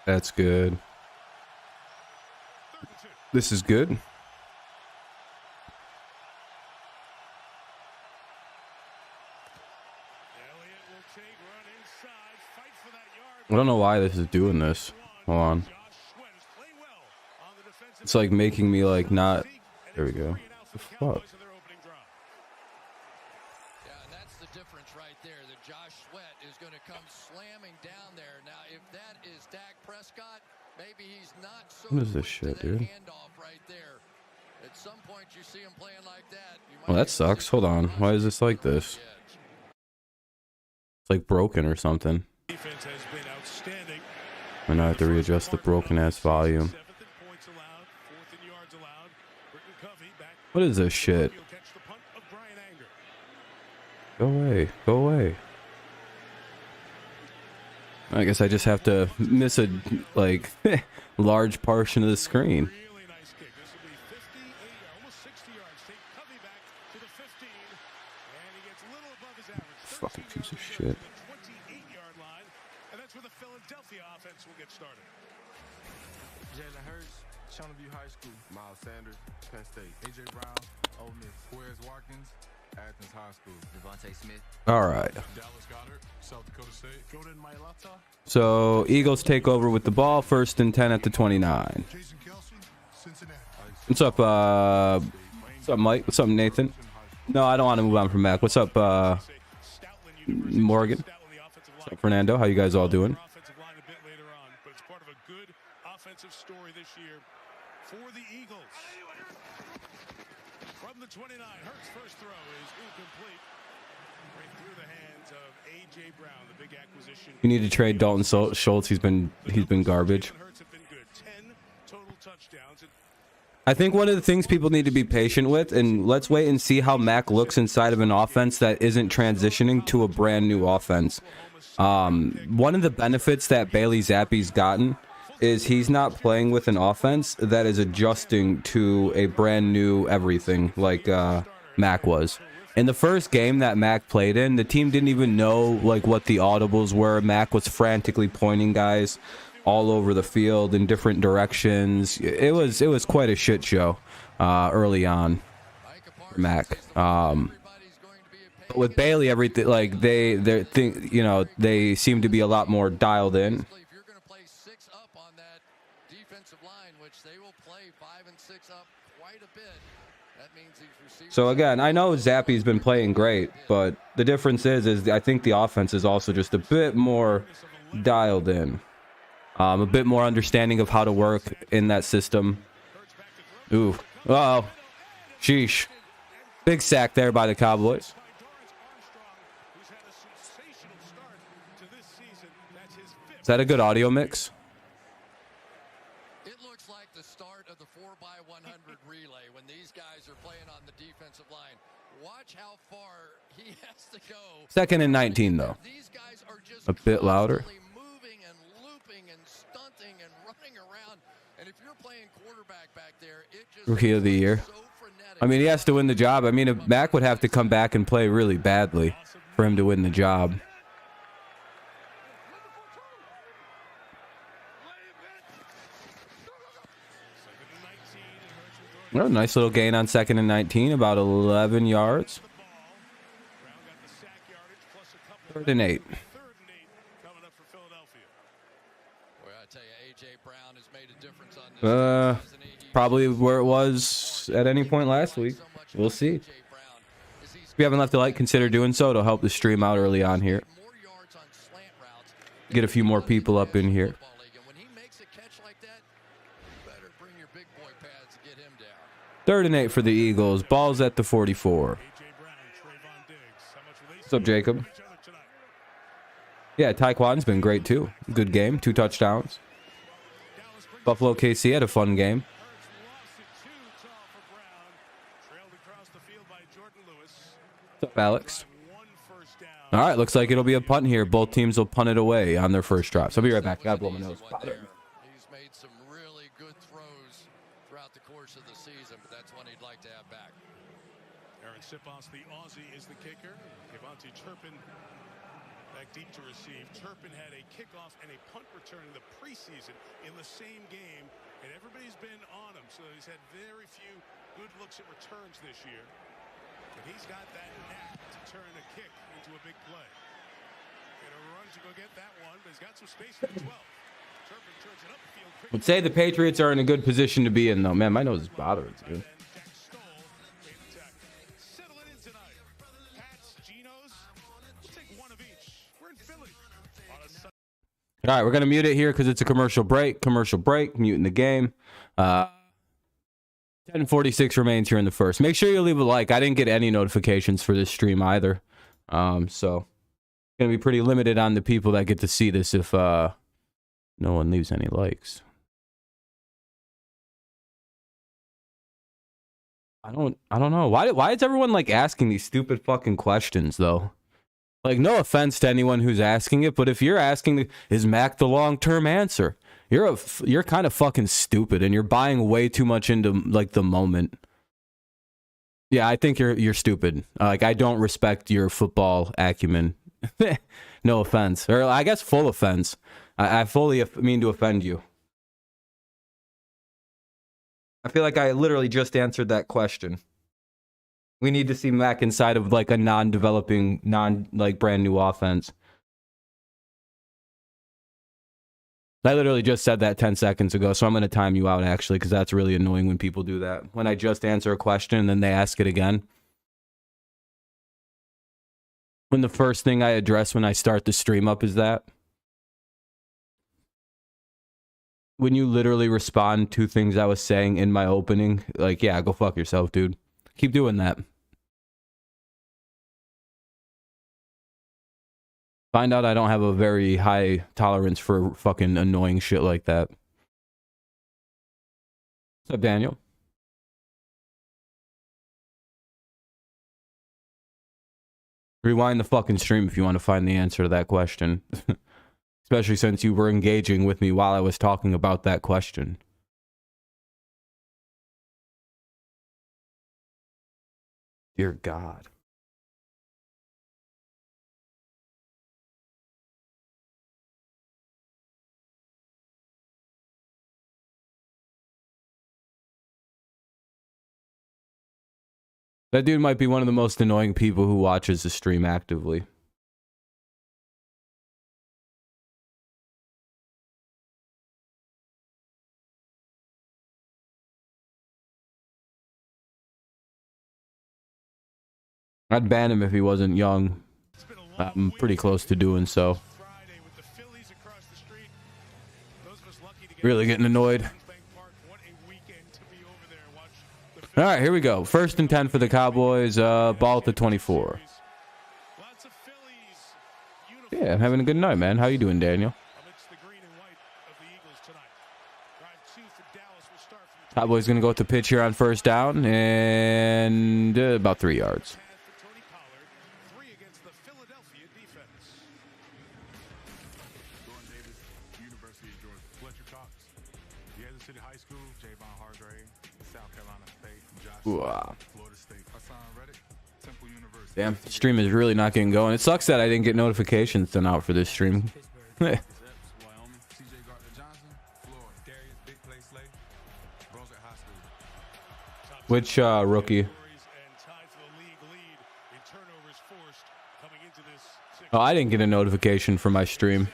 That's good. This is good. I don't know why this is doing this. Hold on. It's like making me like not. There we go. What the fuck? Yeah, and that's the difference right there. That Josh Sweat is going to come slamming down there. Now, if that is Dak Prescott, maybe he's not so. What is this shit, dude? Handoff right there. At some point, you see him playing like that. Well, that sucks. Hold on. Why is this like this? It's like broken or something. Defense has been outstanding. I know I have to readjust the broken ass volume. What is this shit? Go away. Go away. I guess I just have to miss a like large portion of the screen. Fucking piece of shit. And that's where the Philadelphia offense will get started. Jalen Hurts, Chandlerview High School. Miles Sanders, Penn State. A.J. Brown, Ole Miss. Where's Watkins, Athens High School. Devontae Smith. All right. Dallas Goddard, South Dakota State. Jordan Mailata. So Eagles take over with the ball, 1st and 10 at the 29. Jason Kelsey, Cincinnati. What's up, Mike? What's up, Nathan? No, I don't want to move on from Mac. What's up, Morgan? What's up, Fernando? How you guys all doing? Offensive line a bit later on, but it's part of a good offensive story this year for the Eagles. From the 29, Hurts' first throw is incomplete. Right through the hands of A.J. Brown, the big acquisition. You need to trade Dalton Schultz. He's been garbage. Hurts have been good. 10 total touchdowns. I think one of the things people need to be patient with, and let's wait and see how Mac looks inside of an offense that isn't transitioning to a brand new offense. One of the benefits that Bailey Zappe's gotten is he's not playing with an offense that is adjusting to a brand new everything like Mac was. In the first game that Mac played in, the team didn't even know like what the audibles were. Mac was frantically pointing guys all over the field in different directions. It was quite a shit show early on for Mac. With Bailey, everything like they think, you know, they seem to be a lot more dialed in. If you're going to play 6 up on that defensive line, which they will play 5 and 6 up quite a bit, that means these receivers. So again, I know Zappe's been playing great, but the difference is I think the offense is also just a bit more dialed in. A bit more understanding of how to work in that system. Ooh. Uh-oh. Sheesh. Big sack there by the Cowboys. Is that a good audio mix? It looks like the start of the 4x100 relay when these guys are playing on the defensive line. Watch how far he has to go. 2nd and 19, though. These guys are just a bit louder. Moving and looping and stunting and running around. And if you're playing quarterback back there, it just Rookie of the year. so frenetic. I mean, he has to win the job. I mean, if Mac would have to come back and play really badly for him to win the job. Oh, nice little gain on 2nd and 19, about 11 yards. 3rd and 8. Coming up for Philadelphia. Well, I tell you, A.J. Brown has made a difference on this. Probably where it was at any point last week. We'll see. If you haven't left a like, consider doing so. It'll help the stream out early on here. Get a few more people up in here. When he makes a catch like that, better bring your big boy pads to get him down. 3rd and 8 for the Eagles. Ball's at the 44. What's up, Jacob? Yeah, Taekwon's been great too. Good game, 2 touchdowns. Buffalo KC had a fun game. What's up, Alex? All right, looks like it'll be a punt here. Both teams will punt it away on their first drive. So I'll be right back. God blow my nose. He's made some really good throws throughout the course of the season, but that's one he'd like to have back. Aaron Sipos, the Aussie, is the kicker. Kevontae Turpin Back deep to receive. Turpin had a kickoff and a punt return in the preseason in the same game, and everybody's been on him. So he's had very few good looks at returns this year. But he's got that knack to turn a kick into a big play. And a run to go get that one, but he's got some space at the 12. Turpin turns it up the field quickly. Would say the Patriots are in a good position to be in, though. Man, my nose is bothering, dude. All right, we're going to mute it here because it's a commercial break. Commercial break, muting the game. 10:46 remains here in the first. Make sure you leave a like. I didn't get any notifications for this stream either. So going to be pretty limited on the people that get to see this if no one leaves any likes. I don't know. Why is everyone like asking these stupid fucking questions though? Like, no offense to anyone who's asking it, but if you're asking, is Mac the long-term answer? You're kind of fucking stupid, and you're buying way too much into like the moment. Yeah, I think you're stupid. Like, I don't respect your football acumen. No offense, or I guess full offense. I fully mean to offend you. I feel like I literally just answered that question. We need to see Mac inside of like a non-developing, brand new offense. I literally just said that 10 seconds ago, so I'm going to time you out actually, because that's really annoying when people do that. When I just answer a question and then they ask it again. When the first thing I address when I start the stream up is that. When you literally respond to things I was saying in my opening, like, yeah, go fuck yourself, dude. Keep doing that. Find out I don't have a very high tolerance for fucking annoying shit like that. What's up, Daniel? Rewind the fucking stream if you want to find the answer to that question. Especially since you were engaging with me while I was talking about that question. Dear God. That dude might be one of the most annoying people who watches the stream actively. I'd ban him if he wasn't young. I'm pretty close to doing so. Really getting annoyed. All right, here we go. 1st and 10 for the Cowboys. Ball at the 24. Yeah, I'm having a good night, man. How you doing, Daniel? Cowboys going to go with the pitch here on 1st down and about 3 yards. Damn, stream is really not getting going. It sucks that I didn't get notifications sent out for this stream. Which rookie? Oh, I didn't get a notification for my stream.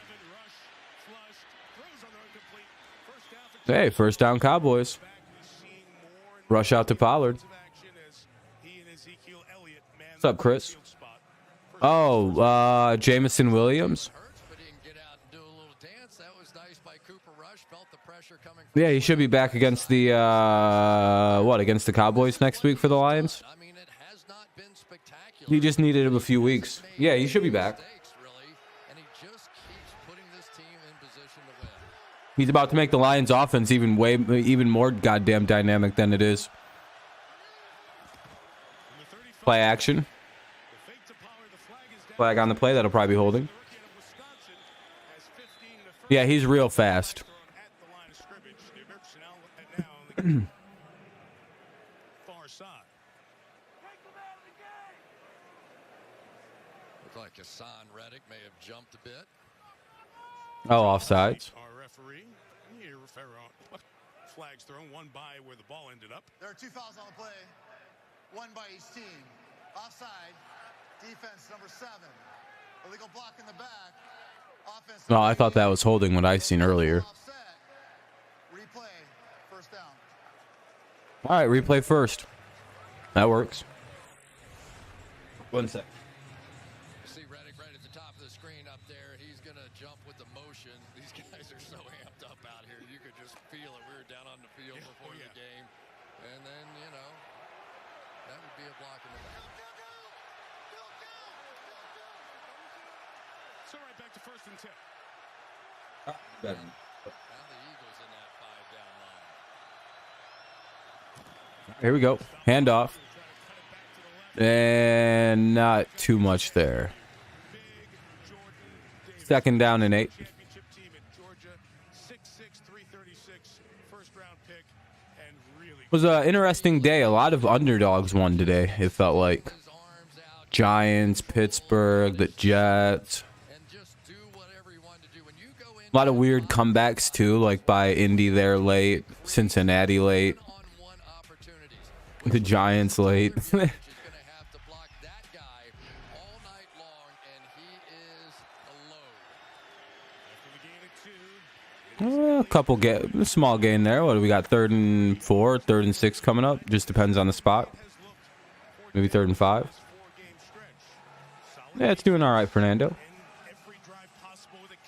Hey, 1st down Cowboys. Rush out to Pollard. What's up, Chris? Oh, Jamison Williams. Yeah, he should be back against the against the Cowboys next week for the Lions. He just needed him a few weeks. Yeah, he should be back. He's about to make the Lions offense even more goddamn dynamic than it is. Play action. Flag on the play. That'll probably be holding. Yeah, he's real fast. Looked like Hassan Reddick may have jumped a bit. Oh, offsides. Our referee, here, flags thrown, one by where the ball ended up. There are 2 fouls on the play, one by each team. Offside, defense number 7. Illegal block in the back. Offense. No, I thought that was holding what I seen earlier. Offset. Replay, first down. All right, replay first. That works. 1 sec. See Reddick right at the top of the screen up there. He's going to jump with the motion. These guys are so amped up out here. You could just feel it. We were down on the field before the game. And then, you know, that would be a block in the back. So right back to 1st and 10. Now the Eagles in that 5-down line. Here we go. Handoff. And not too much there. 2nd down and 8. Championship team at Georgia, 6'6", 336, first-round pick, and really It was an interesting day. A lot of underdogs won today, it felt like. His arms out. Giants, Pittsburgh, the Jets. And just do whatever he wanted to do. When you go in A lot of weird comebacks, too, like by Indy there late, Cincinnati late, one-on-one opportunities. the Giants late. She's going to have to block that guy all night long, and he is alone. after the gain of 2. A couple small gain there. What do we got? 3rd and 4, 3rd and 6 coming up. Just depends on the spot. Maybe 3rd and 5. Yeah, it's doing all right, Fernando.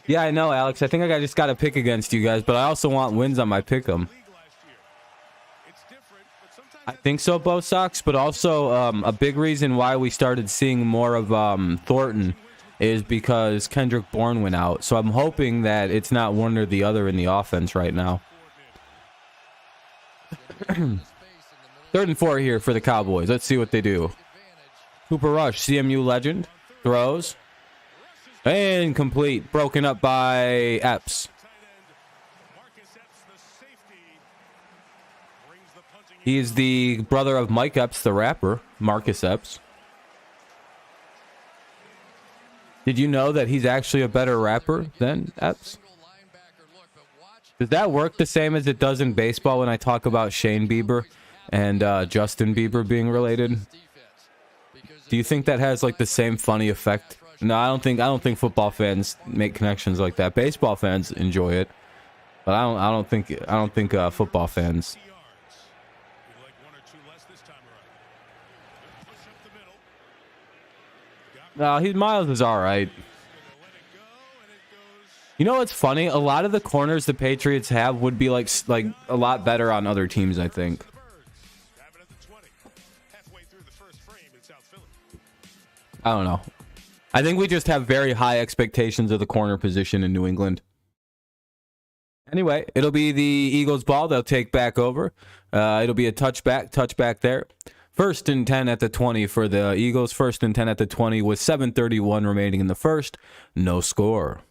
Yeah, I know, Alex. I think I just got to pick against you guys, but I also want wins on my pick 'em. I think so, Bo Sox, but also a big reason why we started seeing more of Thornton is because Kendrick Bourne went out. So I'm hoping that it's not one or the other in the offense right now. 3rd and 4 here for the Cowboys. Let's see what they do. Cooper Rush, CMU legend, throws. And complete. Broken up by Epps. He is the brother of Mike Epps, the rapper, Marcus Epps. Did you know that he's actually a better rapper than Epps? Does that work the same as it does in baseball when I talk about Shane Bieber and Justin Bieber being related? Do you think that has like the same funny effect? No, I don't think football fans make connections like that. Baseball fans enjoy it, but I don't think football fans. No, Miles is all right. You know what's funny? A lot of the corners the Patriots have would be like a lot better on other teams, I think. I don't know. I think we just have very high expectations of the corner position in New England. Anyway, it'll be the Eagles' ball. They'll take back over. It'll be a touchback there. 1st and 10 at the 20 for the Eagles. 1st and 10 at the 20 with 7:31 remaining in the first. No score.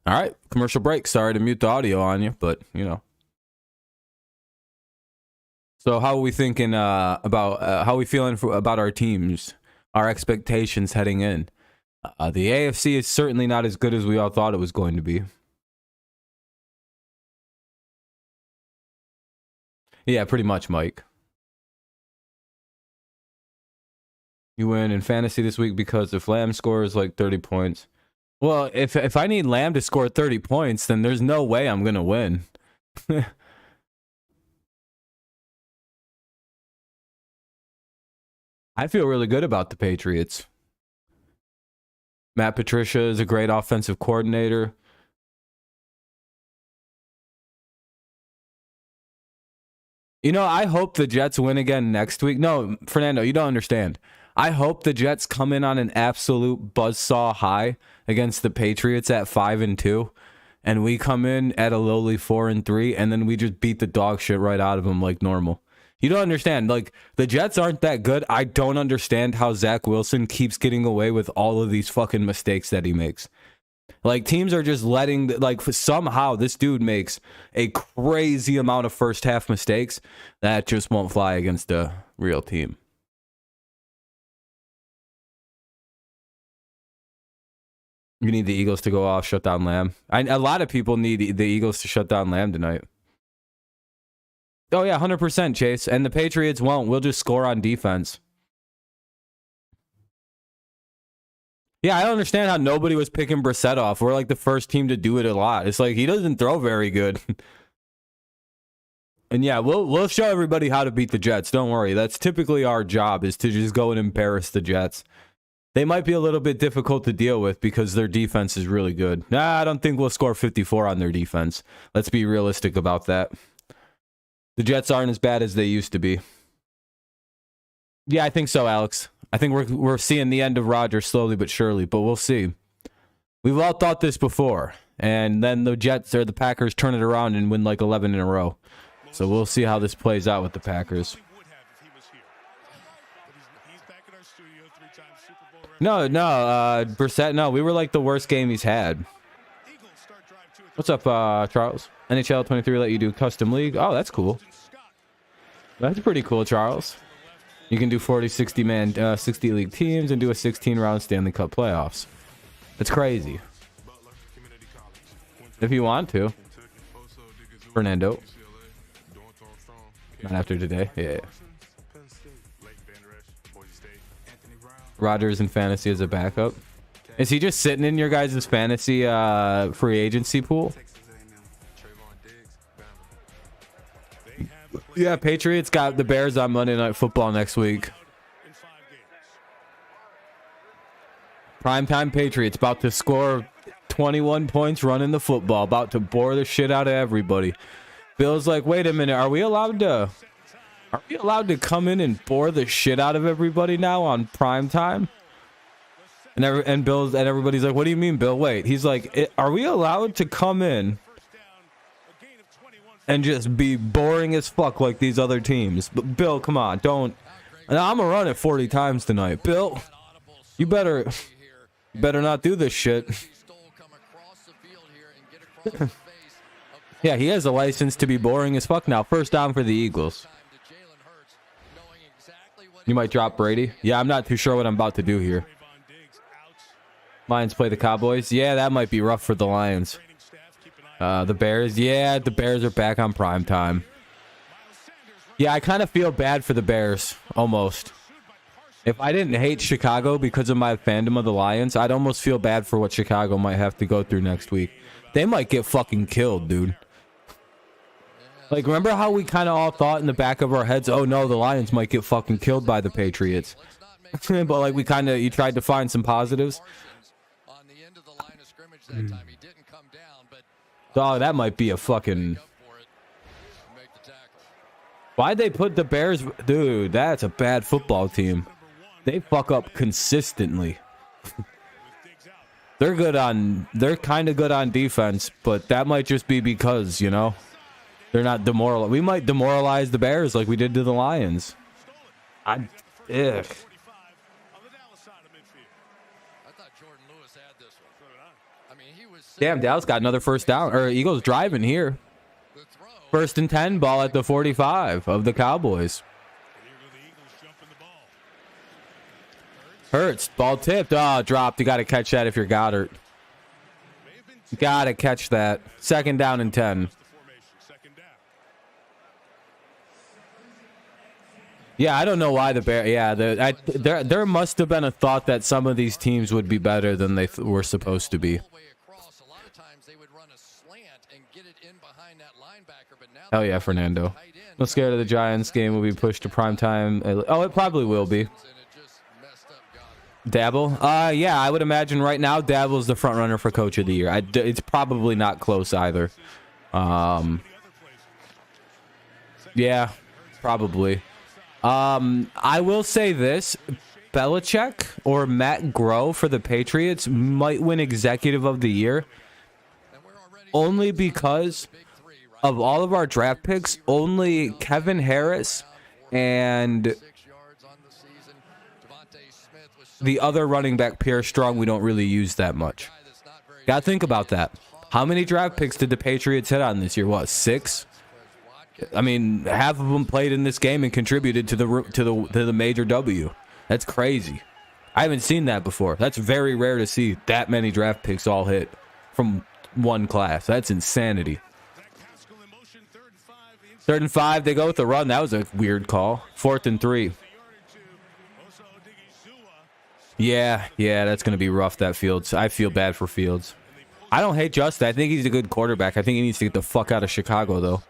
All right, commercial break. Sorry to mute the audio on you, but, you know. So how are we thinking about how are we feeling about our teams, our expectations heading in? The AFC is certainly not as good as we all thought it was going to be. Yeah, pretty much, Mike. You win in fantasy this week because if Lamb scores like 30 points. Well, if I need Lamb to score 30 points, then there's no way I'm going to win. I feel really good about the Patriots. Matt Patricia is a great offensive coordinator. You know, I hope the Jets win again next week. No, Fernando, you don't understand. I hope the Jets come in on an absolute buzzsaw high against the Patriots at 5-2, and we come in at a lowly 4-3, and then we just beat the dog shit right out of them like normal. You don't understand. Like, the Jets aren't that good. I don't understand how Zach Wilson keeps getting away with all of these fucking mistakes that he makes. Like, teams are just letting, like, somehow this dude makes a crazy amount of first half mistakes that just won't fly against a real team. You need the Eagles to go off, shut down Lamb. A lot of people need the Eagles to shut down Lamb tonight. Oh, yeah, 100%, Chase. And the Patriots won't. We'll just score on defense. Yeah, I don't understand how nobody was picking Brissett off. We're like the first team to do it a lot. It's like he doesn't throw very good. And yeah, we'll show everybody how to beat the Jets. Don't worry. That's typically our job, is to just go and embarrass the Jets. They might be a little bit difficult to deal with because their defense is really good. Nah, I don't think we'll score 54 on their defense. Let's be realistic about that. The Jets aren't as bad as they used to be. Yeah, I think so, Alex. I think we're seeing the end of Rodgers slowly but surely, but we'll see. We've all thought this before, and then the Jets or the Packers turn it around and win like 11 in a row. So we'll see how this plays out with the Packers. No, Brissett, no. We were like the worst game he's had. What's up, Charles? NHL 23 let you do custom league. Oh, that's cool. That's pretty cool, Charles. You can do 40, 60-man, 60 league teams and do a 16-round Stanley Cup playoffs. That's crazy. If you want to. Fernando. Not after today. Yeah. Rodgers in fantasy as a backup. Is he just sitting in your guys' fantasy free agency pool? Yeah, Patriots got the Bears on Monday Night Football next week. Primetime Patriots about to score 21 points running the football, about to bore the shit out of everybody. Bill's like, wait a minute, are we allowed to come in and bore the shit out of everybody now on primetime? And everybody's like, what do you mean, Bill? Wait, he's like, are we allowed to come in and just be boring as fuck like these other teams? But Bill, come on, don't. And I'm gonna run it 40 times tonight. Bill, you better not do this shit. Yeah, he has a license to be boring as fuck now. First down for the Eagles. You might drop Brady. Yeah, I'm not too sure what I'm about to do here. Lions play the Cowboys. Yeah, that might be rough for the Lions. The Bears. Yeah, the Bears are back on prime time. Yeah, I kind of feel bad for the Bears, almost. If I didn't hate Chicago because of my fandom of the Lions, I'd almost feel bad for what Chicago might have to go through next week. They might get fucking killed, dude. Like, remember how we kind of all thought in the back of our heads, oh no, the Lions might get fucking killed by the Patriots. But like you tried to find some positives. Oh, that might be a fucking... Why'd they put the Bears? Dude, that's a bad football team. They fuck up consistently. They're kind of good on defense, but that might just be because, you know, they're not demoralized. We might demoralize the Bears like we did to the Lions. Damn, Dallas got another first down. Or Eagles driving here. 1st and 10, ball at the 45 of the Cowboys. Hurts, ball tipped. Oh, dropped. You got to catch that if you're Goddard. You got to catch that. 2nd down and 10. Yeah, I don't know why the Bears. Yeah, there must have been a thought that some of these teams would be better than they were supposed to be. Hell yeah, Fernando. I'm scared of the Giants game will be pushed to prime time. Oh, it probably will be. Dabble? Yeah, I would imagine right now Dabble's the front runner for Coach of the Year. It's probably not close either. Yeah, probably. I will say this. Belichick or Matt Groh for the Patriots might win Executive of the Year. Only because of all of our draft picks, only Kevin Harris and the other running back, Pierre Strong, we don't really use that much. Gotta think about that. How many draft picks did the Patriots hit on this year? What, 6? I mean, half of them played in this game and contributed to the major W. That's crazy. I haven't seen that before. That's very rare to see that many draft picks all hit from one class. That's insanity. 3rd and 5, they go with the run. That was a weird call. 4th and 3. Yeah, that's going to be rough, that Fields. I feel bad for Fields. I don't hate Justin. I think he's a good quarterback. I think he needs to get the fuck out of Chicago, though.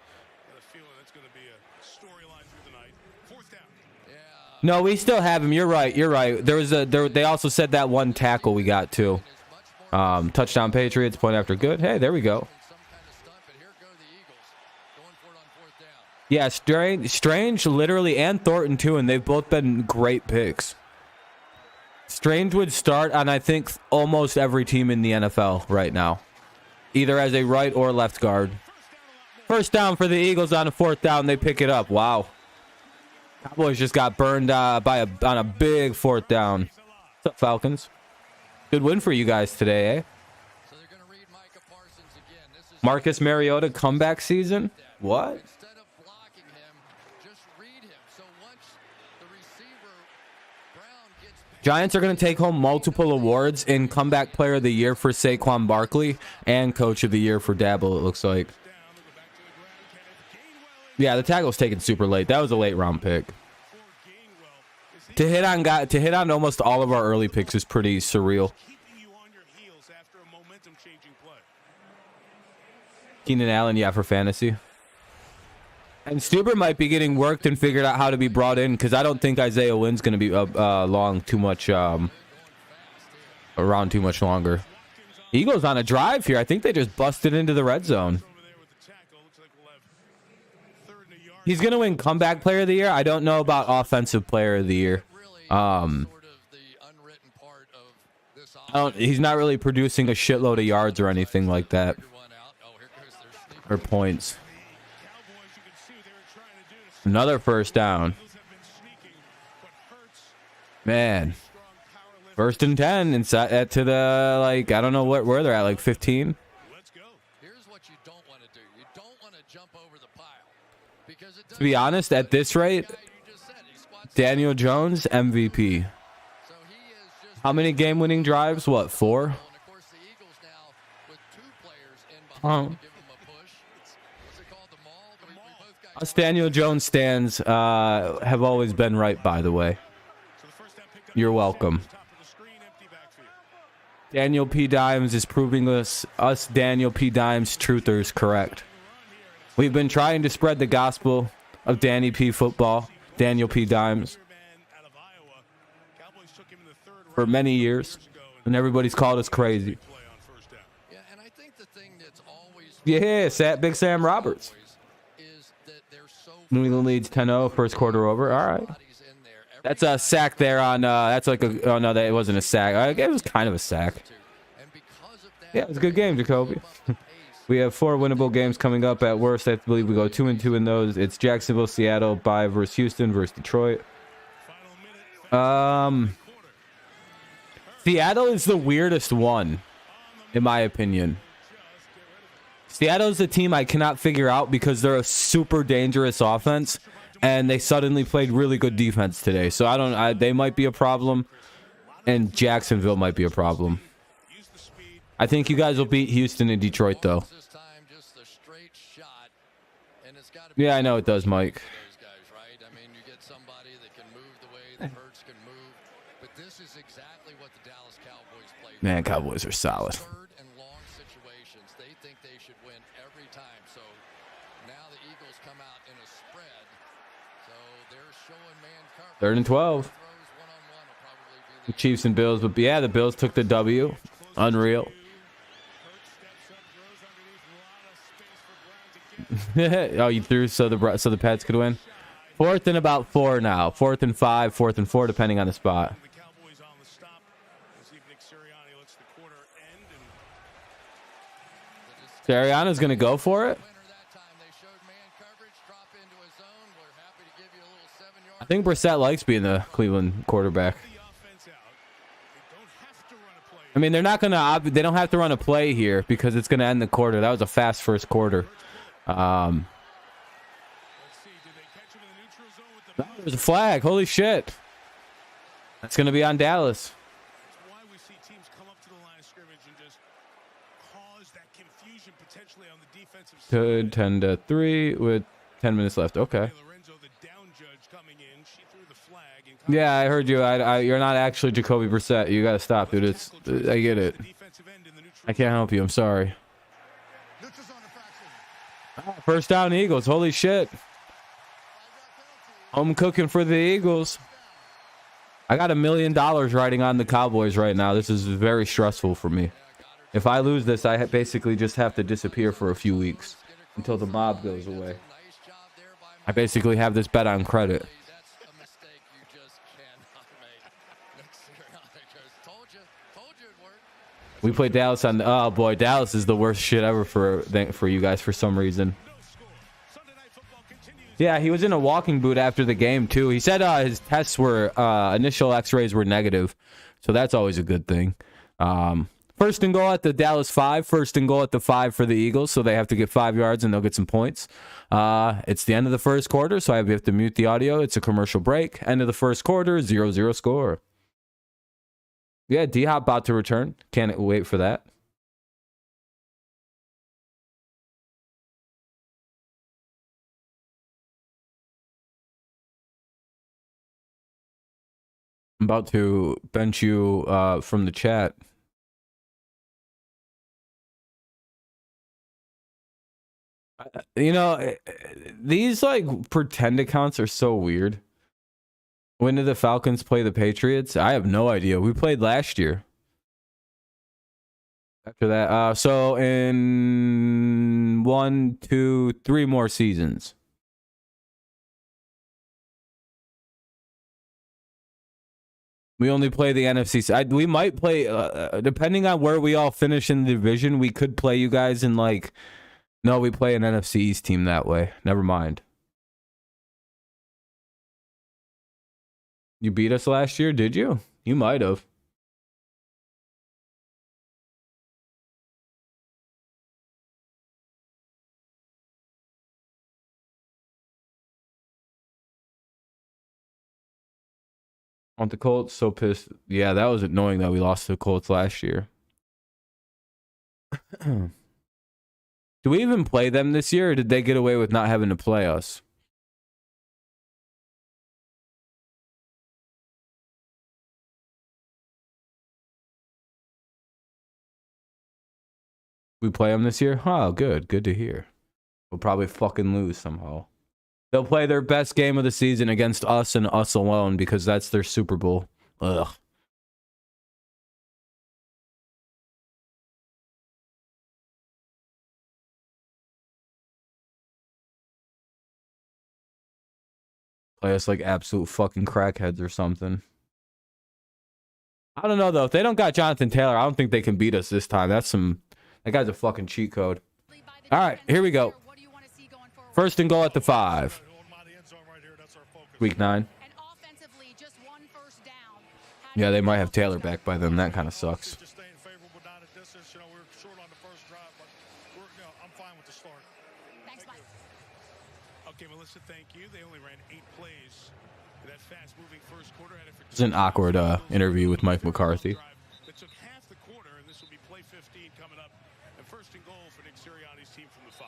No, we still have him. You're right. They also said that one tackle we got, too. Touchdown Patriots, point after good. Hey, there we go. Yeah, Strange literally, and Thornton, too, and they've both been great picks. Strange would start on, I think, almost every team in the NFL right now, either as a right or left guard. First down for the Eagles on a 4th down. They pick it up. Wow. Cowboys just got burned on a big 4th down. What's up, Falcons? Good win for you guys today, eh? Marcus Mariota comeback season? What? Giants are going to take home multiple awards in Comeback Player of the Year for Saquon Barkley and Coach of the Year for Dabble, it looks like. Yeah, the tackle's taken super late. That was a late round pick. To hit on almost all of our early picks is pretty surreal. Keenan Allen, yeah, for fantasy. And Stuber might be getting worked and figured out how to be brought in, because I don't think Isaiah Wynn's going to be around too much longer. Eagles on a drive here. I think they just busted into the red zone. He's going to win Comeback Player of the Year. I don't know about Offensive Player of the Year. He's not really producing a shitload of yards or anything like that. Or points. Another first down. Man. 1st and 10 inside to the, like, I don't know where they're at, like 15. Here's what you don't want to do. You don't want to jump over the pile. Because it To be honest, at this rate, Daniel Jones, MVP. How many game-winning drives? What, 4? Oh. Us Daniel Jones stands have always been right, by the way. You're welcome. Daniel P. Dimes is proving us Daniel P. Dimes truthers correct. We've been trying to spread the gospel of Danny P. football, Daniel P. Dimes, for many years, and everybody's called us crazy. Yeah, Big Sam Roberts. New England leads 10-0, first quarter over. All right. That's a sack there on, that's like a, oh no, that wasn't a sack. It was kind of a sack. Yeah, it was a good game, Jacoby. We have 4 winnable games coming up at worst. I believe we go 2-2 in those. It's Jacksonville, Seattle, bye versus Houston versus Detroit. Seattle is the weirdest one, in my opinion. Seattle's a team I cannot figure out because they're a super dangerous offense, and they suddenly played really good defense today. So they might be a problem, and Jacksonville might be a problem. I think you guys will beat Houston and Detroit, though. Yeah, I know it does, Mike. Man, Cowboys are solid. Third and 12. The Chiefs and Bills, but yeah, the Bills took the W. Unreal. Oh, you threw so the Pats could win. 4th and about 4 now. 4th and 5, 4th and 4, depending on the spot. Sirianni's going to go for it. I think Brissett likes being the Cleveland quarterback. I mean, they don't have to run a play here because it's going to end the quarter. That was a fast first quarter. There's a flag. Holy shit. That's going to be on Dallas. confusion potentially on the defensive side. 10-3 with 10 minutes left. Okay. Lorenzo, the down judge, coming in. She threw the flag. And Yeah, I heard you. You're not actually Jacoby Brissett. You gotta stop, dude. I get it. I can't help you. I'm sorry. Neutral zone infraction. First down, Eagles. Holy shit. I'm cooking for the Eagles. I got $1 million riding on the Cowboys right now. This is very stressful for me. If I lose this, I basically just have to disappear for a few weeks until the mob goes away. I basically have this bet on credit. That's a mistake you just cannot make. Told you it'd work. We played Dallas on. Oh boy, Dallas is the worst shit ever for you guys for some reason. Yeah, he was in a walking boot after the game too. He said his tests were initial X-rays were negative, so that's always a good thing. First and goal at the Dallas 5. First and goal at the 5 for the Eagles, so they have to get 5 yards and they'll get some points. It's the end of the first quarter, so we have to mute the audio. It's a commercial break. End of the first quarter, 0-0 score. Yeah, D-Hop about to return. Can't wait for that. I'm about to bench you from the chat. You know, these like pretend accounts are so weird. When did the Falcons play the Patriots? I have no idea. We played last year. After that, so in 1, 2, 3 more seasons. We only play the NFC side. We might play, depending on where we all finish in the division, we could play you guys in like, no, we play an NFC East team that way. Never mind. You beat us last year, did you? You might have. On the Colts, so pissed. Yeah, that was annoying that we lost to the Colts last year. Do we even play them this year, or did they get away with not having to play us? We play them this year? Oh, good. Good to hear. We'll probably fucking lose somehow. They'll play their best game of the season against us and us alone because that's their Super Bowl. Ugh. Play us like absolute fucking crackheads or something. I don't know, though. If they don't got Jonathan Taylor, I don't think they can beat us this time. That guy's a fucking cheat code. All right, here we go. First and goal at the 5. Week 9. Yeah, they might have Taylor back by then. That kind of sucks. Okay, Melissa, thank you. They only ran 8 plays. That fast-moving first quarter had it for It's an awkward interview with Mike McCarthy. that took half the quarter, and this will be play 15 coming up. And first and goal for Nick Sirianni's team from the 5.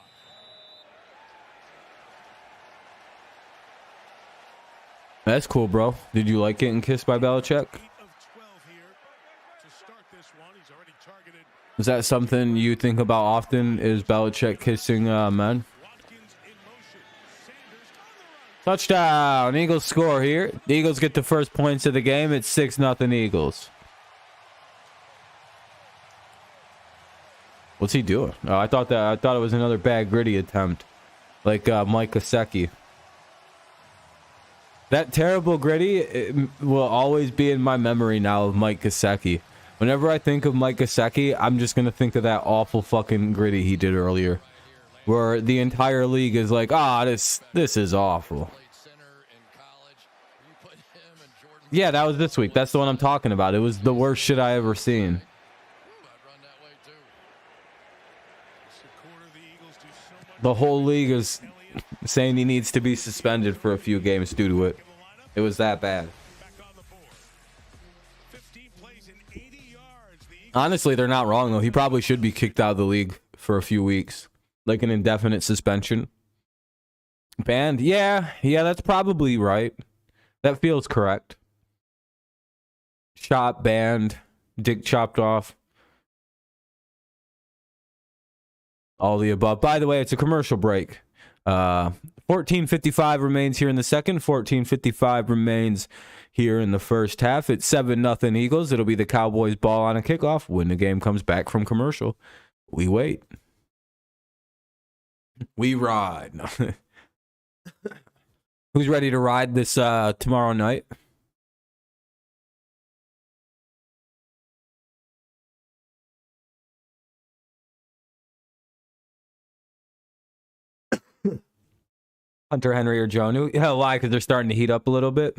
That's cool, bro. Did you like getting kissed by Belichick? 8 of 12 here to start this one. He's already targeted Is that something you think about often? Is Belichick kissing men? Watkins in motion. Sanders on the run. Touchdown. Eagles score here. The Eagles get the first points of the game. It's 6-0 Eagles. What's he doing? Oh, I thought it was another bad gritty attempt. Like Mike Gesicki. That terrible gritty will always be in my memory now of Mike Gesicki. Whenever I think of Mike Gesicki, I'm just going to think of that awful fucking gritty he did earlier. Where the entire league is like, this is awful. Yeah, that was this week. That's the one I'm talking about. It was the worst shit I ever seen. The whole league is saying he needs to be suspended for a few games due to it. It was that bad. Honestly, they're not wrong, though. He probably should be kicked out of the league for a few weeks, like an indefinite suspension. Banned? Yeah, that's probably right. That feels correct. Shot, banned, dick chopped off. All the above. By the way, it's a commercial break. 14:55 remains here in the second. 14:55 remains here in the first half. It's 7-0 Eagles. It'll be the Cowboys ball on a kickoff when the game comes back from commercial. We wait. We ride. Who's ready to ride this tomorrow night? Hunter Henry or Jonnu? Yeah, why? Because they're starting to heat up a little bit.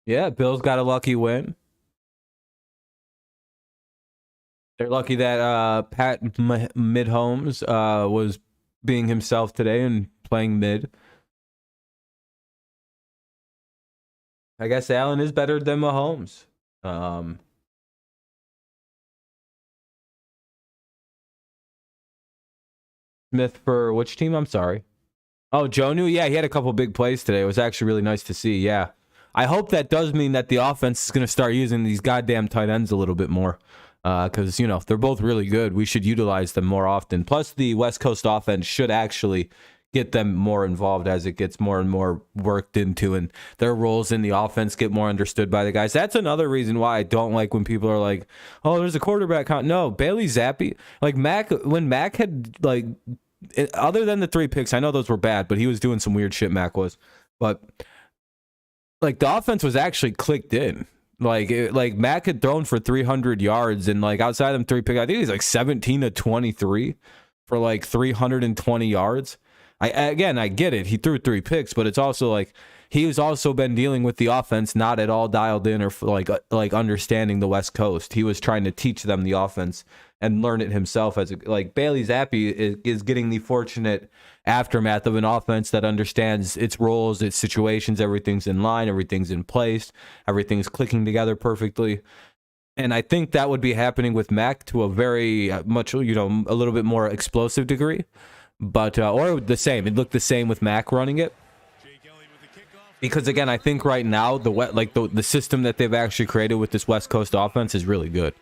Yeah, Bills got a lucky win. They're lucky that Pat Mid-Holmes was being himself today and playing mid. I guess Allen is better than Mahomes. Smith for which team? I'm sorry. Oh, Jonnu? Yeah, he had a couple big plays today. It was actually really nice to see. Yeah. I hope that does mean that the offense is going to start using these goddamn tight ends a little bit more. Because, they're both really good. We should utilize them more often. Plus, the West Coast offense should actually get them more involved as it gets more and more worked into, and their roles in the offense get more understood by the guys. That's another reason why I don't like when people are like, oh, there's a quarterback count. No, Bailey Zappi, like Mac, when Mac had, like, other than the 3 picks, I know those were bad, but he was doing some weird shit, Mac was. But, like, the offense was actually clicked in. Like Mac had thrown for 300 yards, and, like, outside of them 3 picks, I think he's like 17 to 23 for, like, 320 yards. I get it. He threw 3 picks, but it's also like he's also been dealing with the offense not at all dialed in or like understanding the West Coast. He was trying to teach them the offense and learn it himself. Like Bailey Zappi is getting the fortunate aftermath of an offense that understands its roles, its situations. Everything's in line, everything's in place, everything's clicking together perfectly. And I think that would be happening with Mac to a very much, a little bit more explosive degree. But or the same. It looked the same with Mac running it. Because again, I think right now the system that they've actually created with this West Coast offense is really good.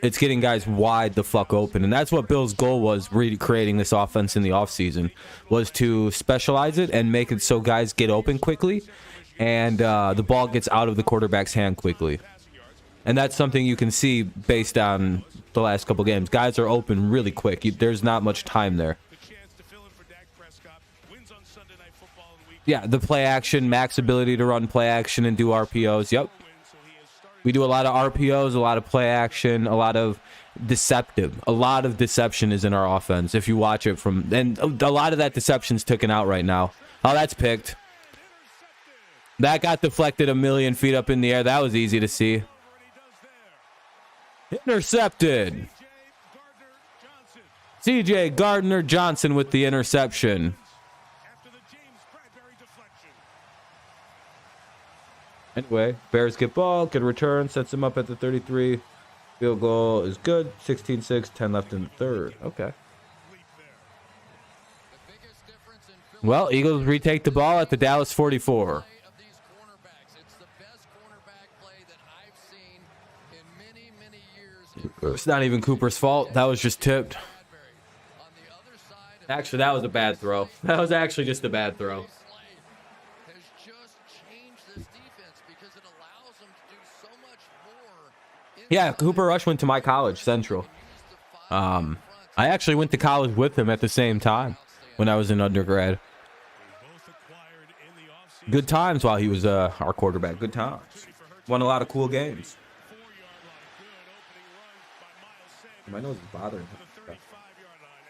It's getting guys wide the fuck open, and that's what Bill's goal was. Creating this offense in the offseason was to specialize it and make it so guys get open quickly, and the ball gets out of the quarterback's hand quickly. And that's something you can see based on the last couple games. Guys are open really quick. There's not much time there. Yeah, the play action, Mac's ability to run play action and do RPOs. Yep. We do a lot of RPOs, a lot of play action, a lot of deceptive. A lot of deception is in our offense if you watch it and a lot of that deception's taken out right now. Oh, that's picked. That got deflected a million feet up in the air. That was easy to see. Intercepted. CJ Gardner-Johnson with the interception. Anyway, Bears get ball, good return, sets him up at the 33. Field goal is good. 16-6, 10 left in the third. Okay. Well, Eagles retake the ball at the Dallas 44. It's not even Cooper's fault. That was just tipped. Actually, that was a bad throw. That was actually just a bad throw. Yeah, Cooper Rush went to my college, Central. I actually went to college with him at the same time when I was in undergrad. Good times while he was our quarterback. Good times. Won a lot of cool games. My nose is bothering me.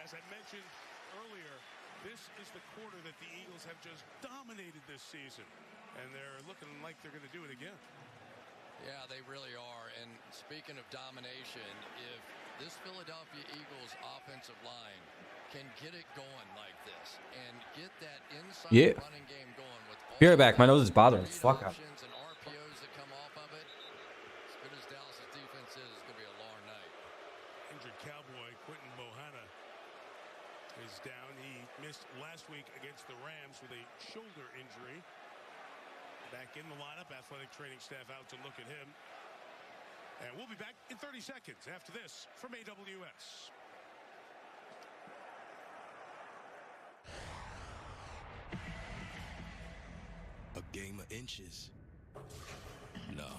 As I mentioned earlier, this is the quarter that the Eagles have just dominated this season, and they're looking like they're going to do it again. Yeah, they really are. And speaking of domination, if this Philadelphia Eagles offensive line can get it going like this and get that inside Yeah. running game going with all Be right back. My nose is bothering the read fuck out. options and RPOs that come off of it. As good as Dallas's defense is, it's going to be a long night. Injured Cowboy Quentin Bohanna is down. He missed last week against the Rams with a shoulder injury. Back in the lineup, athletic training staff out to look at him. And we'll be back in 30 seconds after this from AWS. A game of inches? No,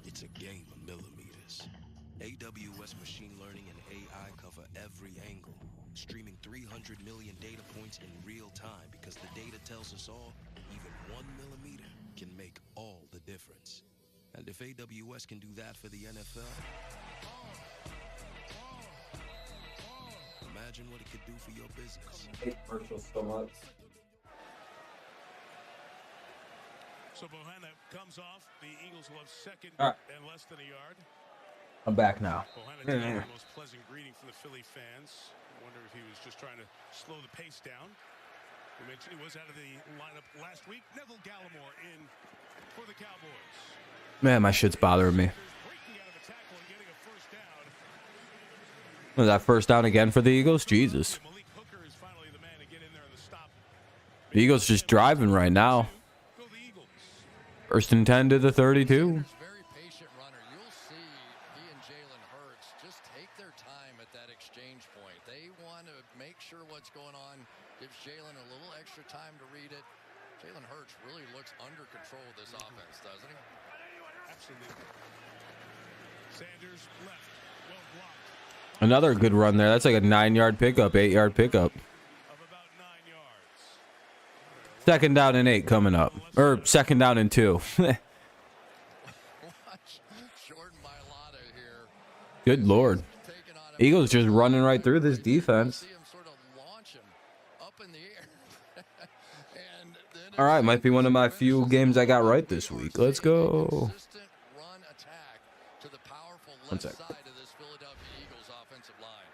it's a game of millimeters. AWS machine learning and AI cover every angle, streaming 300 million data points in real time because the data tells us all, even 1 millimeter can make all the difference. And if AWS can do that for the NFL, imagine what it could do for your business. I hate commercials so much. So Bohanna comes off. The Eagles will have second All right. and less than a yard. I'm back now. Bohanna did have the most pleasant greeting from the Philly fans. I wonder if he was just trying to slow the pace down. We mentioned he was out of the lineup last week. Neville Gallimore in for the Cowboys. Man, my shit's bothering me. Breaking out of a tackle and getting a first down. Was that first down again for the Eagles? Jesus. Malik Hooker is finally the man to get in there on the stop. The Eagles just driving right now. Go the Eagles. First and 10 to the 32. Very patient runner. You'll see he and Jalen Hurts just take their time at that exchange point. They want to make sure what's going on. Gives Jalen a little extra time to read it. Jalen Hurts really looks under control of this offense, doesn't he? Absolutely. Sanders left. Well blocked. Another good run there. That's like a 9-yard pickup, 8-yard pickup. Of about 9 yards. Second down and 8 coming up. Or second down and 2. Watch Jordan Mailata here. Good Lord. Taking on him. Eagles just running right through this defense. See him sort of launch him up in the air. And then All right, might be one of my few games I got right this week. Let's go. Consistent run attack to the powerful One left sec. side of this Philadelphia Eagles offensive line.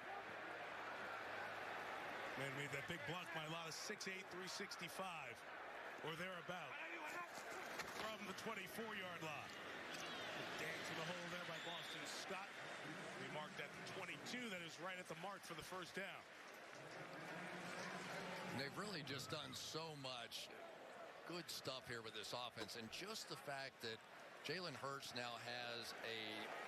Man made that big block by Mailata, 6'8", 365, or thereabout, from the 24-yard line. Dance in the hole there by Boston Scott. He marked at the 22. That is right at the mark for the first down. And they've really just done so much good stuff here with this offense, and just the fact that Jalen Hurts now has a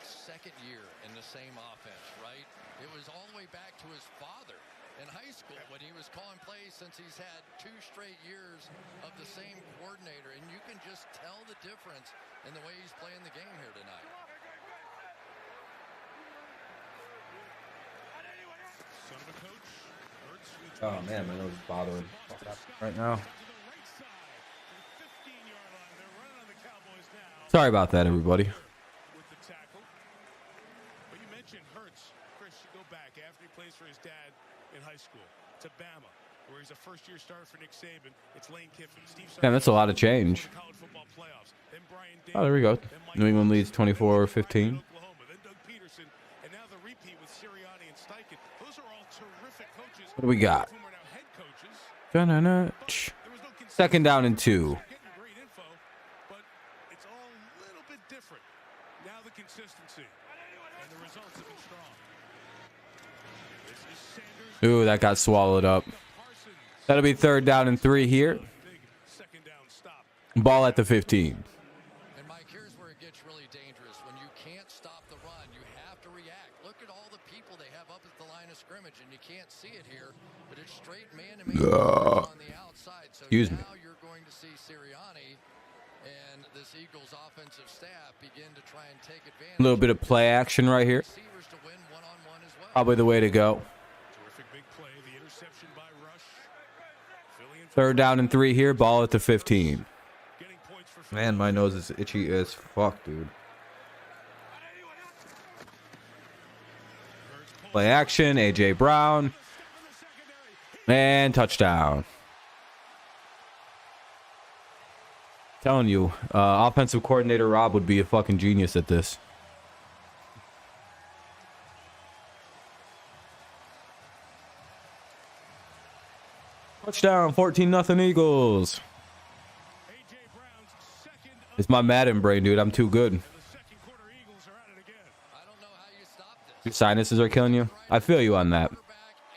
second year in the same offense, right? It was all the way back to his father in high school when he was calling plays, since he's had 2 straight years of the same coordinator, and you can just tell the difference in the way he's playing the game here tonight. Son of a coach. Hurts with Oh man, my nose is bothering right now. to the right side, to the 15-yard line. They're running on the Cowboys now. Sorry about that, everybody. With the tackle. But you mentioned Hurts. Chris, you go back after he plays for his dad in high school to Bama, where he's a first-year starter for Nick Saban. It's Lane Kiffin, Steve. Damn, that's a lot of change. College football playoffs. Then Brian Oh, there we go. New England leads 24-15. Oklahoma. Then Doug Peterson, and now the repeat with Sirianni and Steichen. Those are all terrific coaches. What do we got? Whom are now head coaches. Da-na-na. There was no consistency. Second down and 2. You're getting great info, but it's all a little bit different. Now the consistency and the results have been strong. This is Sanders. Ooh, that got swallowed up. Parsons. That'll be third down and 3 here. Big second down stop. Ball at the 15. And Mike, here's where it gets really dangerous. When you can't stop the run, you have to react. Look at all the people they have up at the line of scrimmage, and you can't see it here, but it's straight man-to-man on the outside. So Excuse now me. you're going to see Sirianni and this Eagles offensive staff begin to try and take advantage. A little bit of play action right here. Receivers to win one-on-one as well. Probably the way to go. Terrific big play. The interception by Rush. Philly in Third down and 3 here. Ball at the 15. getting points for Philly. Man, my nose is itchy as fuck, dude. Play action. AJ Brown. And touchdown. Telling you, offensive coordinator Rob would be a fucking genius at this. Touchdown, 14-0 Eagles. It's my Madden brain, dude. I'm too good. Your sinuses are killing you. I feel you on that.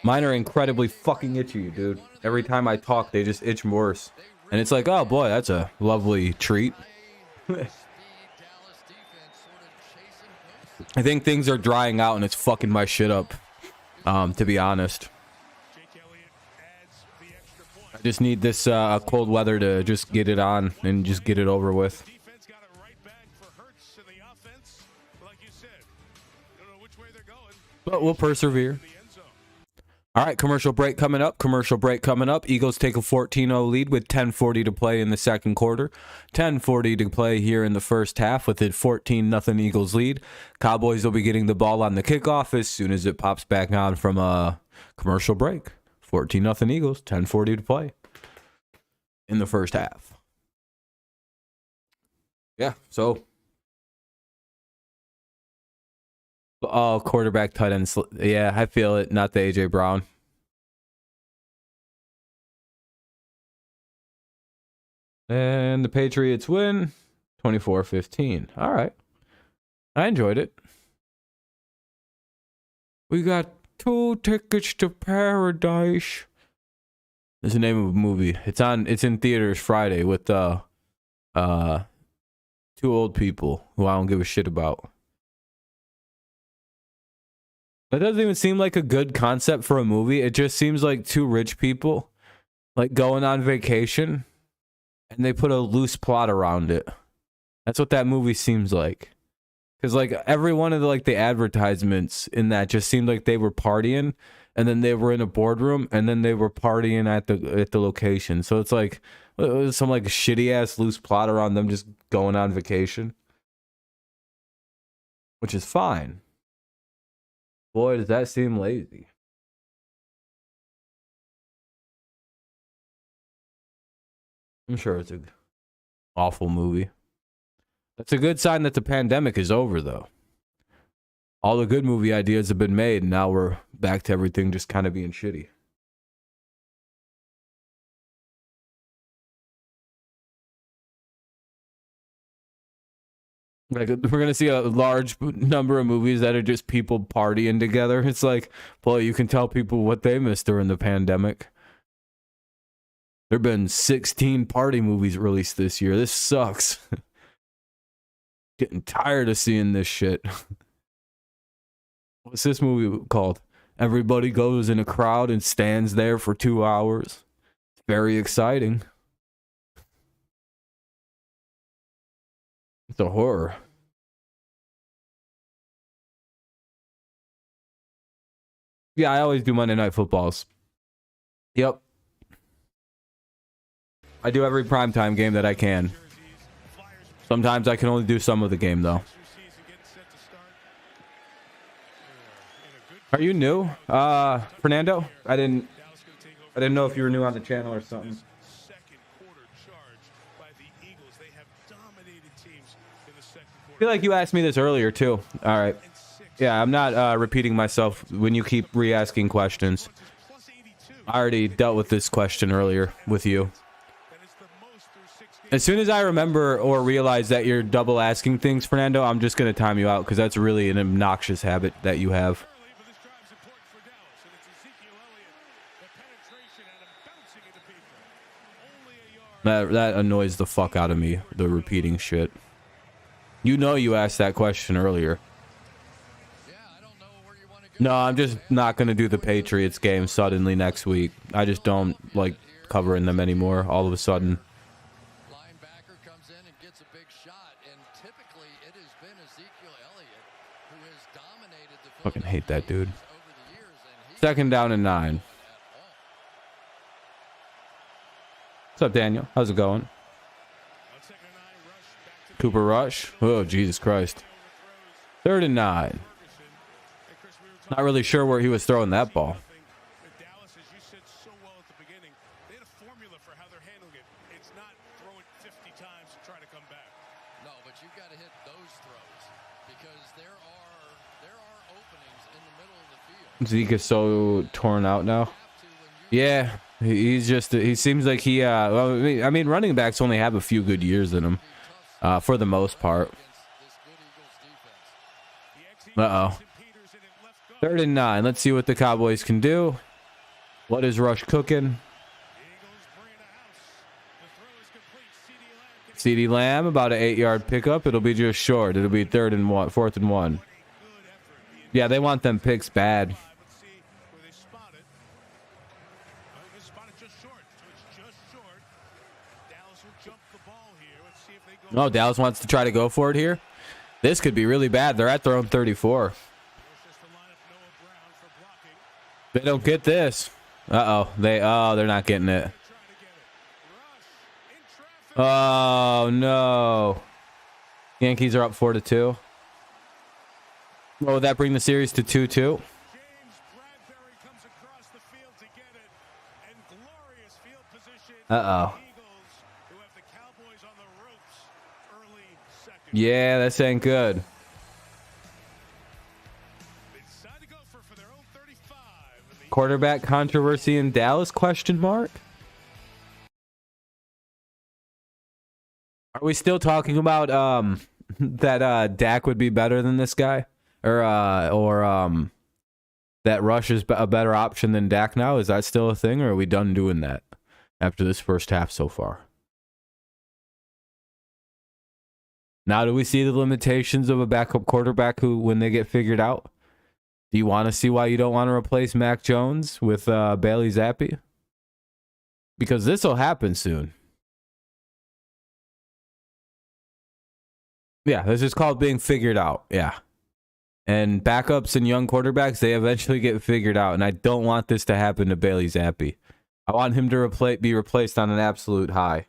Mine are incredibly fucking itchy, dude. Every time I talk, they just itch worse. And it's like, oh boy, that's a lovely treat. I think things are drying out and it's fucking my shit up. To be honest. I just need this cold weather to just get it on and just get it over with. But we'll persevere. All right, commercial break coming up. Commercial break coming up. Eagles take a 14-0 lead with 10:40 to play in the second quarter. 10:40 to play here in the first half with a 14-0 Eagles lead. Cowboys will be getting the ball on the kickoff as soon as it pops back on from a commercial break. 14-0 Eagles. 10:40 to play in the first half. Yeah, so. Oh, quarterback, tight end. Yeah, I feel it. Not the A.J. Brown. And the Patriots win 24-15. All right. I enjoyed it. We got 2 tickets to paradise. That's the name of a movie. It's in theaters Friday with 2 old people who I don't give a shit about. That doesn't even seem like a good concept for a movie. It just seems like 2 rich people like going on vacation and they put a loose plot around it. That's what that movie seems like. Cuz like every one of the advertisements in that just seemed like they were partying and then they were in a boardroom and then they were partying at the location. So it's like some like shitty ass loose plot around them just going on vacation. Which is fine. Boy, does that seem lazy. I'm sure it's an awful movie. That's a good sign that the pandemic is over, though. All the good movie ideas have been made, and now we're back to everything just kind of being shitty. Like, we're going to see a large number of movies that are just people partying together. It's like, boy, you can tell people what they missed during the pandemic. There have been 16 party movies released this year. This sucks. Getting tired of seeing this shit. What's this movie called? Everybody goes in a crowd and stands there for 2 hours. It's very exciting. It's a horror. Yeah, I always do Monday Night Footballs. Yep. I do every primetime game that I can. Sometimes I can only do some of the game, though. Are you new, Fernando? I didn't know if you were new on the channel or something. I feel like you asked me this earlier, too. All right. Yeah, I'm not repeating myself when you keep re-asking questions. I already dealt with this question earlier with you. As soon as I remember or realize that you're double asking things, Fernando, I'm just going to time you out because that's really an obnoxious habit that you have. That annoys the fuck out of me, the repeating shit. You know you asked that question earlier. No, I'm just not going to do the Patriots game suddenly next week. I just don't like covering them anymore all of a sudden. Linebacker comes in and gets a big shot, and typically it has been Ezekiel Elliott who has dominated the Fucking hate that dude. over the years. And 2nd down and 9. What's up, Daniel? How's it going? Cooper Rush. Oh, Jesus Christ. 3rd and 9. Not really sure where he was throwing that ball. Dallas, as you said so well at the beginning, they had a formula for how they're handling it. It's not throw it 50 times and try to come back. No, but you've got to hit those throws because there are openings in the middle of the field. Zeke is so torn out now. Yeah, He's just, he seems like he, well, I mean, running backs only have a few good years in them, for the most part. Uh-oh. 3rd and 9. Let's see what the Cowboys can do. What is Rush cooking? CeeDee Lamb, about an 8-yard pickup. It'll be just short. It'll be 4th and 1. Yeah, they want them picks bad. Oh, Dallas wants to try to go for it here. This could be really bad. They're at their own 34. They don't get this. Uh-oh. They're not getting it. Oh, no. Yankees are up 4-2. What would that bring the series to 2-2? Uh-oh. Yeah, this ain't good. Quarterback controversy in Dallas, question mark? Are we still talking about that Dak would be better than this guy? Or that Rush is a better option than Dak now? Is that still a thing, or are we done doing that after this first half so far? Now, do we see the limitations of a backup quarterback who, when they get figured out? Do you want to see why you don't want to replace Mac Jones with Bailey Zappi? Because this will happen soon. Yeah, this is called being figured out. Yeah. And backups and young quarterbacks, they eventually get figured out. And I don't want this to happen to Bailey Zappi. I want him to be replaced on an absolute high.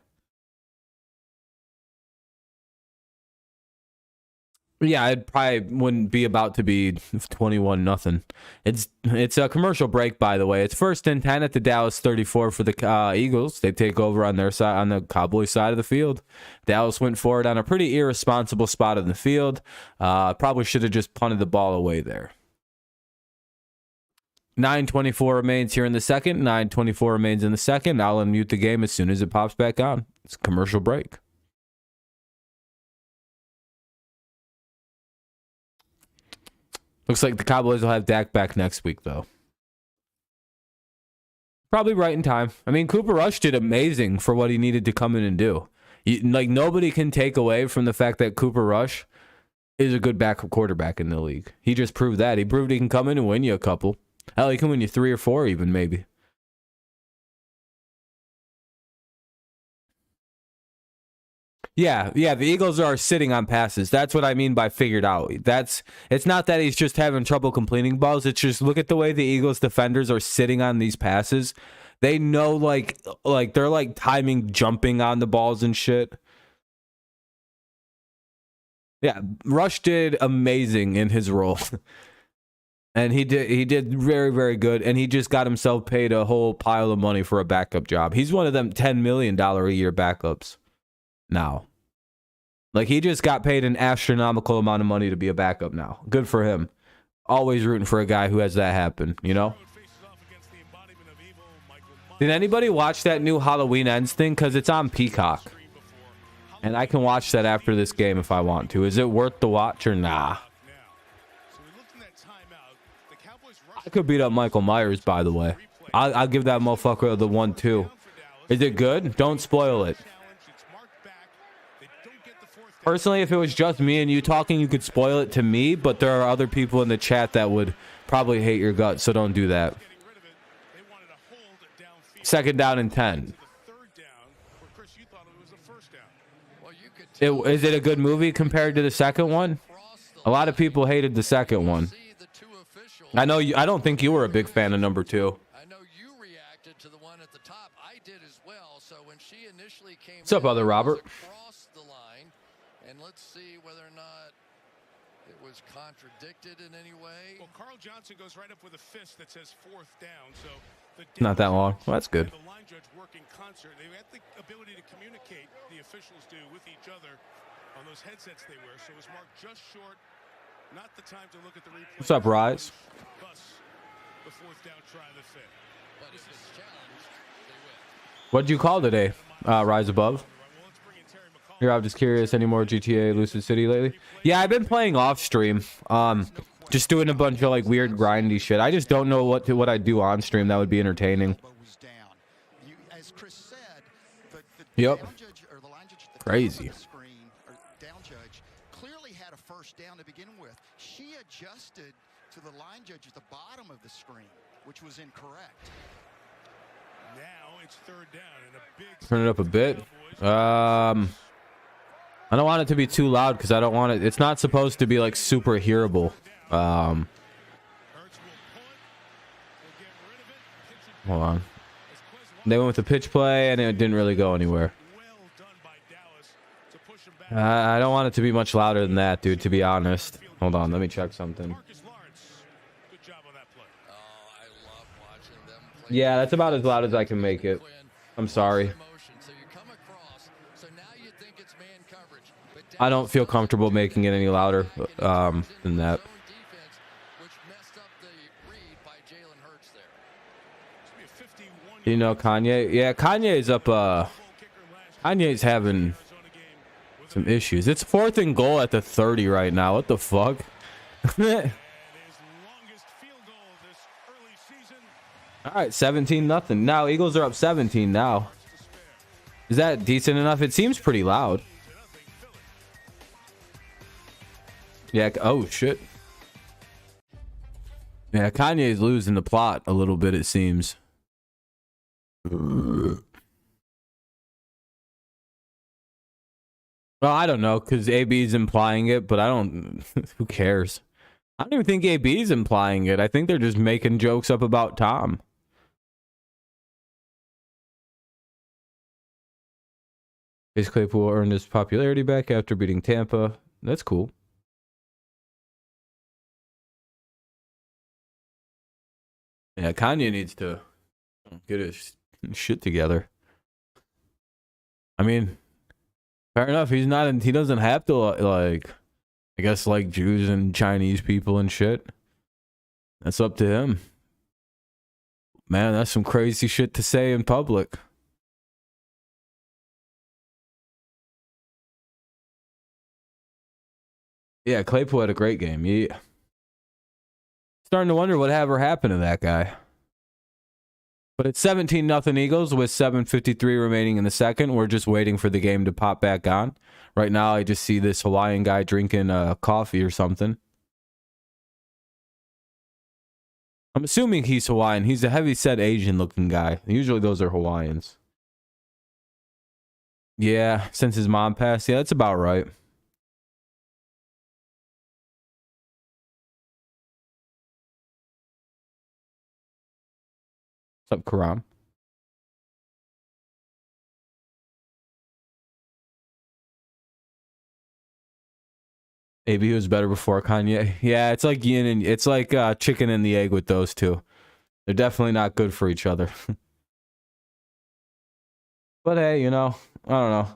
Yeah, it probably wouldn't be about to be 21-0. It's a commercial break, by the way. It's 1st and 10 at the Dallas 34 for the Eagles. They take over on their side, on the Cowboys side of the field. Dallas went for it on a pretty irresponsible spot in the field. Probably should have just punted the ball away there. 9:24 remains here in the second. 9:24 remains in the second. I'll unmute the game as soon as it pops back on. It's a commercial break. Looks like the Cowboys will have Dak back next week, though. Probably right in time. I mean, Cooper Rush did amazing for what he needed to come in and do. Nobody can take away from the fact that Cooper Rush is a good backup quarterback in the league. He just proved that. He proved he can come in and win you a couple. Hell, he can win you 3 or 4 even, maybe. Yeah, the Eagles are sitting on passes. That's what I mean by figured out. It's not that he's just having trouble completing balls. It's just look at the way the Eagles defenders are sitting on these passes. They know like they're like timing jumping on the balls and shit. Yeah, Rush did amazing in his role. And he did very, very good, and he just got himself paid a whole pile of money for a backup job. He's one of them $10 million a year backups now. Like, he just got paid an astronomical amount of money to be a backup now. Good for him. Always rooting for a guy who has that happen, you know? Did anybody watch that new Halloween Ends thing? Because it's on Peacock. And I can watch that after this game if I want to. Is it worth the watch or nah? I could beat up Michael Myers, by the way. I'll give that motherfucker the 1-2. Is it good? Don't spoil it. Personally, if it was just me and you talking, you could spoil it to me, but there are other people in the chat that would probably hate your guts, so don't do that. 2nd down and 10. Is it a good movie compared to the second one? A lot of people hated the second one. I know you. I don't think you were a big fan of number 2. I know you reacted to the one at the top. I did as well. So when she initially came, what's up, brother Robert? Across the line, and let's see whether or not it was contradicted in any way. Well, Carl Johnson goes right up with a fist that says 4th down. So not that long. Well, that's good. The line judge work in concert. They had the ability to communicate. The officials do with each other on those headsets they wear. So it was marked just short. Not the time to look at the replay. What's up, Rise? Thus, the 4th down try of the 5th. But if it's challenged, What'd you call today? Rise Above. Here, I'm just curious. Any more GTA Lucid City lately? Yeah, I've been playing off stream. Just doing a bunch of like weird grindy shit. I just don't know what I do on stream that would be entertaining. Yep. Crazy. Down judge clearly had a first down to begin with. She adjusted to the line judge at the bottom of the screen, which was incorrect. Now it's third down and a big Turn it up a bit. I don't want it to be too loud because I don't want it. It's not supposed to be like super hearable. Hold on. They went with the pitch play and it didn't really go anywhere. I don't want it to be much louder than that, dude, to be honest. Hold on, let me check something. Yeah, that's about as loud as I can make it. I'm sorry. I don't feel comfortable making it any louder than that. You know Kanye? Yeah, Kanye's up. Kanye's having some issues. It's 4th and goal at the 30 right now. What the fuck? All right, 17-0. Now Eagles are up 17 now. Is that decent enough? It seems pretty loud. Yeah. Oh shit. Yeah, Kanye's losing the plot a little bit, it seems. Well, I don't know, because AB's implying it, but I don't. Who cares? I don't even think AB's implying it. I think they're just making jokes up about Tom. Chase Claypool earned his popularity back after beating Tampa. That's cool. Yeah, Kanye needs to get his shit together. I mean, fair enough. He doesn't have to like, I guess, like Jews and Chinese people and shit. That's up to him. Man, that's some crazy shit to say in public. Yeah, Claypool had a great game. Starting to wonder what ever happened to that guy. But it's 17-0 Eagles with 7:53 remaining in the second. We're just waiting for the game to pop back on. Right now, I just see this Hawaiian guy drinking coffee or something. I'm assuming he's Hawaiian. He's a heavy-set Asian-looking guy. Usually those are Hawaiians. Yeah, since his mom passed. Yeah, that's about right. What's up, Karam? AB was better before Kanye. Yeah, it's like yin and it's like chicken and the egg with those two. They're definitely not good for each other. But hey, you know, I don't know.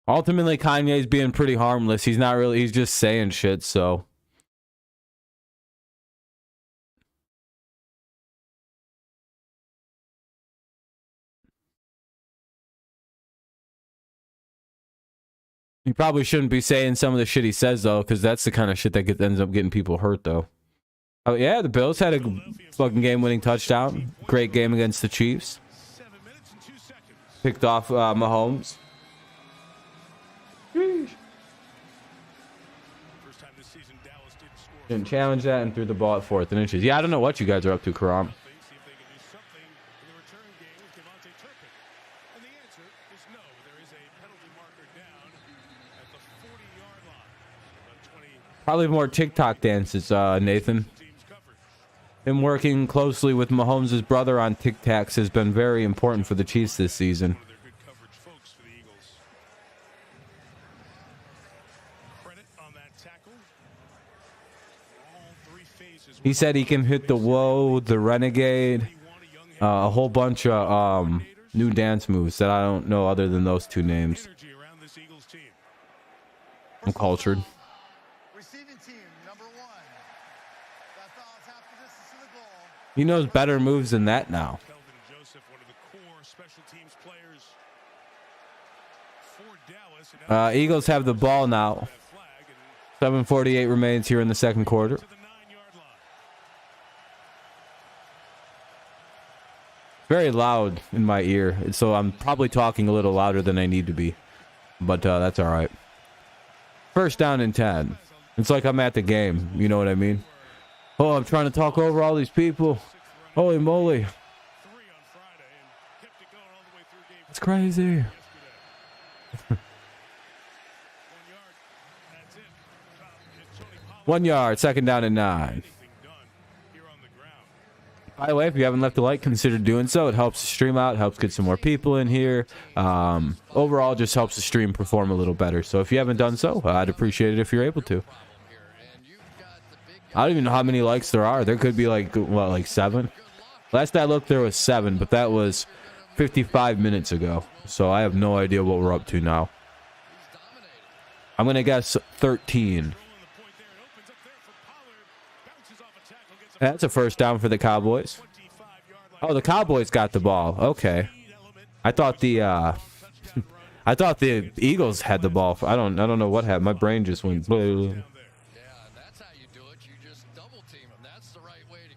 Ultimately, Kanye's being pretty harmless. He's not really. He's just saying shit. So. He probably shouldn't be saying some of the shit he says, though, because that's the kind of shit that ends up getting people hurt, though. Oh, yeah, the Bills had a fucking game-winning touchdown. Great game against the Chiefs. Picked off Mahomes. Didn't challenge that and threw the ball at 4th and inches. Yeah, I don't know what you guys are up to, Karam. Probably more TikTok dances, Nathan. Him working closely with Mahomes' brother on TikToks has been very important for the Chiefs this season. He said he can hit the Whoa, the Renegade, a whole bunch of new dance moves that I don't know other than those two names. I'm cultured. He knows better moves than that now. our special teams players for Dallas. Eagles have the ball now. 7:48 remains here in the second quarter. To the 9-yard line. Very loud in my ear, so I'm probably talking a little louder than I need to be, but that's all right. First down and 10. It's like I'm at the game, you know what I mean? Oh, I'm trying to talk over all these people. Holy moly. It's crazy. 1 yard, second down and 9. By the way, if you haven't left a like, consider doing so. It helps the stream out, helps get some more people in here. Overall, just helps the stream perform a little better. So if you haven't done so, I'd appreciate it if you're able to. I don't even know how many likes there are. There could be like, what, like 7? Last I looked, there was 7, but that was 55 minutes ago. So I have no idea what we're up to now. I'm going to guess 13. That's a first down for the Cowboys. Oh, the Cowboys got the ball. Okay. I thought the I thought the Eagles had the ball. I don't know what happened. My brain just went blue.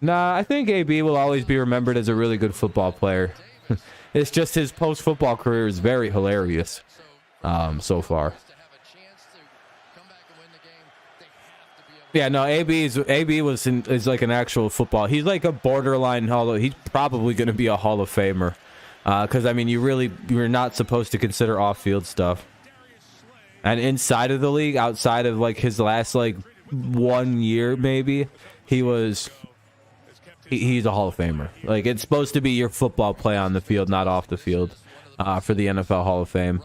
Nah, I think AB will always be remembered as a really good football player. It's just his post-football career is very hilarious so far. Yeah, no, AB is like an actual football. He's like a borderline he's probably going to be a Hall of Famer. Because, I mean, you're not supposed to consider off-field stuff. And inside of the league, outside of like his last like 1 year maybe, he's a Hall of Famer. Like, it's supposed to be your football play on the field, not off the field, for the NFL Hall of Fame.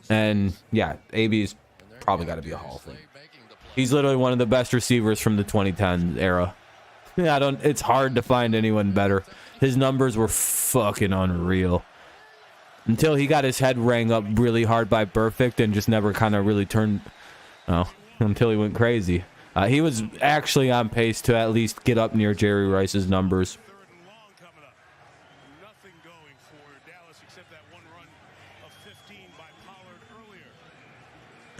And yeah, AB's probably got to be a Hall of Fame. He's literally one of the best receivers from the 2010 era. It's hard to find anyone better. His numbers were fucking unreal. Until he got his head rang up really hard by Perfect and just never kind of really turned. Oh, until he went crazy. He was actually on pace to at least get up near Jerry Rice's numbers.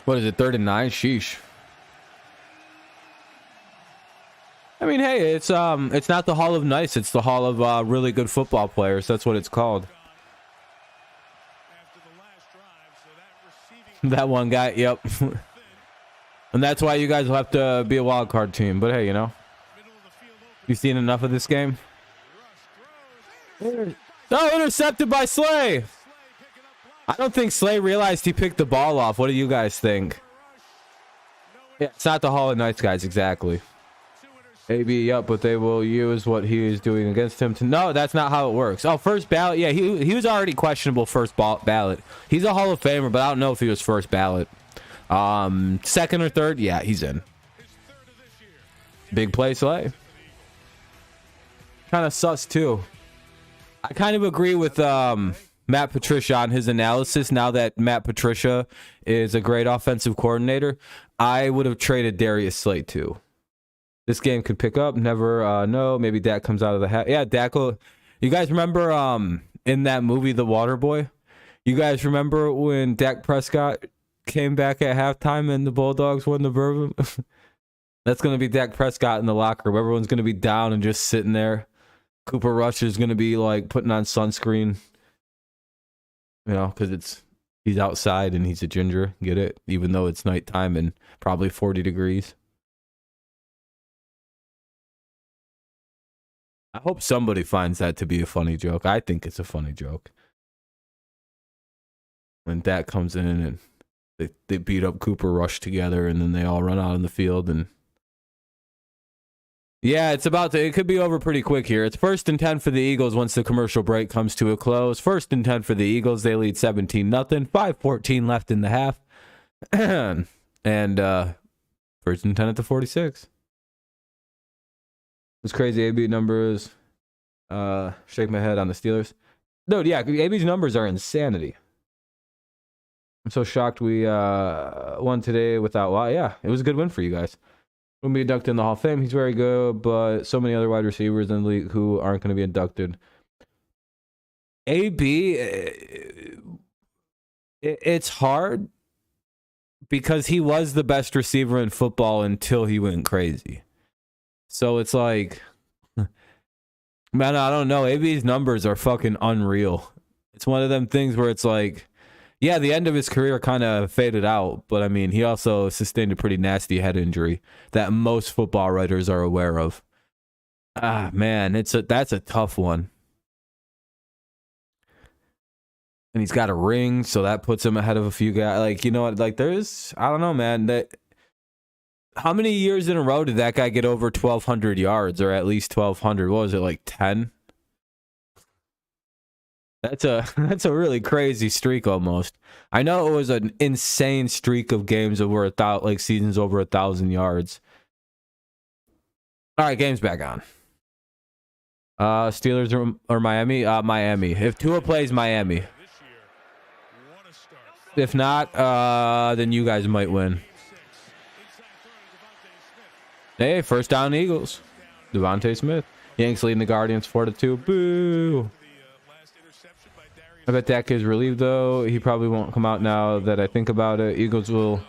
What is it, 3rd and 9? Sheesh. I mean, hey, it's not the Hall of Nice, it's the Hall of really good football players. That's what it's called. That one guy, yep. And that's why you guys will have to be a wild card team. But hey, you know, you've seen enough of this game. Oh, intercepted by Slay. I don't think Slay realized he picked the ball off. What do you guys think? Yeah, it's not the Hall of Nice, guys, exactly. AB, yep, but they will use what he is doing against him to... No, that's not how it works. Oh, first ballot. Yeah, he was already questionable first ballot. He's a Hall of Famer, but I don't know if he was first ballot. Second or third? Yeah, he's in. Big play, Slay. Kind of sus, too. I kind of agree with Matt Patricia on his analysis. Now that Matt Patricia is a great offensive coordinator, I would have traded Darius Slay, too. This game could pick up. Never know. Maybe Dak comes out of the hat. Yeah, Dak will. You guys remember in that movie, The Waterboy? You guys remember when Dak Prescott came back at halftime and the Bulldogs won the bourbon? That's going to be Dak Prescott in the locker room. Everyone's going to be down and just sitting there. Cooper Rush is going to be like putting on sunscreen. You know, because he's outside and he's a ginger. Get it? Even though it's nighttime and probably 40 degrees. I hope somebody finds that to be a funny joke. I think it's a funny joke. When Dak comes in and they beat up Cooper Rush together and then they all run out on the field and yeah, it could be over pretty quick here. It's 1st and 10 for the Eagles once the commercial break comes to a close. 1st and 10 for the Eagles. They lead 17-0. 5:14 left in the half. And 1st and 10 at the 46. It's crazy. AB numbers. Shake my head on the Steelers. No, yeah, AB's numbers are insanity. I'm so shocked we won today without Watt. Yeah, it was a good win for you guys. Will be inducted in the Hall of Fame. He's very good, but so many other wide receivers in the league who aren't going to be inducted. AB, it's hard because he was the best receiver in football until he went crazy. So it's like, man, I don't know. AB's numbers are fucking unreal. It's one of them things where it's like, yeah, the end of his career kind of faded out, but I mean, he also sustained a pretty nasty head injury that most football writers are aware of. Ah, man, that's a tough one. And he's got a ring, so that puts him ahead of a few guys. Like, you know what? Like, I don't know, man. How many years in a row did that guy get over 1,200 yards, or at least 1,200? What was it, like 10? That's a really crazy streak almost. I know it was an insane streak of games over seasons over 1,000 yards. All right, game's back on. Steelers or Miami? Miami. If Tua plays, Miami. If not, then you guys might win. Hey, first down Eagles. Devontae Smith. Yanks leading the Guardians 4-2. Boo. I bet Dak is relieved, though. He probably won't come out now that I think about it. Eagles will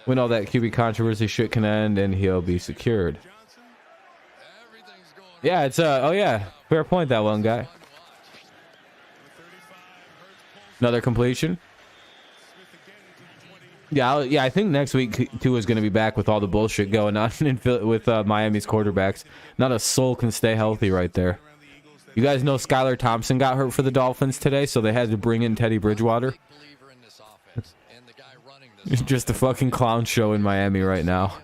win all that QB controversy shit can end, and he'll be secured. Yeah, it's oh yeah, fair point, that one guy. Another completion. Yeah, I think next week Tua is going to be back with all the bullshit going on with Miami's quarterbacks. Not a soul can stay healthy right there. You guys know Skylar Thompson got hurt for the Dolphins today, so they had to bring in Teddy Bridgewater. It's just a fucking clown show in Miami right now.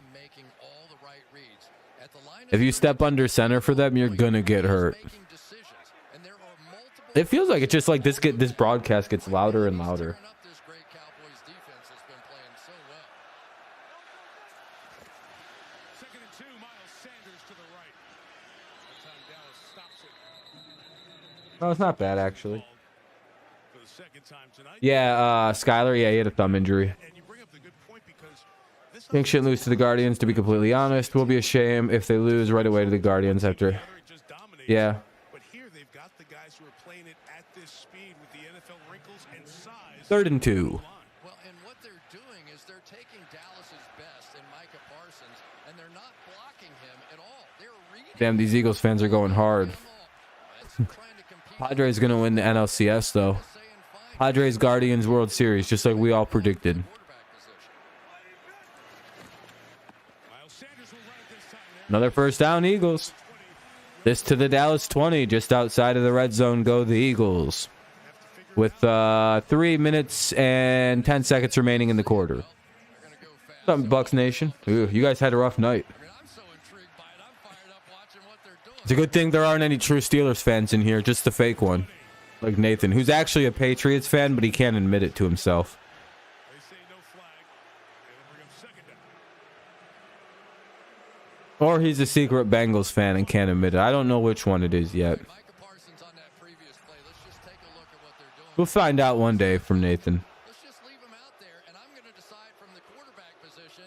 If you step under center for them, you're gonna get hurt. It feels like it's just like this broadcast gets louder and louder. Oh, it's not bad, actually. Yeah, Skylar, yeah, he had a thumb injury. Think shouldn't lose to the Guardians, to be completely honest. Will be a shame if they lose right away to the Guardians after. Yeah. But here they've got the guys who are playing it at this speed with the NFL wrinkles and size. 3rd and 2. Well, and what they're doing is they're taking Dallas's best in Micah Parsons, and they're not blocking him at all. They're reading. Damn, these Eagles fans are going hard. Padres going to win the NLCS, though. Padres Guardians World Series, just like we all predicted. Another first down, Eagles. This to the Dallas 20, just outside of the red zone. Go the Eagles. With 3 minutes and 10 seconds remaining in the quarter. What's up, Bucks Nation? Ooh, you guys had a rough night. It's a good thing there aren't any true Steelers fans in here, just the fake one. Like Nathan, who's actually a Patriots fan, but he can't admit it to himself. Or he's a secret Bengals fan and can't admit it. I don't know which one it is yet. We'll find out one day from Nathan. Let's just leave him out there, and I'm going to decide from the quarterback position.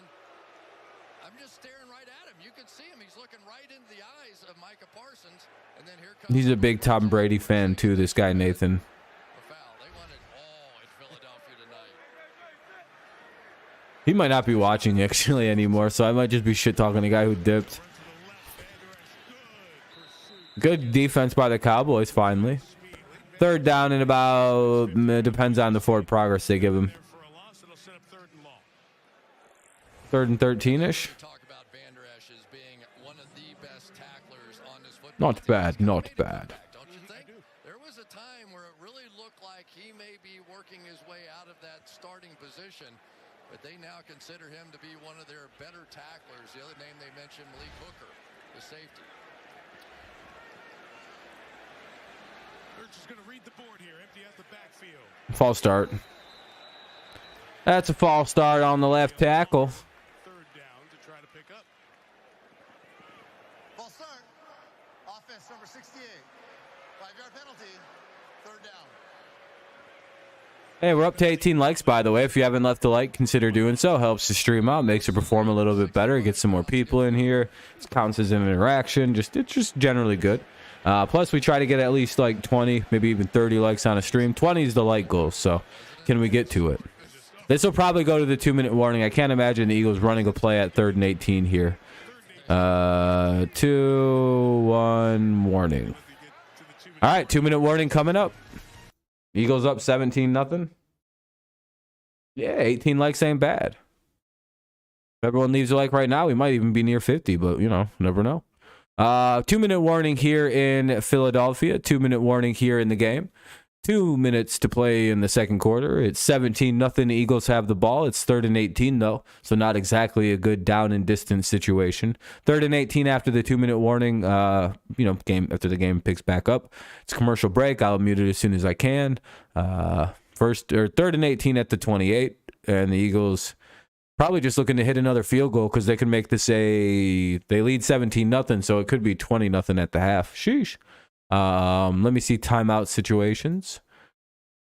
I'm just staring right at him. You can see him. He's looking right into the eyes of Micah Parsons. And then here comes He's a big Tom Brady fan, too, this guy, Nathan. They want it all in Philadelphia tonight. He might not be watching, actually, anymore, so I might just be shit-talking the guy who dipped. Good defense by the Cowboys, finally. 3rd down and about, depends on the forward progress they give him. 3rd and 13-ish. Not bad, not bad. Don't you think? There was a time where it really looked like he may be working his way out of that starting position, but they now consider him to be one of their better tacklers. The other name they mentioned, Malik Hooker, the safety. Just going to read the board here, empty out the backfield. False start. That's a false start on the left tackle. 3rd down to try to pick up. False start. Offense number 68. 5-yard penalty. 3rd down. Hey, we're up to 18 likes, by the way. If you haven't left a like, consider doing so. Helps the stream out, makes it perform a little bit better, gets some more people in here. It counts as an interaction. It's just generally good. Plus, we try to get at least like 20, maybe even 30 likes on a stream. 20 is the like goal, so can we get to it? This will probably go to the 2-minute warning. I can't imagine the Eagles running a play at 3rd and 18 here. 2-1 warning. All right, 2-minute warning coming up. Eagles up 17-0. Yeah, 18 likes ain't bad. If everyone leaves a like right now, we might even be near 50, but you know, never know. 2-minute warning here in Philadelphia. 2-minute warning here in the game. 2 minutes to play in the second quarter. It's 17-0. The Eagles have the ball. It's 3rd and 18 though, so not exactly a good down and distance situation. 3rd and 18 after the 2-minute warning. Game after the game picks back up. It's commercial break. I'll mute it as soon as I can. 3rd and 18 at the 28, and the Eagles probably just looking to hit another field goal because they can make this they lead 17-0, so it could be 20-0 at the half. Sheesh. Let me see timeout situations.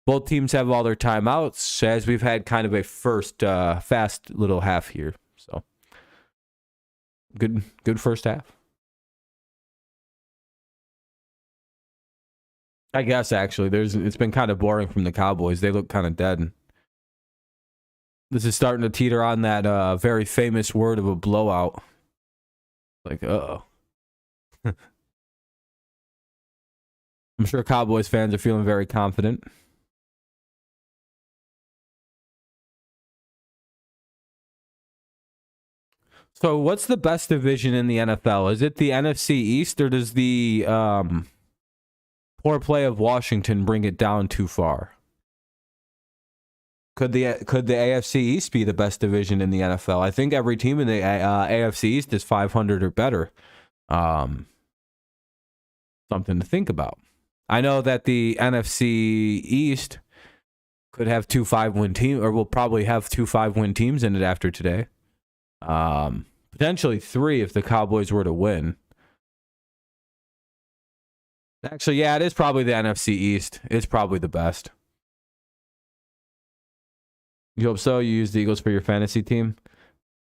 Both teams have all their timeouts, as we've had kind of a first fast little half here. So good first half. I guess actually it's been kind of boring from the Cowboys. They look kind of dead. This is starting to teeter on that very famous word of a blowout. Like, uh-oh. I'm sure Cowboys fans are feeling very confident. So what's the best division in the NFL? Is it the NFC East, or does the poor play of Washington bring it down too far? Could the AFC East be the best division in the NFL? I think every team in the AFC East is 500 or better. Something to think about. I know that the NFC East could have 2 5-win teams, or will probably have 2 5-win teams in it after today. Potentially 3 if the Cowboys were to win. Actually, yeah, it is probably the NFC East. It's probably the best. You hope so? You use the Eagles for your fantasy team?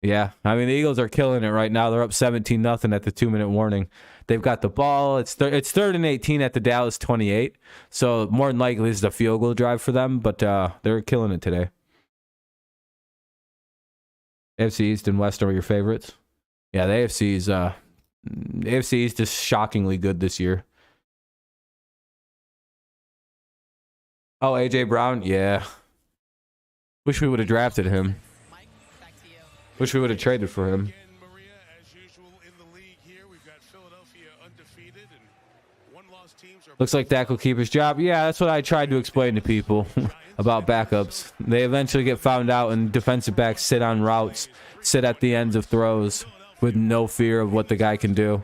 Yeah, I mean, the Eagles are killing it right now. They're up 17-0 at the 2-minute warning. They've got the ball. It's 3rd and 18 at the Dallas 28. So more than likely this is a field goal drive for them, but they're killing it today. AFC East and West are your favorites? Yeah, the AFC East is shockingly good this year. Oh, A.J. Brown? Yeah. Wish we would have drafted him. Wish we would have traded for him. Looks like Dak will keep his job. Yeah, that's what I tried to explain to people about backups. They eventually get found out, and defensive backs sit on routes, sit at the ends of throws with no fear of what the guy can do.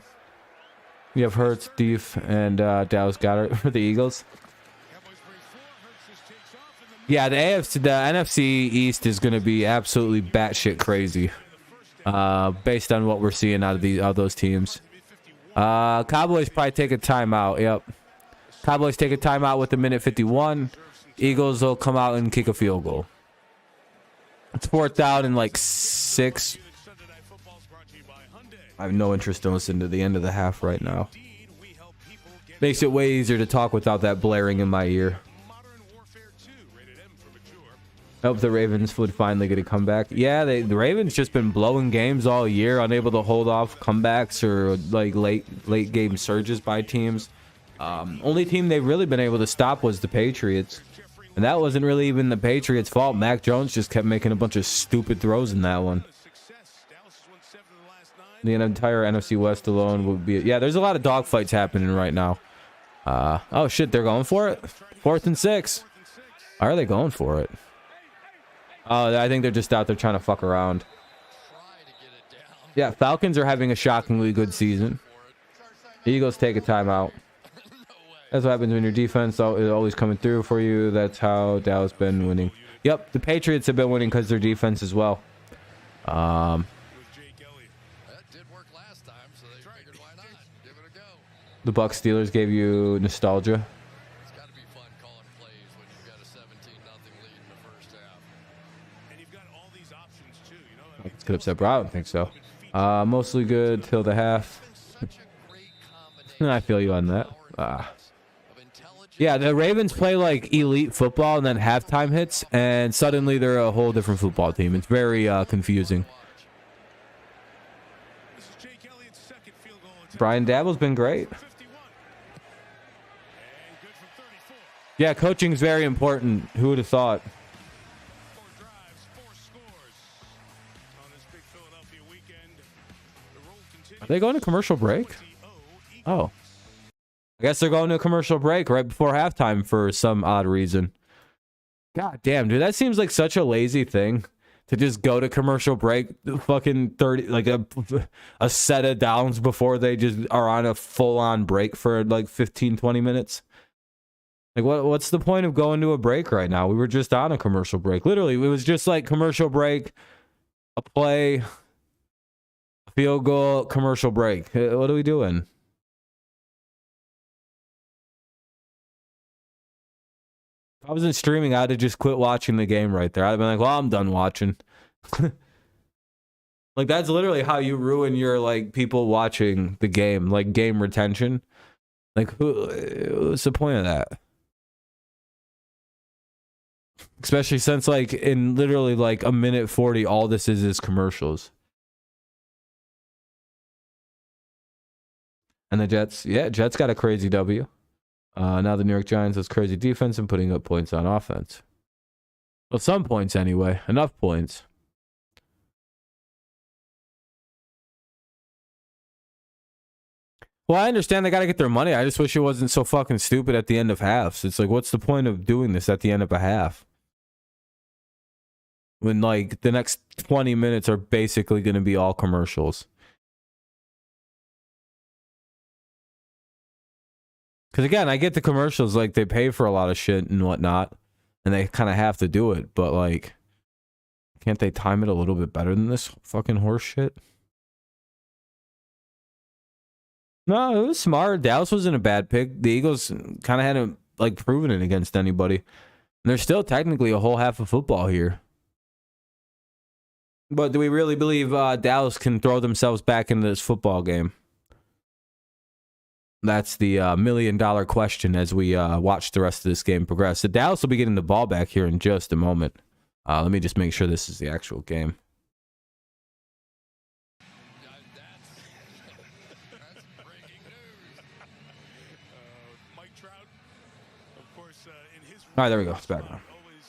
You have Hurts, Deef, and Dallas Goedert for the Eagles. Yeah, the NFC East is going to be absolutely batshit crazy, based on what we're seeing out of those teams. Cowboys probably take a timeout. Yep, Cowboys take a timeout with 1:51. Eagles will come out and kick a field goal. It's 4th down and like 6. I have no interest in listening to the end of the half right now. Makes it way easier to talk without that blaring in my ear. I hope the Ravens would finally get a comeback. Yeah, the Ravens just been blowing games all year, unable to hold off comebacks or like late game surges by teams. Only team they've really been able to stop was the Patriots, and that wasn't really even the Patriots' fault. Mac Jones just kept making a bunch of stupid throws in that one. The entire NFC West alone would be... Yeah, there's a lot of dogfights happening right now. Oh shit, they're going for it. 4th and 6. Are they going for it? Oh, I think they're just out there trying to fuck around. Yeah, Falcons are having a shockingly good season. Eagles take a timeout. That's what happens when your defense is always coming through for you. That's how Dallas been winning. Yep, the Patriots have been winning because their defense as well. That did work last time, so they figured why not? Give it a go. The Bucs Steelers gave you nostalgia. It's got to be fun calling plays when you've got a 17-0 lead in the first half. And you've got all these options too, you know. It's good upset, bro. I don't think so. Mostly good till the half. Such a great combination. I feel you on that. Power Yeah, the Ravens play like elite football, and then halftime hits, and suddenly they're a whole different football team. It's very confusing. Brian Dabble's been great. Yeah, coaching's very important. Who would have thought? Are they going to commercial break? Oh. I guess they're going to a commercial break right before halftime for some odd reason. God damn, dude, that seems like such a lazy thing to just go to commercial break fucking 30, like a set of downs before they just are on a full-on break for like 15, 20 minutes. Like, what's the point of going to a break right now? We were just on a commercial break. Literally, it was just like commercial break, a play, a field goal, commercial break. What are we doing? If I wasn't streaming, I'd have just quit watching the game right there. I'd have been like, well, I'm done watching. Like, that's literally how you ruin your, like, people watching the game, like, game retention. Like, what's the point of that? Especially since, like, in literally, like, a minute 40, all this is commercials. And the Jets, yeah, Jets got a crazy W. Now the New York Giants has crazy defense and putting up points on offense. Well, some points anyway. Enough points. Well, I understand they got to get their money. I just wish it wasn't so fucking stupid at the end of halves. It's like, what's the point of doing this at the end of a half? When, like, the next 20 minutes are basically going to be all commercials. Because, again, I get the commercials, like, they pay for a lot of shit and whatnot, and they kind of have to do it, but, like, can't they time it a little bit better than this fucking horse shit? No, it was smart. Dallas wasn't a bad pick. The Eagles kind of hadn't, like, proven it against anybody. And there's still technically a whole half of football here. But do we really believe Dallas can throw themselves back into this football game? That's the $1 million question as we watch the rest of this game progress. So Dallas will be getting the ball back here in just a moment. Let me just make sure this is the actual game. That's breaking news. Mike Trout, of course, in his All right, there we go. It's back now. always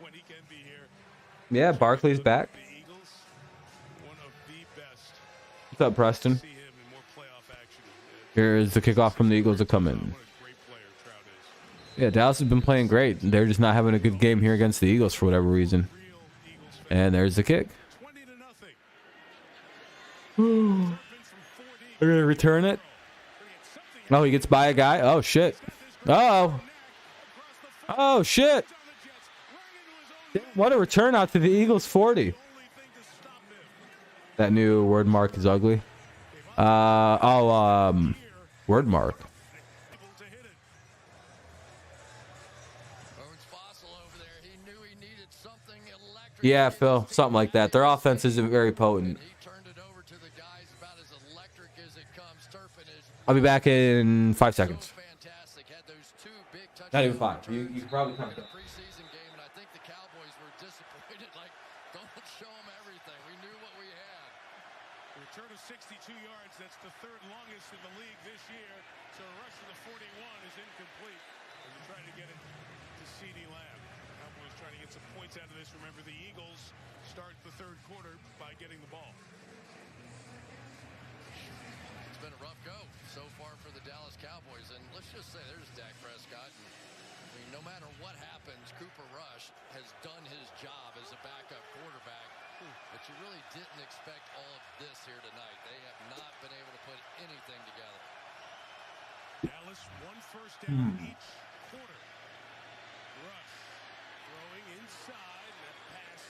when he can be here. Yeah, Barkley's back. The Eagles, one of the best. What's up, Preston? See him in more playoff action. Here's the kickoff from the Eagles to come in. What a great player Trout is. Yeah, Dallas has been playing great. They're just not having a good game here against the Eagles for whatever reason. Real Eagles fan. And there's the kick. 20-0. They're going to return it. Oh, he gets by a guy. Oh, shit. Oh. Oh, shit. What a return out to the Eagles 40. That new word mark is ugly. Word mark. Yeah, Phil, something like that. Their offense isn't very potent. I'll be back in 5 seconds. Not even 5. You can probably count that. Preseason game, and I think the Cowboys were disappointed. Like, don't show them everything. We knew what we had. Return of 62 yards. That's the third longest in the league this year. So the rush of the 41 is incomplete. As they're trying to get it to CeeDee Lamb. Cowboys trying to get some points out of this. Remember, the Eagles start the third quarter by getting the ball. It's been a rough go so far for the Dallas Cowboys. And let's just say there's Dak Prescott. I mean, no matter what happens, Cooper Rush has done his job as a backup quarterback. But you really didn't expect all of this here tonight. They have not been able to put anything together. Dallas, one first down each quarter. Rush throwing inside. That pass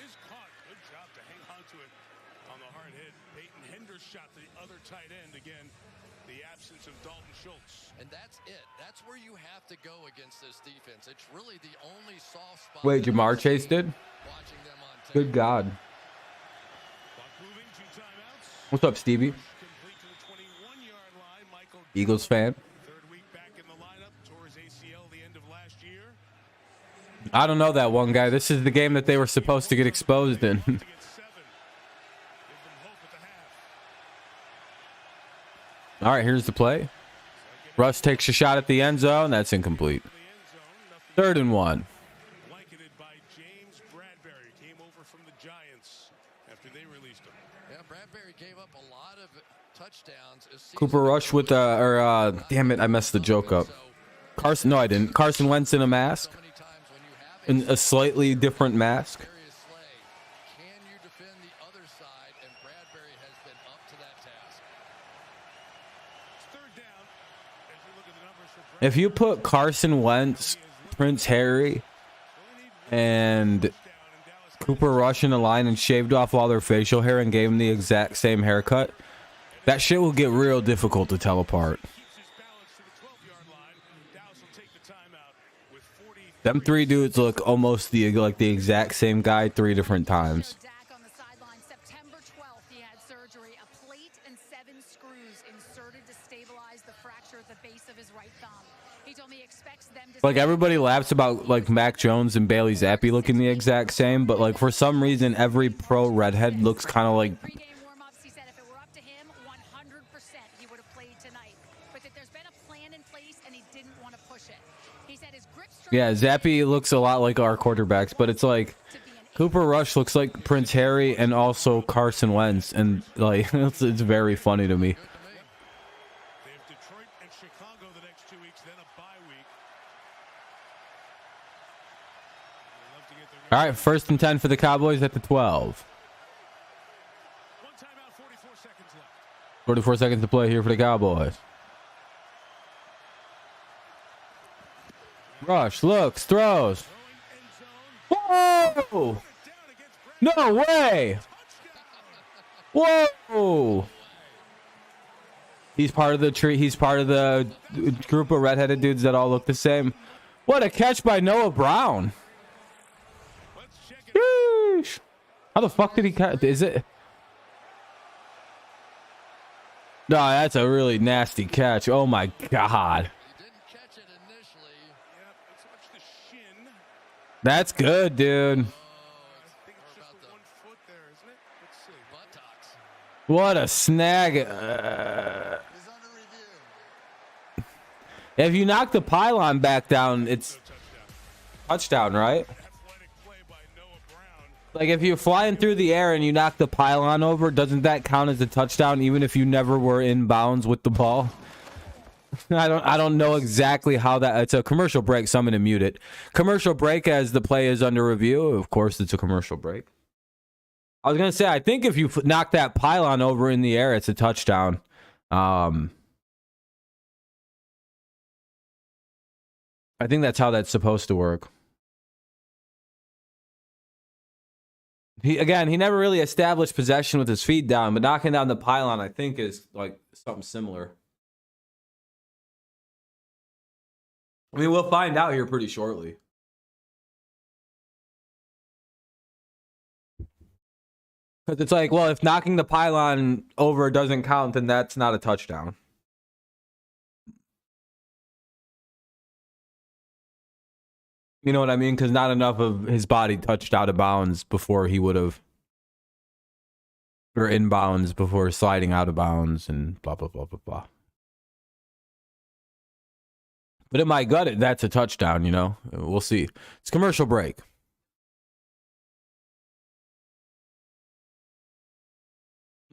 is caught. Good job to hang on to it on the hard hit. Peyton Hendershot, the other tight end. Again, the absence of Dalton Schultz. And that's it. That's where you have to go against this defense. It's really the only soft spot. Wait, Jamar Chase did? Watching them on tape. Good God. Clock moving, 2 timeouts. What's up, Stevie? Complete to the 21-yard line. Michael Eagles fan? third year. I don't know that one guy. This is the game that they were supposed to get exposed in. To get 7. Give them hope at the half. All right, here's the play. Russ takes a shot at the end zone. That's incomplete. The end zone, 3rd nothing and 1. blanketed by James Bradbury. Came over from the Giants after they released him. Yeah, Bradbury gave up a lot of touchdowns. Cooper Rush with damn it, I messed the joke up. Carson, no, I didn't. Carson Wentz in a mask, So many times when you have in a slightly different mask. Darius Slay, can you defend the other side? And Bradbury has been up to that task. It's 3rd down. As you look at the numbers for If you put Carson Wentz, Prince Harry, and Cooper Rush in a line and shaved off all their facial hair and gave them the exact same haircut, that shit will get real difficult to tell apart. keeps his balance to the 12-yard line. Dallas will take the timeout with 40. Them 3 dudes look almost the exact same guy 3 different times. Dak on the sideline. September 12th, he had surgery. A plate and 7 screws inserted to stabilize the fracture at the base of his right thumb. He told me he expects them to Like, everybody laughs about like Mac Jones and Bailey Zappi looking the exact same, but like for some reason every pro redhead looks kind of like Pre-game warm-ups, he said if it were up to him, 100% he would have played tonight. But that there's been a plan in place and he didn't want to push it. He said his grip strength yeah, Zappi looks a lot like our quarterbacks, but it's like to be an Cooper Rush looks like Prince Harry and also Carson Wentz, and like it's very funny to me. They have Detroit and Chicago the next 2 weeks, then a bye week. They'd love to get their All right, 1st and 10 for the Cowboys at the 12. one timeout, 44 seconds left. 44 seconds to play here for the Cowboys. Rush looks, throws. Whoa! No way! Whoa! He's part of the tree. He's part of the group of redheaded dudes that all look the same. What a catch by Noah Brown! Let's check it. Yeesh. How the fuck did he catch? Is it? No, that's a really nasty catch. Oh my god. He didn't catch it initially. Yep, let's watch the shin. That's good, dude. I think it's just the 1 foot there, isn't it? Let's see. Buttocks. What a snag. Is under review. If you knock the pylon back down, it's touchdown, right? Athletic play by Noah Brown. Like if you're flying through the air and you knock the pylon over, doesn't that count as a touchdown even if you never were in bounds with the ball? I don't know exactly how that. It's a commercial break, so I'm gonna mute it. Commercial break as the play is under review. Of course, it's a commercial break. I was gonna say, I think if you knock that pylon over in the air, it's a touchdown. I think that's how that's supposed to work. He never really established possession with his feet down, but knocking down the pylon, I think, is like something similar. I mean, we'll find out here pretty shortly. Because it's like, well, if knocking the pylon over doesn't count, then that's not a touchdown. You know what I mean? Because not enough of his body touched out of bounds before he would have, or in bounds before sliding out of bounds and blah, blah, blah, blah, blah. But it might gut it. That's a touchdown, you know? We'll see. It's commercial break.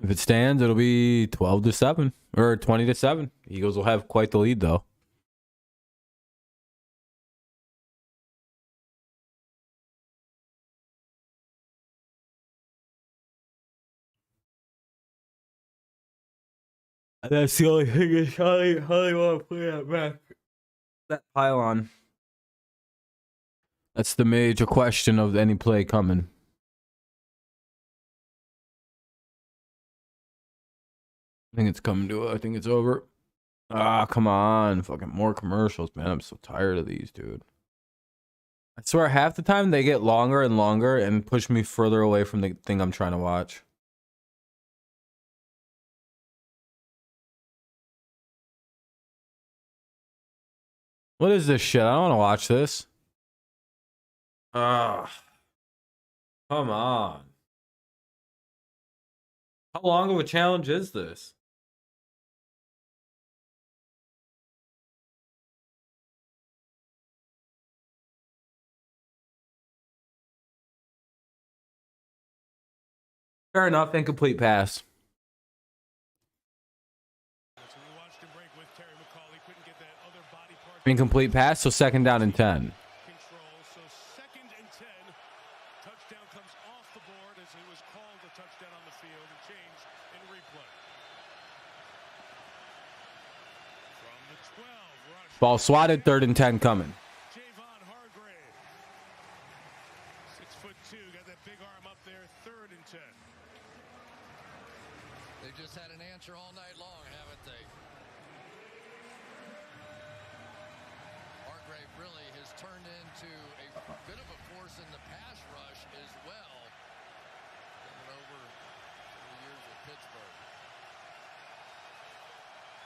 If it stands, it'll be 12-7 or 20-7. Eagles will have quite the lead, though. That's the only thing is how they want to play that back. That pylon. That's the major question of any play coming. I think it's coming to it. I think it's over. Ah, come on. Fucking more commercials, man. I'm so tired of these, dude. I swear half the time they get longer and longer and push me further away from the thing I'm trying to watch. What is this shit? I don't want to watch this. Come on. How long of a challenge is this? Fair enough. Incomplete pass. Incomplete pass, so second down and 10. Control, so 2nd and 10. Touchdown comes off the board as it was called a touchdown on the field and changed in replay. From the 12, rush. Ball swatted, 3rd and 10 coming. Javon Hargrave. 6'2", got that big arm up there. 3rd and 10. They just had an answer all night long, haven't they? Hargrave really has turned into a bit of a force in the pass rush as well. Coming over the years with Pittsburgh.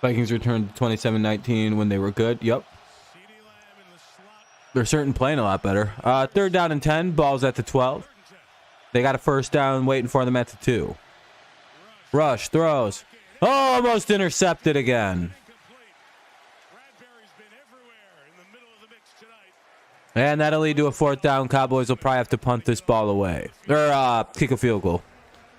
Vikings returned 27-19 when they were good. Yep. CeeDee Lamb in the slot. They're certainly playing a lot better. 3rd down and 10. Ball's at the 12. They got a first down waiting for them at the 2. Rush throws. Oh, almost intercepted again. Bradbury's been everywhere in the middle of the mix tonight. And that'll lead to a 4th down. Cowboys will probably have to punt this ball away. Or kick a field goal.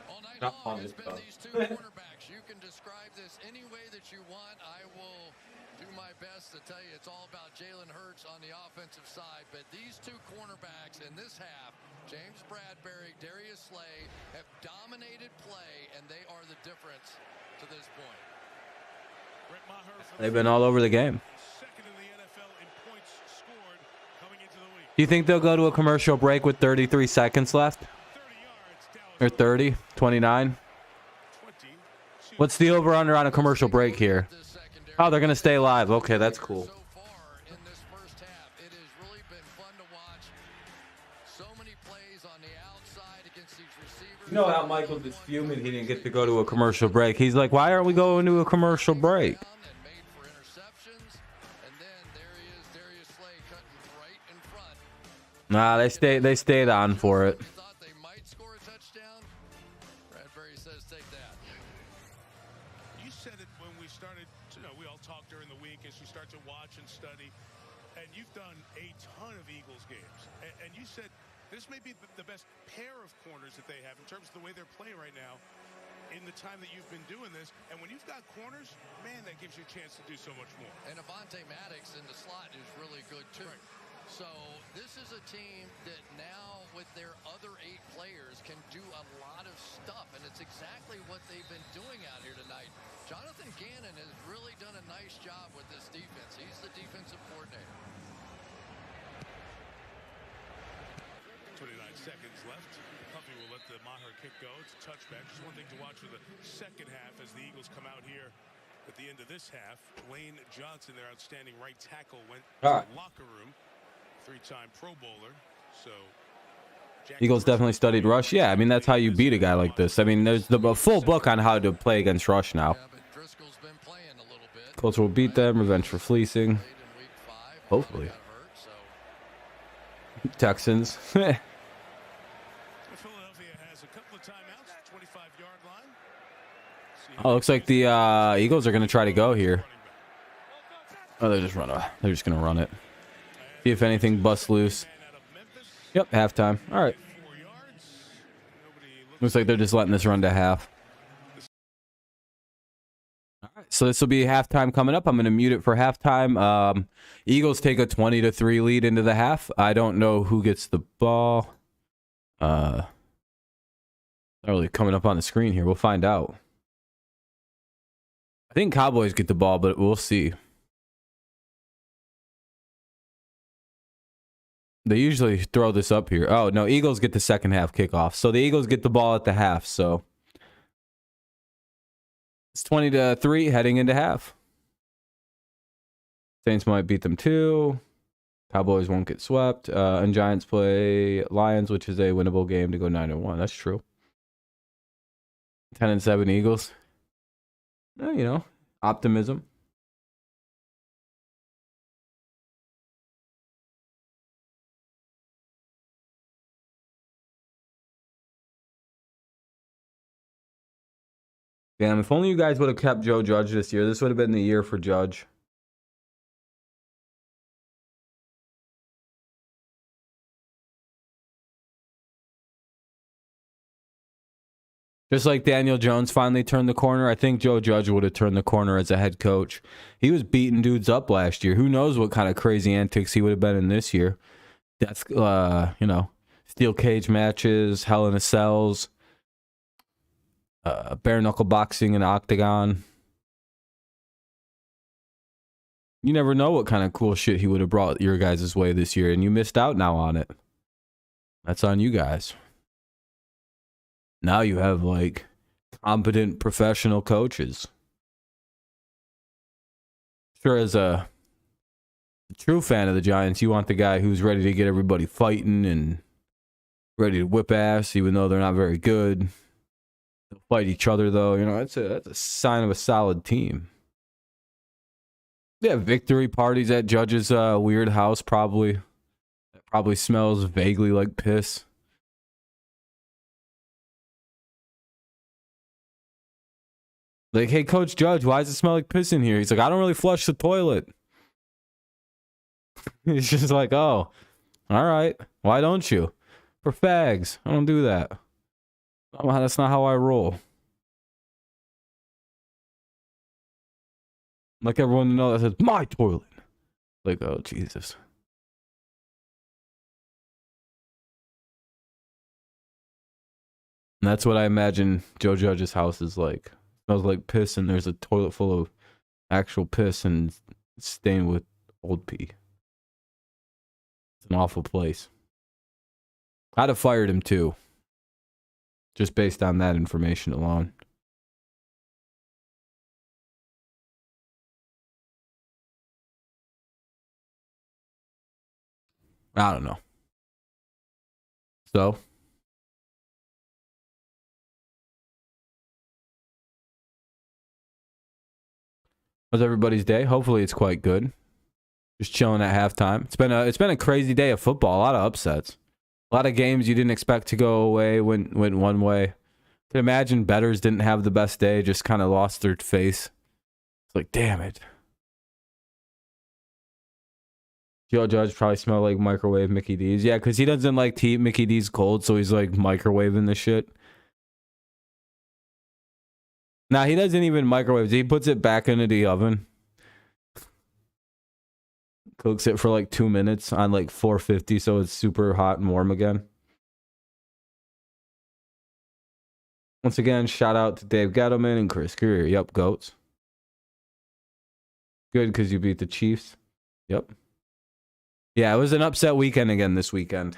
All night long has been these two quarterbacks. You can describe this any way that you want. I will do my best to tell you it's all about Jalen Hurts on the offensive side. But these two cornerbacks in this half, James Bradbury, Darius Slay, have dominated play, and they are the difference to this point. Brett Maher for They've been all over the game. 2nd in the NFL in points scored coming into the week. Do you think they'll go to a commercial break with 33 seconds left? 30 yards. Or 30? 29? 22. What's the over-under on a commercial break here? Oh, they're going to stay live. Okay, that's cool. So far in this first half, it has really been fun to watch. So many plays on the outside against these receivers. You know how Michael is fuming he didn't get to go to a commercial break. He's like, why aren't we going to a commercial break? And made for interceptions. And then there he is, Darius Slay cutting right in front. Nah, they stayed on for it. They thought they might score a touchdown. Bradbury says take that. You said it when we started, we all talked during the week as you start to watch and study, and you've done a ton of Eagles games. And you said this may be the best pair of corners that they have in terms of the way they're playing right now in the time that you've been doing this. And when you've got corners, man, that gives you a chance to do so much more. And Avonte Maddox in the slot is really good too. Right. So this is a team that now with their other 8 players can do a lot of stuff, and it's exactly what they've been doing out here tonight. Jonathan Gannon has really done a nice job with this defense. He's the defensive coordinator. 29 seconds left. Humphrey will let the Maher kick go. It's a touchback. Just one thing to watch for the second half as the Eagles come out here at the end of this half. Lane Johnson, their outstanding right tackle, went to the locker room. 3-time Pro Bowler. So Eagles definitely studied rush. Yeah, I mean, that's how you beat a guy like this. I mean, there's a full book on how to play against rush now. Yeah, but Driscoll's been playing a little bit. Colts will beat them. Revenge for fleecing. Played in week 5. Hopefully. Got hurt, so Texans. Philadelphia has a couple of timeouts, 25-yard line. Oh, looks like the Eagles are going to try to go here. Oh, they're just going to run it. See if anything busts loose. Yep, halftime. All right. Looks like they're just letting this run to half. All right, so this will be halftime coming up. I'm going to mute it for halftime. Eagles take a 20-3 lead into the half. I don't know who gets the ball. Not really coming up on the screen here. We'll find out. I think Cowboys get the ball, but we'll see. They usually throw this up here. Oh, no, Eagles get the second half kickoff. So the Eagles get the ball at the half. So it's 20-3 heading into half. Saints might beat them too. Cowboys won't get swept. And Giants play Lions, which is a winnable game to go 9-1. That's true. 10-7 Eagles. You know, optimism. Damn, if only you guys would have kept Joe Judge this year. This would have been the year for Judge. Just like Daniel Jones finally turned the corner, I think Joe Judge would have turned the corner as a head coach. He was beating dudes up last year. Who knows what kind of crazy antics he would have been in this year. That's, steel cage matches, Hell in a Cells, bare knuckle boxing in the octagon. You never know what kind of cool shit he would have brought your guys' way this year, and you missed out now on it. That's on you guys. Now you have, like, competent professional coaches. Sure, as a true fan of the Giants, you want the guy who's ready to get everybody fighting and ready to whip ass, even though they're not very good. They'll fight each other, though. You know, that's a sign of a solid team. They have victory parties at Judge's weird house, probably. That probably smells vaguely like piss. Like, hey, Coach Judge, why does it smell like piss in here? He's like, I don't really flush the toilet. He's just like, oh, all right. Why don't you? For fags. I don't do that. That's not how I roll. Like everyone to know that says, my toilet. Like, oh, Jesus. And that's what I imagine Joe Judge's house is like. Smells like piss, and there's a toilet full of actual piss and stained with old pee. It's an awful place. I'd have fired him too, just based on that information alone. I don't know. So, how's everybody's day? Hopefully it's quite good. Just chilling at halftime. It's been a crazy day of football. A lot of upsets. A lot of games you didn't expect to go away went one way. I can imagine bettors didn't have the best day, just kind of lost their face. It's like, damn it. Joe Judge probably smelled like microwave Mickey D's. Yeah, because he doesn't like to eat Mickey D's cold, so he's like microwaving the shit. Nah, he doesn't even microwave. He puts it back into the oven. Cooks it for like 2 minutes on like 450, so it's super hot and warm again. Once again, shout out to Dave Gettleman and Chris Greer. Yep, goats. Good, because you beat the Chiefs. Yep. Yeah, it was an upset weekend again this weekend.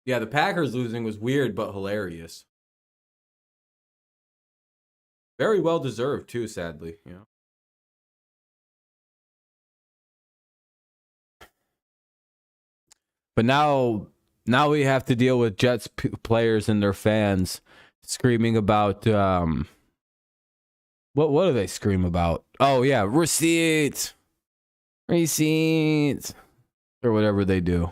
Yeah, the Packers losing was weird but hilarious. Very well deserved too, sadly, you know. But now we have to deal with Jets players and their fans screaming about what do they scream about? Oh yeah, receipts, or whatever they do.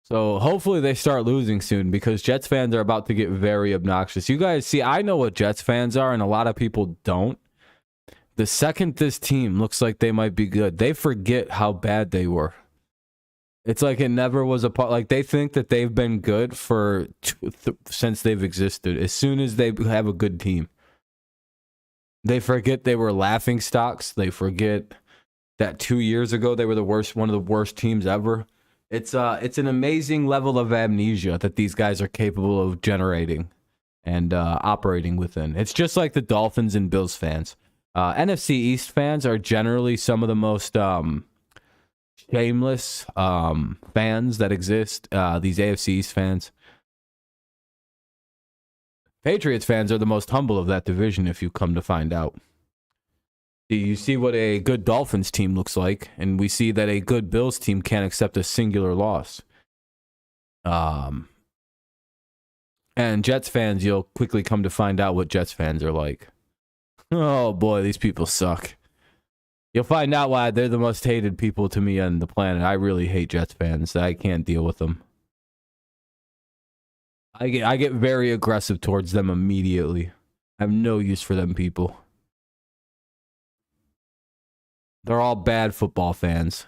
So hopefully they start losing soon, because Jets fans are about to get very obnoxious. You guys see, I know what Jets fans are, and a lot of people don't. The second this team looks like they might be good, they forget how bad they were. It's like it never was a part. Like, they think that they've been good for since they've existed. As soon as they have a good team, they forget they were laughing stocks. They forget that 2 years ago they were one of the worst teams ever. It's an amazing level of amnesia that these guys are capable of generating and operating within. It's just like the Dolphins and Bills fans. NFC East fans are generally some of the most shameless fans that exist. These AFC East fans. Patriots fans are the most humble of that division, if you come to find out. You see what a good Dolphins team looks like, and we see that a good Bills team can't accept a singular loss. And Jets fans, you'll quickly come to find out what Jets fans are like. Oh boy, these people suck. You'll find out why they're the most hated people to me on the planet. I really hate Jets fans. I can't deal with them. I get very aggressive towards them immediately. I have no use for them people. They're all bad football fans.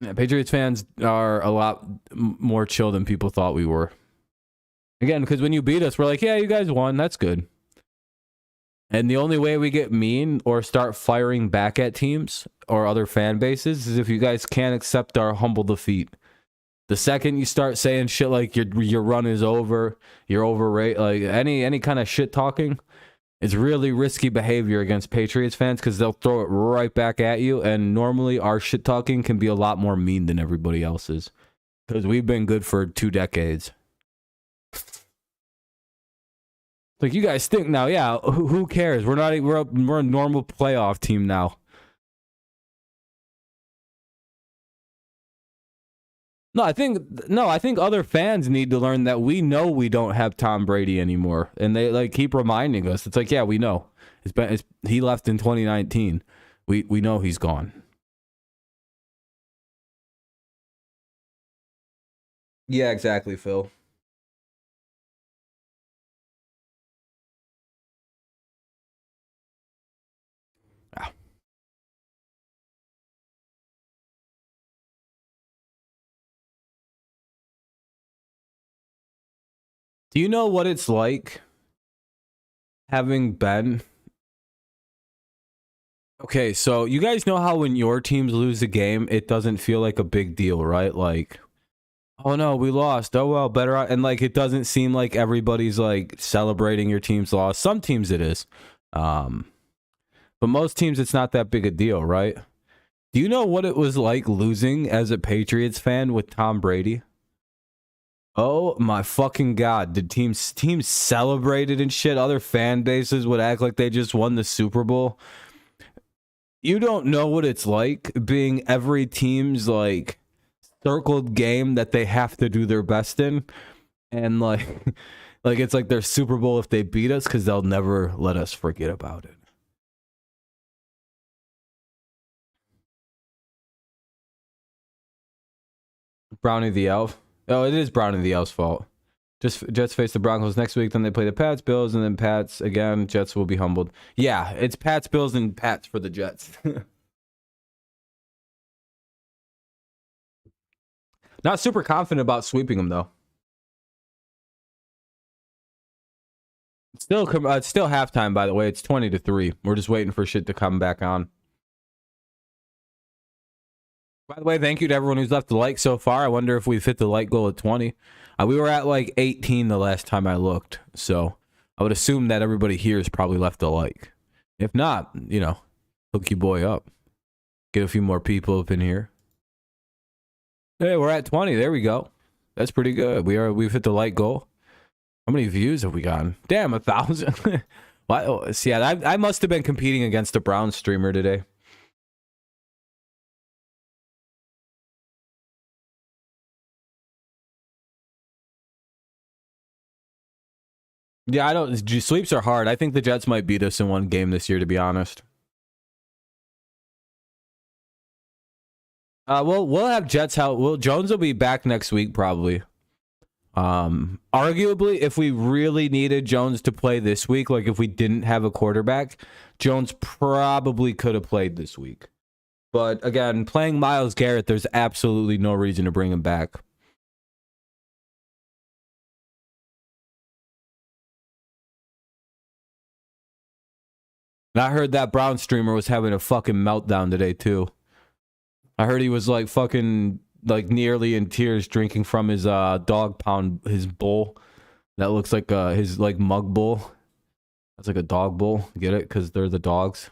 Yeah, Patriots fans are a lot more chill than people thought we were. Again, because when you beat us, we're like, yeah, you guys won. That's good. And the only way we get mean or start firing back at teams or other fan bases is if you guys can't accept our humble defeat. The second you start saying shit like your run is over, you're overrated, like any kind of shit talking, it's really risky behavior against Patriots fans because they'll throw it right back at you. And normally our shit talking can be a lot more mean than everybody else's because we've been good for 2 decades. Like, you guys stink now. Yeah, who cares? We're a normal playoff team now. No, I think other fans need to learn that we know we don't have Tom Brady anymore, and they like keep reminding us. It's like, yeah, we know. He left in 2019. We know he's gone. Yeah, exactly, Phil. Do you know what it's like having been? Okay, so you guys know how when your teams lose a game, it doesn't feel like a big deal, right? Like, oh no, we lost. Oh well, better. And like, it doesn't seem like everybody's like celebrating your team's loss. Some teams it is. But most teams it's not that big a deal, right? Do you know what it was like losing as a Patriots fan with Tom Brady? Oh my fucking god. The teams celebrated and shit. Other fan bases would act like they just won the Super Bowl. You don't know what it's like being every team's like circled game that they have to do their best in. And like it's like their Super Bowl if they beat us because they'll never let us forget about it. Brownie the Elf. Oh, it is Brownie the Elf's fault. Jets face the Broncos next week, then they play the Pats, Bills, and then Pats again. Jets will be humbled. Yeah, it's Pats, Bills, and Pats for the Jets. Not super confident about sweeping them, though. It's still halftime, by the way. It's 20-3. We're just waiting for shit to come back on. By the way, thank you to everyone who's left the like so far. I wonder if we've hit the like goal at 20. We were at like 18 the last time I looked. So I would assume that everybody here has probably left a like. If not, hook your boy up. Get a few more people up in here. Hey, we're at 20. There we go. That's pretty good. We've hit the like goal. How many views have we gotten? Damn, 1,000. Wow. See, I must have been competing against a Brown streamer today. Yeah, I don't. Sweeps are hard. I think the Jets might beat us in one game this year, to be honest. We'll have Jets help. Jones will be back next week probably. Arguably, if we really needed Jones to play this week, like if we didn't have a quarterback, Jones probably could have played this week. But again, playing Myles Garrett, there's absolutely no reason to bring him back. And I heard that Brown streamer was having a fucking meltdown today too. I heard he was like fucking like nearly in tears drinking from his dog pound, his bowl. That looks like his like mug bowl. That's like a dog bowl. Get it? Because they're the dogs.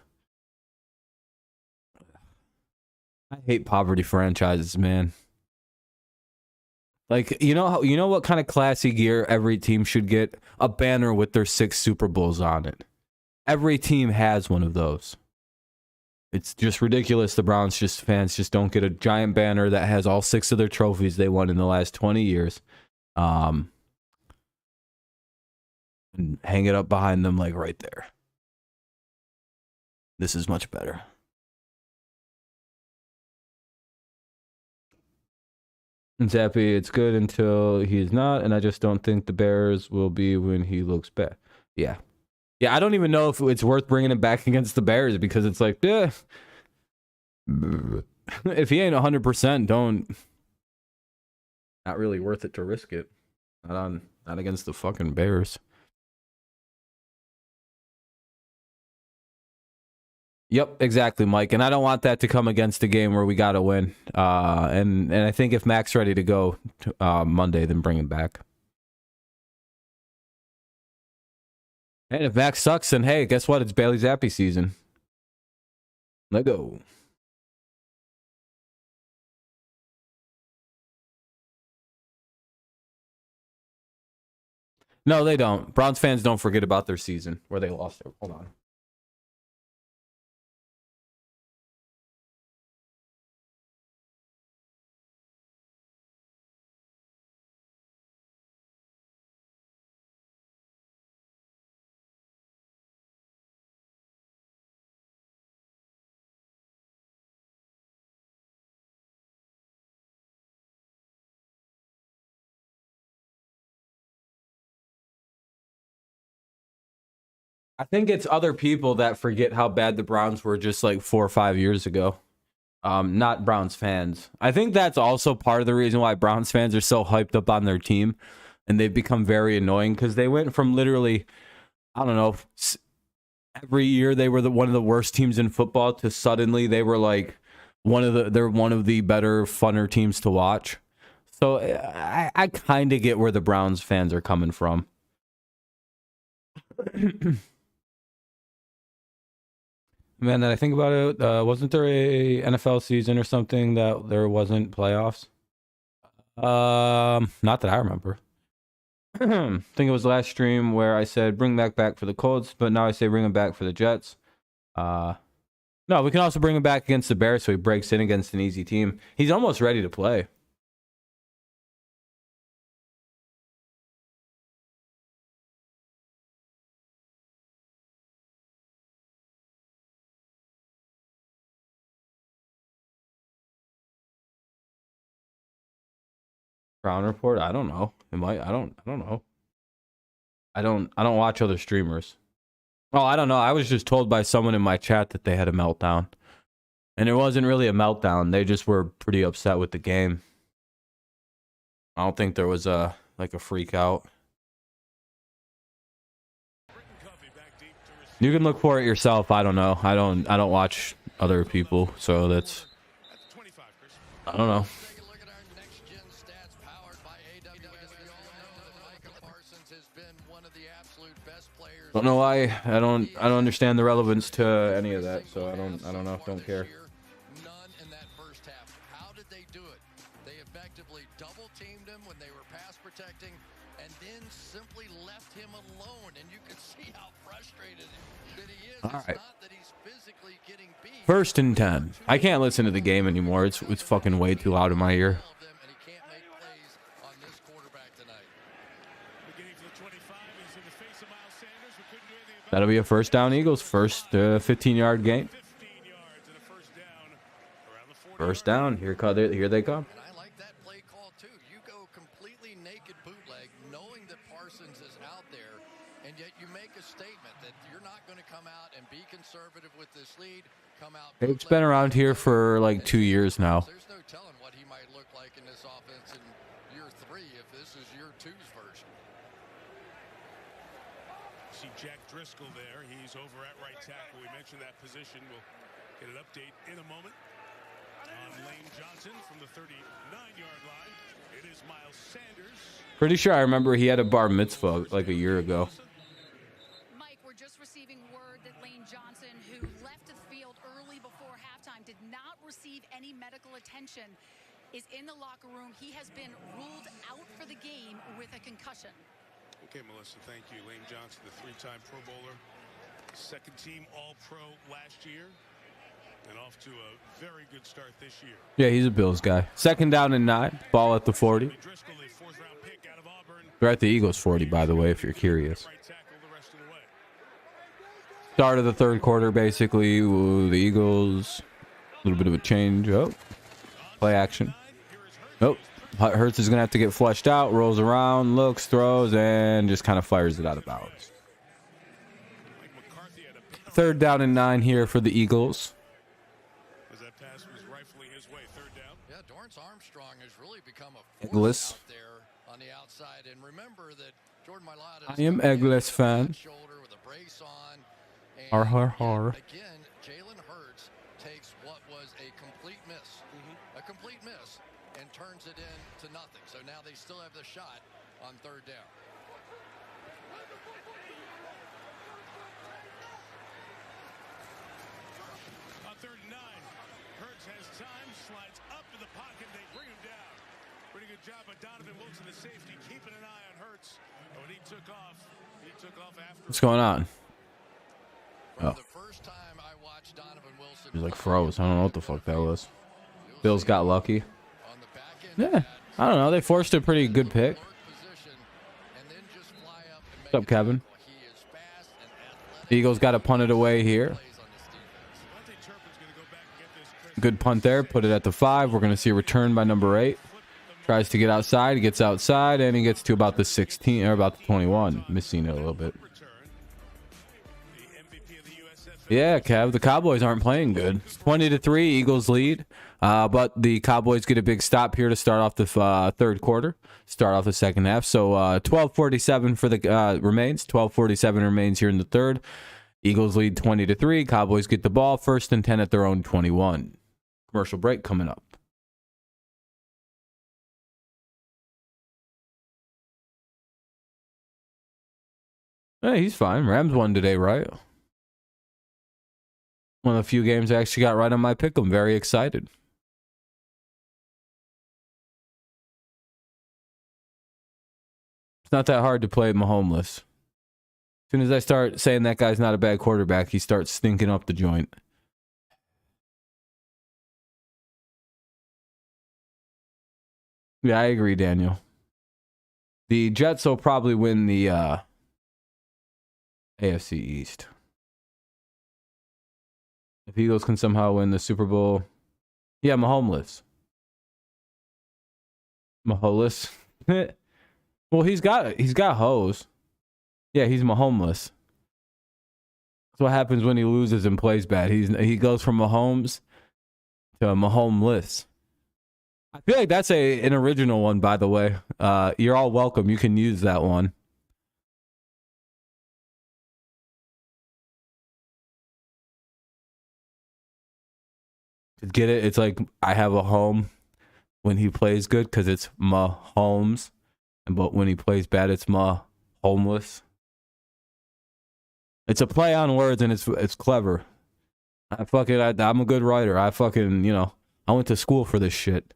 I hate poverty franchises, man. Like, you know what kind of classy gear every team should get? A banner with their 6 Super Bowls on it. Every team has one of those. It's just ridiculous. The Browns fans just don't get a giant banner that has all 6 of their trophies they won in the last 20 years. And hang it up behind them like right there. This is much better. And Zappy, it's good until he's not, and I just don't think the Bears will be when he looks bad. Yeah. Yeah, I don't even know if it's worth bringing him back against the Bears because it's like, if he ain't 100%, not really worth it to risk it. Not against the fucking Bears. Yep, exactly, Mike. And I don't want that to come against a game where we got to win. And I think if Mac's ready to go Monday, then bring him back. And if Mac sucks, then hey, guess what? It's Bailey Zappi season. Let go. No, they don't. Browns fans don't forget about their season where they lost it. Hold on. I think it's other people that forget how bad the Browns were just like 4 or 5 years ago. Not Browns fans. I think that's also part of the reason why Browns fans are so hyped up on their team and they've become very annoying because they went from literally, I don't know, every year they were one of the worst teams in football to suddenly they were like they're one of the better, funner teams to watch. So I kind of get where the Browns fans are coming from. Man, that I think about it, wasn't there a NFL season or something that there wasn't playoffs? Not that I remember. I think it was last stream where I said bring back for the Colts, but now I say bring him back for the Jets. No, we can also bring him back against the Bears so he breaks in against an easy team. He's almost ready to play. Brown Report? I don't know. It might. I don't know. I don't watch other streamers. Oh, I don't know. I was just told by someone in my chat that they had a meltdown. And it wasn't really a meltdown. They just were pretty upset with the game. I don't think there was a freak out. You can look for it yourself. I don't know. I don't watch other people, so that's I don't know. Don't know why. I don't understand the relevance to any of that, so I don't know. Don't care. None in that first half. How did they do it? They effectively double teamed him when they were pass protecting and then simply left him alone, and you could see how frustrated that he is. All right. It's not that he's physically getting beat. 1st and 10. I can't listen to the game anymore. It's fucking way too loud in my ear. And he can't make plays on this quarterback tonight. That'll be a first down, Eagles. First 15-yard game. First down. Here they come. And I like that play call too. You go completely naked bootleg, knowing that Parsons is out there, and yet you make a statement that you're not going to come out and be conservative with this lead. Come out. It's been around here for like 2 years now. There's no telling what he might look like in this offense in year 3 if this is year 2's version. See Jack Driscoll there. He's over at right tackle. We mentioned that position. We'll get an update in a moment. On Lane Johnson from the 39-yard line. It is Miles Sanders. Pretty sure I remember he had a bar mitzvah like a year ago. Mike, we're just receiving word that Lane Johnson, who left the field early before halftime, did not receive any medical attention, is in the locker room. He has been ruled out for the game with a concussion. Okay, Melissa, thank you. Lane Johnson, the 3-time Pro Bowler, 2nd team All-Pro last year. And off to a very good start this year. Yeah, he's a Bills guy. 2nd down and 9. Ball at the 40. Driscoll, a fourth-round pick out of Auburn. They're at the Eagles 40, by the way, if you're curious. Right tackle the rest of the way. Start of the 3rd quarter, basically. Ooh, the Eagles, a little bit of a change. Oh, play action. Nope. Hurts is going to have to get flushed out. Rolls around, looks, throws, and just kind of fires it out of bounds. 3rd down and 9 here for the Eagles. As that pass was rifling his way, 3rd down. Yeah, Dorrance Armstrong has really become a Eggless. force out there on the outside. And remember that Jordan Mailata I am Eggless fan. shoulder with a brace on. And Har. Again, Jalen Hurts takes what was a complete miss, and turns it into nothing. So now they still have the shot on 3rd down. On 3rd and 9, Hurts has time, slides up to the pocket. They bring him down. Pretty good job by Donovan Wilson, the safety, keeping an eye on Hurts. When he took off after. What's going on? From the first time I watched Donovan Wilson, He's like froze. I don't know what the fuck that was. Bills got lucky. on the back end Yeah, I don't know. They forced a pretty good pick. position, and then just fly up and What's up, Kevin? he is fast and athletic. Eagles got to punt it away here. Plays on this defense. Devontae Turpin's going to go back and get this. Chris. Good punt there. Put it at the 5. We're going to see a return by number 8. Tries to get outside. He gets outside, and he gets to about the 16 or about the 21. Missing it a little bit. Return. The MVP of the USFL. Yeah, Kev. The Cowboys aren't playing good. 20-3. Eagles lead. But the Cowboys get a big stop here to start off the 3rd quarter. Start off the 2nd half. So 12:47 for the remains. 12:47 remains here in the 3rd. Eagles lead 20-3. Cowboys get the ball. 1st and 10 at their own 21. Commercial break coming up. Hey, he's fine. Rams won today, right? One of the few games I actually got right on my pick. I'm very excited. It's not that hard to play Mahomes. As soon as I start saying that guy's not a bad quarterback, he starts stinking up the joint. Yeah, I agree, Daniel. The Jets will probably win the AFC East. If Eagles can somehow win the Super Bowl, yeah, Mahomes. Mahomes. Well, he's got hose. Yeah, he's Mahomes. That's what happens when he loses and plays bad. He goes from Mahomes to Mahomeless. I feel like that's an original one, by the way. You're all welcome. You can use that one. Get it? It's like I have a home when he plays good because it's Mahomes, but when he plays bad, it's homeless. It's a play on words and it's clever. I'm a good writer. I went to school for this shit.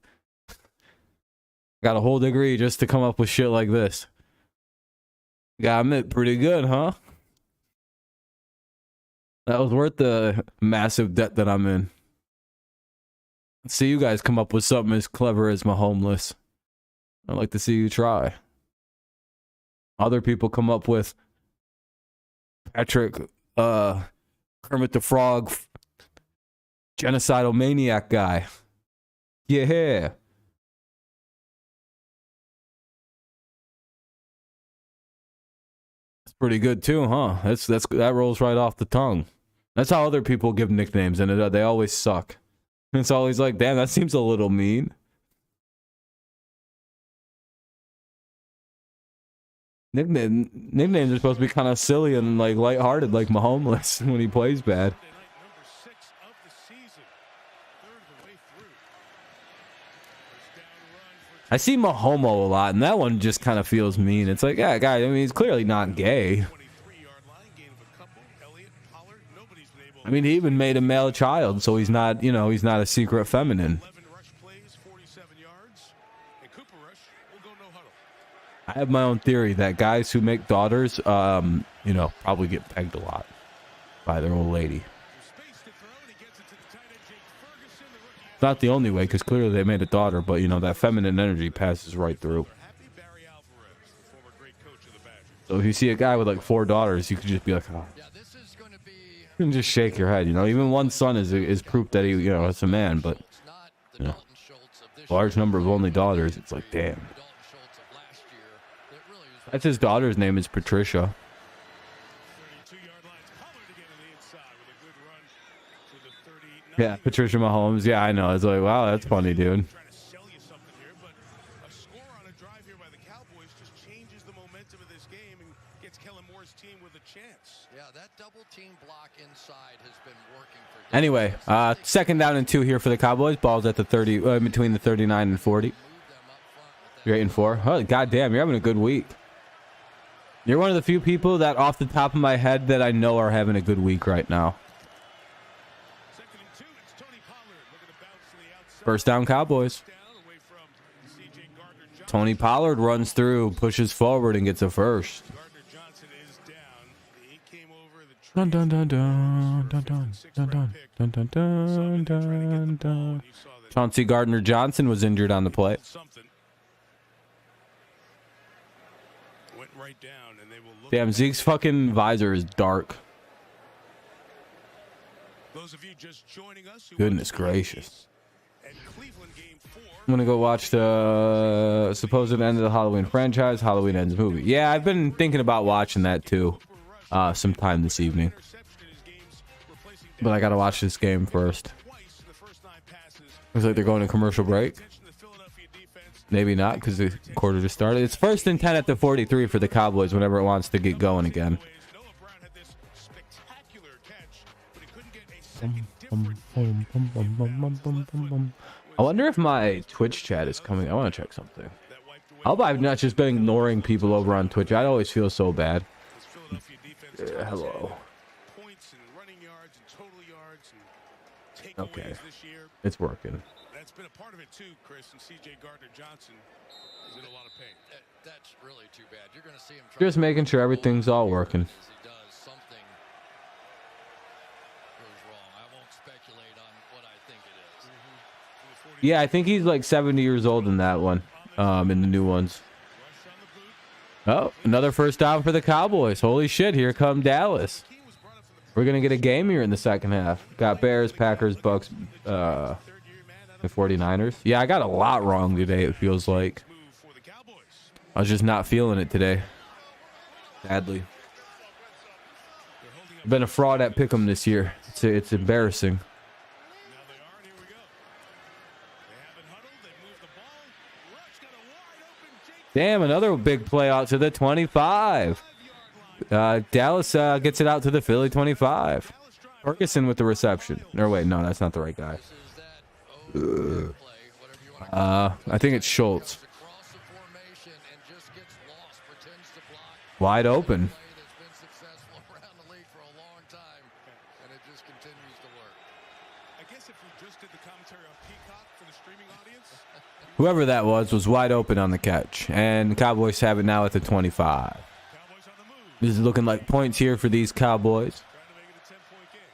Got a whole degree just to come up with shit like this. Got admit, pretty good, huh? That was worth the massive debt that I'm in. Let's see you guys come up with something as clever as Mahomes. I'd like to see you try. Other people come up with Patrick, Kermit the Frog, genocidal maniac guy. Yeah. That's pretty good too, huh? That rolls right off the tongue. That's how other people give nicknames, and they always suck. It's always like, damn, that seems a little mean. Nicknames are supposed to be kind of silly and like lighthearted, like Mahomes when he plays bad. Number 6 of the season. Third of the way through. First down run for I see Mahomo a lot, and that one just kind of feels mean. It's like, yeah, guy, I mean, he's clearly not gay. 23-yard line, gain of a couple. Elliott, Pollard, nobody's been able. I mean, he even made a male child, so he's not, he's not a secret feminine. 11 rush plays, 47 yards. And Cooper Rush will go no huddle. I have my own theory that guys who make daughters, probably get pegged a lot by their old lady. Space to throw, and he gets it to the tight end, Not the only way, because clearly they made a daughter, but you know that feminine energy passes right through. Happy Barry Alvarez, the former great coach of the Badgers. So if you see a guy with like 4 daughters, you could just be like, oh. Yeah, this is going to be You can just shake your head, you know. Even one son is proof that he, you know, it's a man, but not the you know, Dalton Schultz of this large number of only daughters. It's like, damn. Dalton Schultz of last year. That really is That's his daughter's name is Patricia. 32-yard line. Pollard again on the inside with a good run to the 30. Yeah, Patricia Mahomes. Yeah, I know. It's like, wow, that's funny, dude. Trying to sell you something here, but a score on a drive here by the Cowboys just changes the momentum of this game and gets Kellen Moore's team with a chance. Yeah, that double team block inside has been working for Dalton. Anyway, second down and 2 here for the Cowboys. Ball's at the 30, between the 39 and 40. Move them up front with that. You're 8 and 4. Oh, goddamn, you're having a good week. You're one of the few people that, off the top of my head, that I know are having a good week right now. Second and 2, it's Tony Pollard looking to bounce to the outside. First down, Cowboys. Down away from C.J. Gardner-Johnson. Tony Pollard runs through, pushes forward, and gets a first. Gardner-Johnson is down. He came over the Dun dun dun dun dun dun dun dun dun dun dun dun. Chauncey Gardner-Johnson was injured on the play. Something went right down, and they will look. Damn, Zeke's fucking visor is dark. Those of you just joining us, who Goodness watched the gracious. East and Cleveland game 4. I'm gonna go watch the supposed end of the Halloween franchise, Halloween Ends movie. Yeah, I've been thinking about watching that too, sometime this evening. Interception in his games, replacing But I gotta watch this game first. twice in the first 9 passes. Looks like they're going to commercial break. Attention to the Philadelphia defense. Maybe not, because the quarter just started. It's 1st and 10 at the 43 for the Cowboys whenever it wants to get going again. Noah Brown had this spectacular catch, but he couldn't get a second different I wonder if my Twitch chat is coming. I want to check something. I hope I've not just been ignoring people over on Twitch. I always feel so bad. Hello. Points and running yards and total yards and takeaways Okay. this year. It's working. That's been a part of it too, Chris. And C.J. Gardner-Johnson is in a lot of pain. That's really too bad. You're going to see him Just making sure everything's all working. as he does something goes wrong. I won't speculate on what I think it is. Yeah, I think he's like 70 years old in that one, in the new ones. Oh, another first down for the Cowboys. Holy shit, here come Dallas. We're going to get a game here in the second half. Got Bears, Packers, Bucks, the 49ers. Yeah, I got a lot wrong today, it feels like. I was just not feeling it today. Sadly. I've been a fraud at Pick'em this year. It's embarrassing. Damn, another big play out to the 25. Dallas gets it out to the Philly 25. Ferguson with the reception. Or wait, no, that's not the right guy. I think it's Schultz. Across the formation and just gets lost, pretends to block. Wide open. Play that's been successful around the league for a long time, and it just continues to work. I guess if we just did the commentary on Peacock for the streaming audience, Whoever that was wide open on the catch. And the Cowboys have it now at the 25. Cowboys on the move, This is looking like points here for these Cowboys. trying to make it a 10-point game.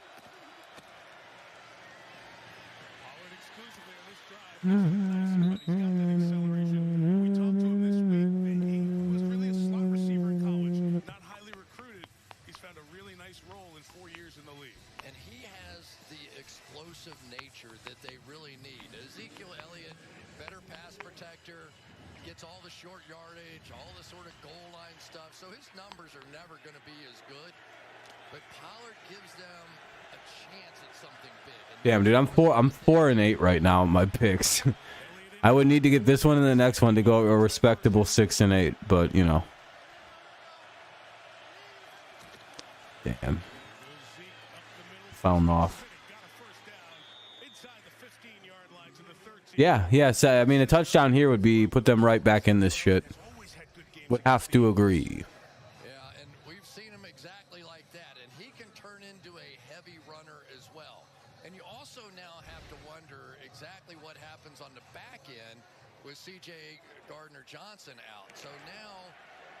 Pollard exclusively on this drive. He's got that acceleration. We talked to him this week. He was really a slot receiver in college, not highly recruited. He's found a really nice role in 4 years in the league. And he has the explosive nature that they really need. Ezekiel Elliott, better pass protector, gets all the short yardage, all the sort of goal line stuff. So his numbers are never going to be as good. But Pollard gives them a chance at something big. And Damn, dude, I'm 4 and 8 right now in my picks. I would need to get this one and the next one to go a respectable 6 and 8, but you know. Damn. Found off. Got a first down inside the 15-yard line to the 13. Yeah, yes. I mean, a touchdown here would be put them right back in this shit. Always had good games. Would have to agree. yeah, and we've seen him exactly like that. And he can turn into a heavy runner as well. And you also now have to wonder exactly what happens on the back end with C.J. Gardner-Johnson out. So now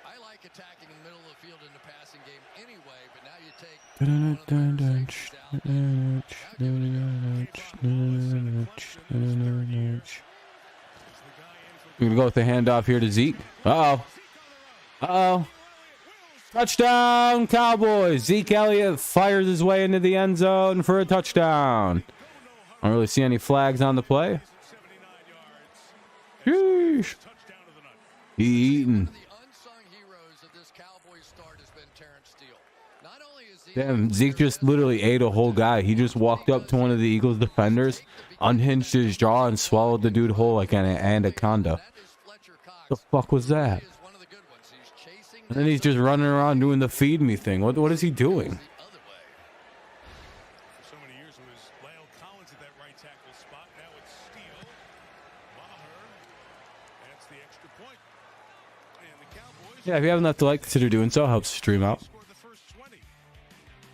I like attacking in the middle of the field in the passing game anyway, but now you take one of the better safeties out there. Now give it a go. We're gonna go with the handoff here to Zeke. Uh-oh. Touchdown, Cowboys. Zeke Elliott fires his way into the end zone for a touchdown. I don't really see any flags on the play. Sheesh. He eating. Damn, Zeke just literally ate a whole guy. He just walked up to one of the Eagles defenders, unhinged his jaw, and swallowed the dude whole like an anaconda. The fuck was that? And then he's just running around doing the feed me thing. What is he doing? For so many years it was Lyle Collins at that right tackle spot. Now it's Steele. Maher. That's the extra point. And the Cowboys. Yeah, if you haven't left a like, consider doing so. Helps the stream out. Scored the first 20.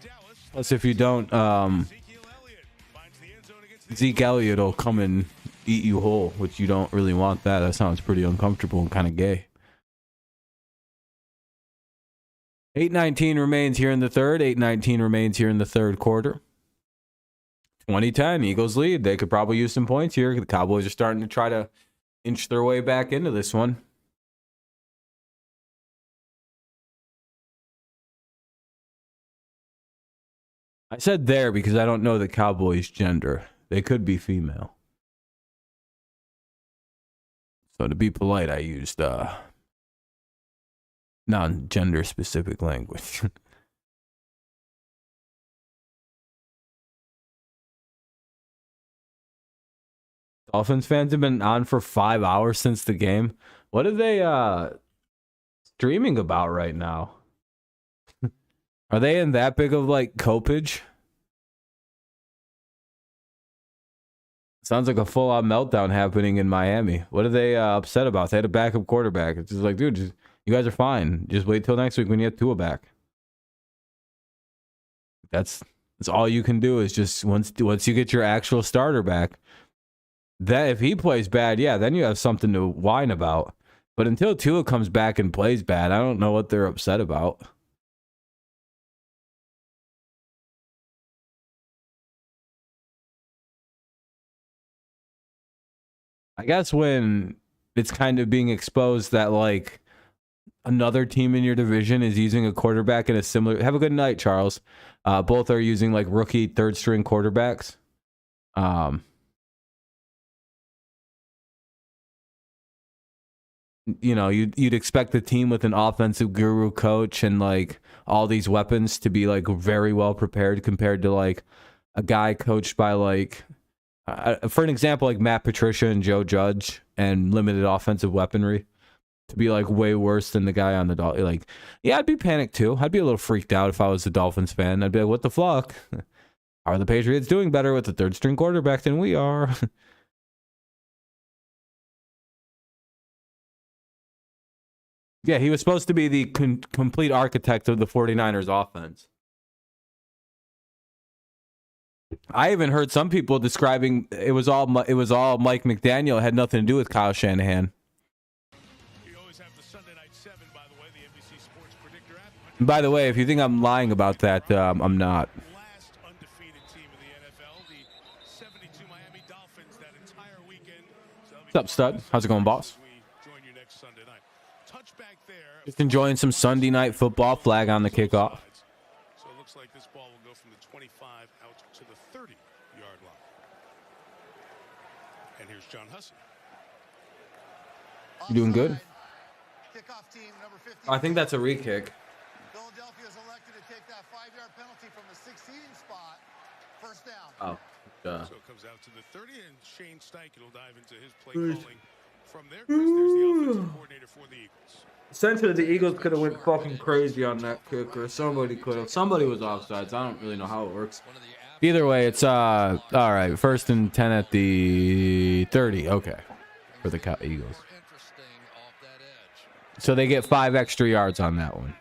Dallas. Plus, if you don't, Ezekiel Elliott finds the end zone against the Zeke Elliott will come and eat you whole, which you don't really want that. That sounds pretty uncomfortable and kind of gay. 8:19 remains here in the third. 8:19 remains here in the third quarter. 2010, Eagles lead. They could probably use some points here. The Cowboys are starting to try to inch their way back into this one. I said there because I don't know the Cowboys' gender. They could be female. So to be polite, I used non-gender specific language. Dolphins fans have been on for 5 hours since the game. What are they streaming about right now? Are they in that big of like copage? Sounds like a full-on meltdown happening in Miami. What are they upset about? They had a backup quarterback. It's just like, dude, you guys are fine. Just wait till next week when you have Tua back. That's all you can do is just once you get your actual starter back. That if he plays bad, yeah, then you have something to whine about. But until Tua comes back and plays bad, I don't know what they're upset about. I guess when it's kind of being exposed that like another team in your division is using a quarterback in a similar. Have a good night, Charles. Both are using like rookie third string quarterbacks. You know, you'd expect the team with an offensive guru coach and like all these weapons to be like very well prepared compared to like a guy coached by like. For an example, like Matt Patricia and Joe Judge and limited offensive weaponry to be like way worse than the guy on the Dolphins. Like, yeah, I'd be panicked too. I'd be a little freaked out if I was a Dolphins fan. I'd be like, what the fuck? Are the Patriots doing better with the third string quarterback than we are? Yeah, he was supposed to be the complete architect of the 49ers offense. I even heard some people describing it was all Mike McDaniel. It had nothing to do with Kyle Shanahan. You always have the Sunday Night 7, by the way, the NBC Sports Predictor app. By the way, if you think I'm lying about that, I'm not. Last undefeated team in the NFL, the 72 Miami Dolphins that entire weekend. So What's up, stud? How's it going, boss? We join you next Sunday night. Touchback there. Just enjoying some Sunday night football. Flag on the kickoff. So it looks like this ball will go from the 25 out to the 30-yard line. And here's John Hussey. You doing good? Kickoff team number 50. I think that's a re-kick. Philadelphia's elected to take that 5-yard penalty from the 16 spot. First down. Oh. So it comes out to the 30, and Shane Steichen will dive into his play calling from there. Chris, there's the offensive coordinator for the Eagles. Essentially, the Eagles could have went fucking crazy on that kick, or somebody could have. Somebody was offsides. I don't really know how it works. Either way, it's all right. 1st and 10 at the 30. Okay, for the Eagles. So they get 5 extra yards on that one.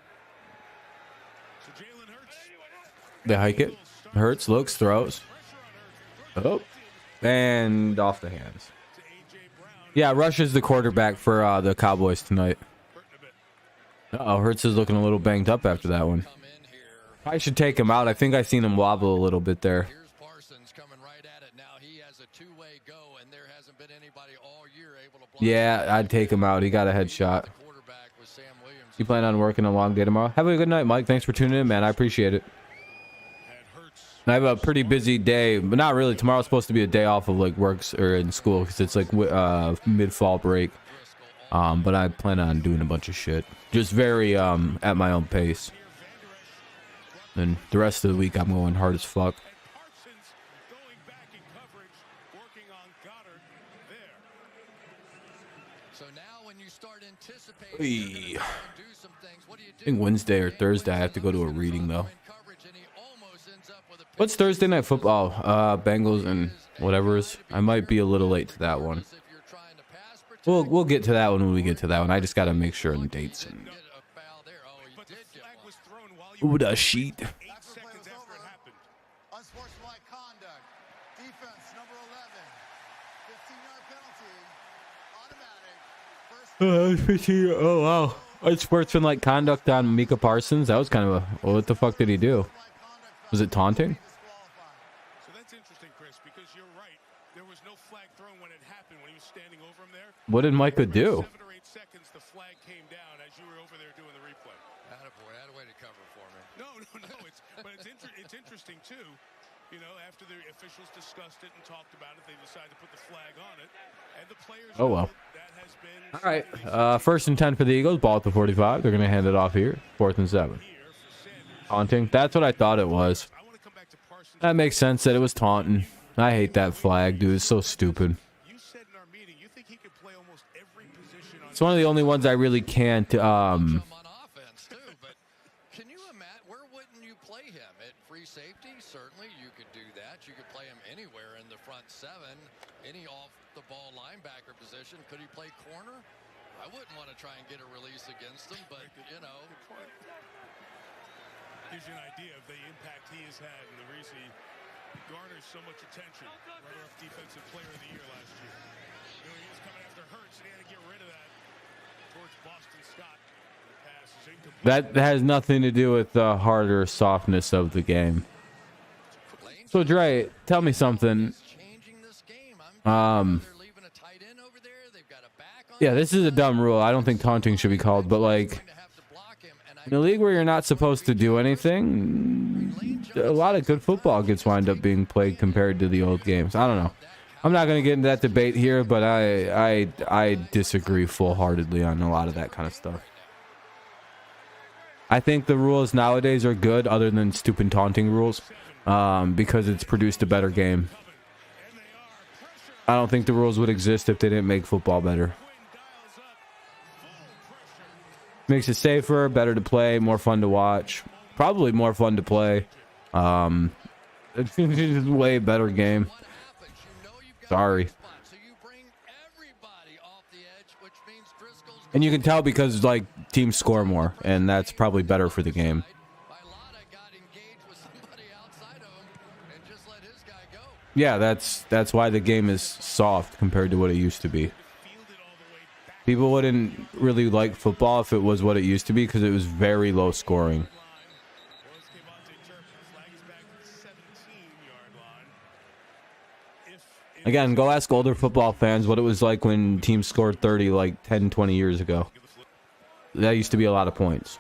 They hike it. Hurts, looks, throws. Oh, and off the hands. Yeah, Rush is the quarterback for the Cowboys tonight. Oh, Hurts is looking a little banged up after that one. I should take him out. I think I seen him wobble a little bit there. Here's Parsons coming right at it. Now he has a two-way go, and there hasn't been anybody all year able to block. Yeah, I'd take him out. He got a headshot. You plan on working a long day tomorrow? Have a good night, Mike. Thanks for tuning in, man. I appreciate it. I have a pretty busy day, but not really. Tomorrow's supposed to be a day off of like works or in school because it's like mid-fall break. But I plan on doing a bunch of shit. Just very at my own pace. And the rest of the week I'm going hard as fuck. Hey. I think Wednesday or Thursday I have to go to a reading though. What's Thursday night football? Bengals and whatever is. I might be a little late to that one. We'll get to that one when we get to that one. I just gotta make sure in dates. And... Ooh, the sheet. Oh wow! Unsportsmanlike conduct on Micah Parsons. That was kind of a. Well, what the fuck did he do? Was it taunting? So that's interesting, Chris, because you're right. There was no flag thrown when it happened when he was standing over him there. What did Micah do? 7 or 8 seconds, the flag came down as you were over there doing the replay. Attaboy, had a way to cover for me. No. It's interesting too. You know, after the officials discussed it and talked about it, they decided to put the flag on it, and the players. Oh well. That has been. All right. First and 10 for the Eagles. Ball at the 45. They're gonna hand it off here. 4th and 7. Taunting. That's what I thought it was. That makes sense that it was taunting. I hate that flag, dude. It's so stupid. It's one of the only ones I really can't. Can you imagine? Where wouldn't you play him? At free safety? Certainly, you could do that. You could play him anywhere in the front 7, any off-the-ball linebacker position. Could he play corner? I wouldn't want to try and get a release against him, but you know. Gives you an idea of the impact he has had and the reason he garners so much attention. Runner-up defensive player of the year last year. You know, he was coming after Hurts and he had to get rid of that towards Boston Scott. The pass is incomplete. That has nothing to do with the harder softness of the game. So Dre, tell me something. Yeah, this is a dumb rule. I don't think taunting should be called, but like in a league where you're not supposed to do anything, a lot of good football gets wind up being played compared to the old games. I don't know. I'm not going to get into that debate here, but I disagree full-heartedly on a lot of that kind of stuff. I think the rules nowadays are good, other than stupid taunting rules, because it's produced a better game. I don't think the rules would exist if they didn't make football better. Makes it safer, better to play, more fun to watch. Probably more fun to play. It's a way better game. Sorry. And you can tell because like teams score more, and that's probably better for the game. Yeah, that's why the game is soft compared to what it used to be. People wouldn't really like football if it was what it used to be because it was very low scoring. Again, go ask older football fans what it was like when teams scored 30 like 10, 20 years ago. That used to be a lot of points.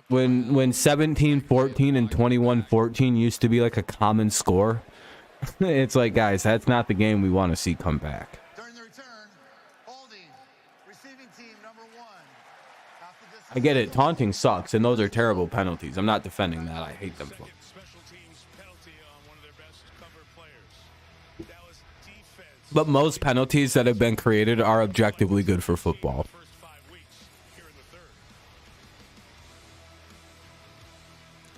When 17-14 and 21-14 used to be like a common score. It's like, guys, that's not the game we want to see come back. During the return, holding, receiving team number 1. I get it. Taunting sucks, and those are terrible penalties. I'm not defending that. I hate them. But most penalties that have been created are objectively good for football.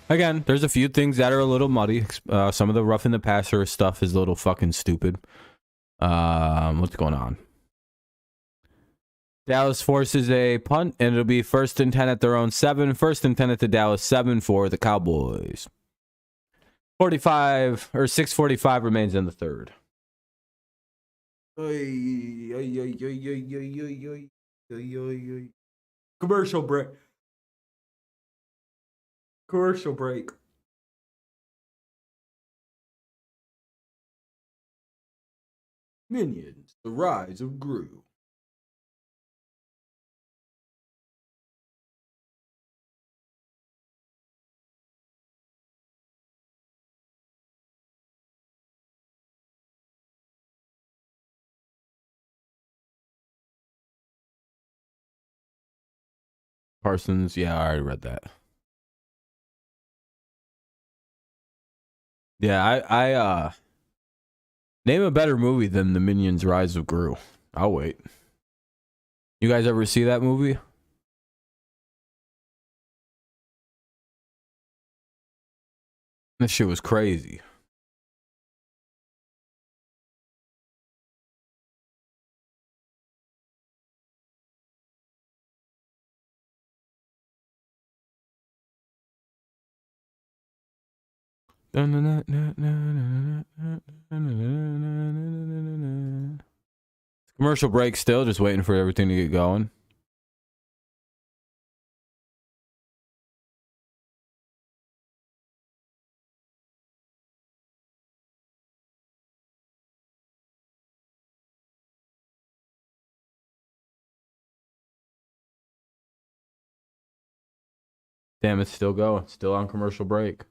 Again, there's a few things that are a little muddy. Some of the rough in the passer stuff is a little fucking stupid. What's going on? Dallas forces a punt, and it'll be 1st and 10 at their own 7. 1st and 10 at the Dallas 7 for the Cowboys. 6:45 remains in the third. Ay, ay, ay, ay, ay, ay, ay, ay, ay, ay, ay. Commercial break. Commercial break. Minions: The Rise of Gru. Parsons, yeah, I already read that. Yeah, I name a better movie than The Minions: Rise of Gru. I'll wait. You guys ever see that movie? This shit was crazy. Commercial break still, just waiting for everything to get going. Damn, it's still going. Still on commercial break.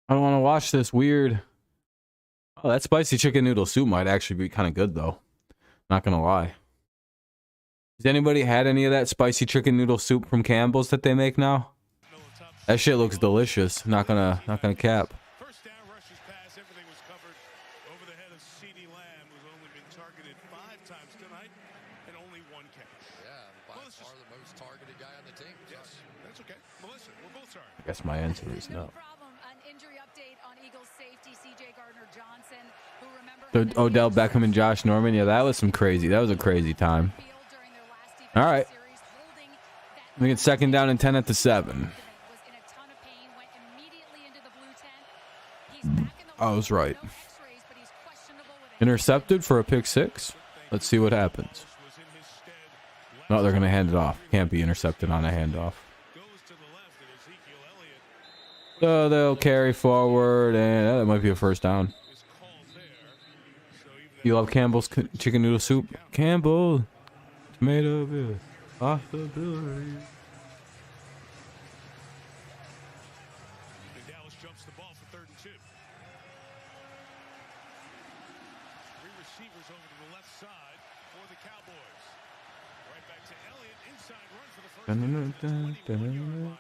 I don't want to watch this weird. Oh, that spicy chicken noodle soup might actually be kind of good, though. Not gonna lie. Has anybody had any of that spicy chicken noodle soup from Campbell's that they make now? That shit looks delicious. Not gonna cap. First down, rushes pass, everything was covered over the head of C.D. Lamb, who's only been targeted 5 times tonight and only 1 catch. Yeah, by far the most targeted guy on the team. Yes, that's okay. Melissa, we're both sorry. I guess my answer is no. Problem. An injury update on Eagles safety C.J. Gardner-Johnson, who remember Odell Beckham and Josh Norman. Yeah, that was some crazy. That was a crazy time. All right. I think it's 2nd down and 10 at the 7. I was right. Intercepted for a pick 6. Let's see what happens. No, they're going to hand it off. Can't be intercepted on a handoff. So they'll carry forward, and that might be a first down. You love Campbell's chicken noodle soup? Campbell. Tomato bill. Possibility. Dallas jumps the ball for 3rd and 2. 3 receivers over to the left side for the Cowboys. Right back to Elliott. Inside run for the first down. 21-yard line.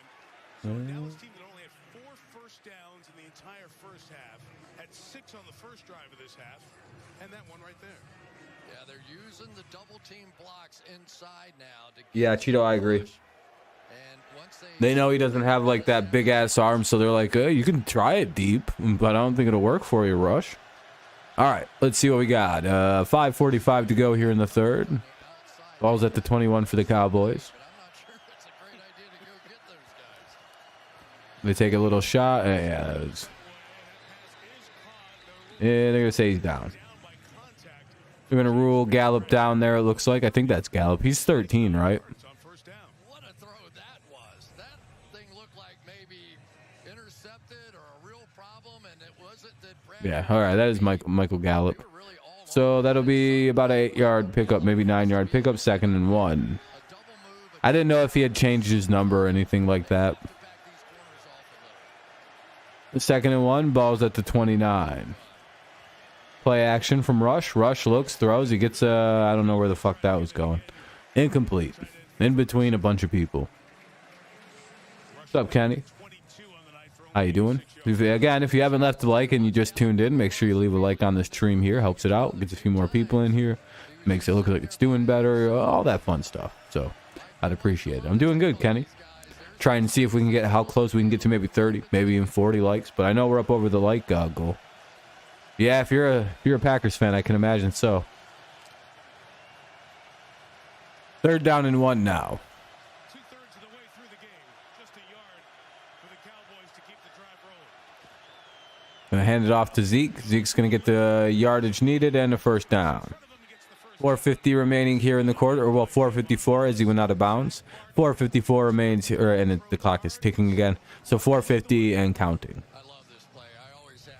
So a Dallas team that only had 4 first downs in the entire first half, had 6 on the first drive of this half, and that one right there. Yeah, they're using the double team blocks inside now. Yeah, Cheeto, I agree. They know he doesn't have like that big ass arm, so they're like, you can try it deep, but I don't think it'll work for you, Rush. All right, let's see what we got. 5:45 to go here in the 3rd. Ball's at the 21 for the Cowboys. They take a little shot. Yeah, that was. Yeah, they're gonna say he's down. They're gonna rule Gallup down there. It looks like. I think that's Gallup. He's 13, right? What a throw that was. That thing looked like maybe intercepted or a real problem, and it wasn't that. Yeah. All right. That is Michael Gallup. So that'll be about an 8-yard pickup, maybe 9-yard pickup. 2nd and 1. I didn't know if he had changed his number or anything like that. The 2nd and 1. Ball's at the 29. Play action from Rush. Rush looks, throws. He gets I don't know where the fuck that was going. Incomplete. In between a bunch of people. What's up, Kenny? How you doing? Again, if you haven't left a like and you just tuned in, make sure you leave a like on this stream here. Helps it out. Gets a few more people in here. Makes it look like it's doing better. All that fun stuff. So, I'd appreciate it. I'm doing good, Kenny. Trying to see if we can get how close we can get to maybe 30, maybe even 40 likes. But I know we're up over the like goal. Yeah, if you're a Packers fan, I can imagine so. Third down and 1 now. 2/3 of the way through the game. Just a yard for the Cowboys to keep the drive rolling. Gonna hand it off to Zeke. Zeke's gonna get the yardage needed and a first down. 4:50 remaining here in the quarter, or well, 4:54 as he went out of bounds. 4:54 remains here, and the clock is ticking again. So 4:50 and counting.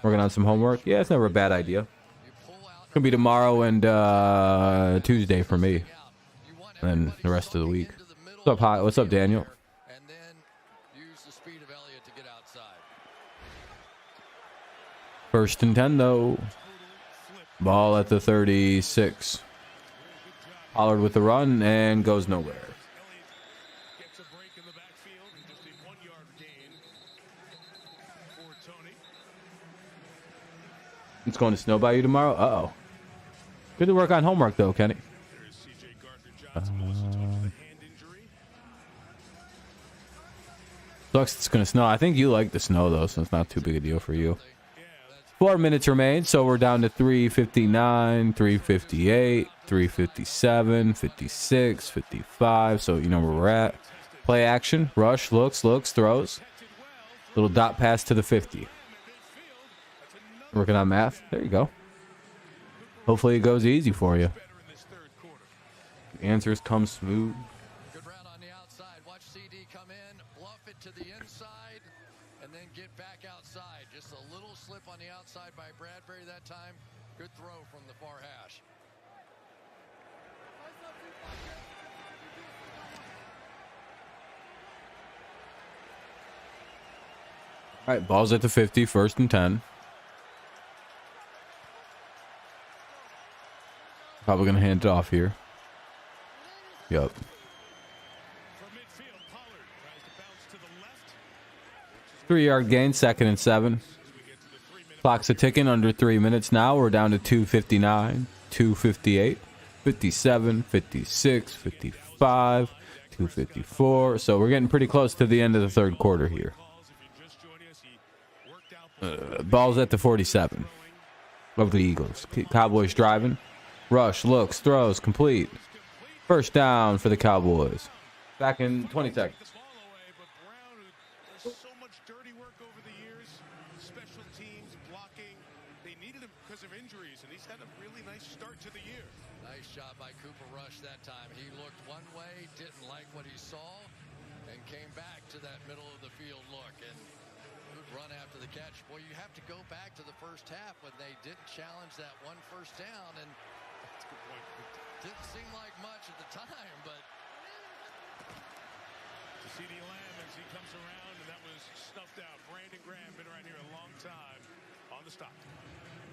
Working on some homework. Yeah, it's never a bad idea. It's gonna be tomorrow and Tuesday for me, and the rest of the week. What's up, Hi? What's up, Daniel? And then use the speed of Elliott to get outside. First and 10 though. Ball at the 36. Pollard with the run and goes nowhere. Gets a break in the backfield and just a 1-yard gain for Tony. It's going to snow by you tomorrow? Uh-oh. Good to work on homework though, Kenny. There's C.J. Gardner-Johnson also talks with a hand injury. Sucks it's going to snow. I think you like the snow though, so it's not too big a deal for you. 4 minutes remain, so we're down to 3:59, 3:58, 3:57, 56, 55. So you know where we're at. Play action, rush, looks, throws. Little dot pass to the 50. Working on math. There you go. Hopefully it goes easy for you. The answers come smooth. Good route on the outside. Watch CD come in, bluff it to the inside, and then get back outside. Just a little slip on the outside by Bradbury that time. Good throw from the far hash. All right, ball's at the 50, first and 10. Probably going to hand it off here. Yep. From midfield, Pollard tries to bounce to the left. 3-yard gain, 2nd and 7. Clock's a ticking, under 3 minutes now. We're down to 2:59, 2:58, 57, 56, 55, 2:54. So we're getting pretty close to the end of the third quarter here. Ball's at the 47 of the Eagles. Cowboys driving. Rush, looks, throws, complete. First down for the Cowboys. Back in 20 seconds. So much dirty work over the years. Special teams, blocking. They needed him because of injuries, and he's had a really nice start to the year. Nice job by Cooper Rush that time. He looked one way, didn't like what he saw, and came back to that middle of the field look. And good run after the catch. Boy, you have to go back to the first half when they didn't challenge that one first down, and That's a good point. didn't seem like much at the time, but To C.D. Lamb as he comes around, and that was snuffed out. Brandon Graham been around here a long time on the stop.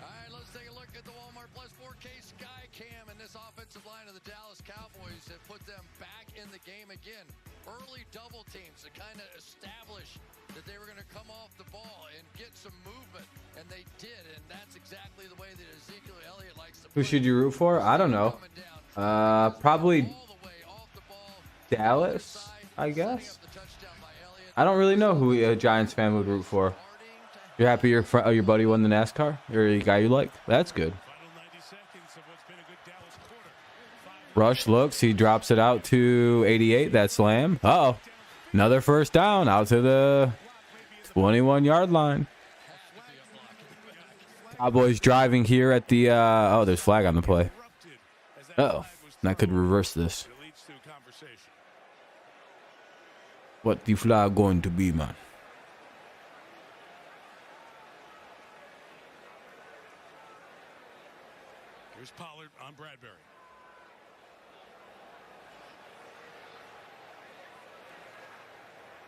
all right, let's take a look at the Walmart Plus 4K Sky Cam, and this offensive line of the Dallas Cowboys have put them back in the game again. Early double teams to kind of establish that they were going to come off the ball and get some movement, and they did, and that's exactly the way that Ezekiel Elliott likes to play. Who should you root for? I don't know. Probably Dallas, I guess. I don't really know who a Giants fan would root for. You're happy your buddy won the NASCAR? Or a guy you like? That's good. Final 90 seconds of what's been a good Dallas quarter. Rush looks. He drops it out to 88. That's Lamb. Uh-oh. Another first down out to the 21-yard line. Cowboys driving here at the... oh, there's flag on the play. Uh-oh. That could reverse this. It leads to a conversation. What the flag going to be, man? Here's Pollard on Bradbury.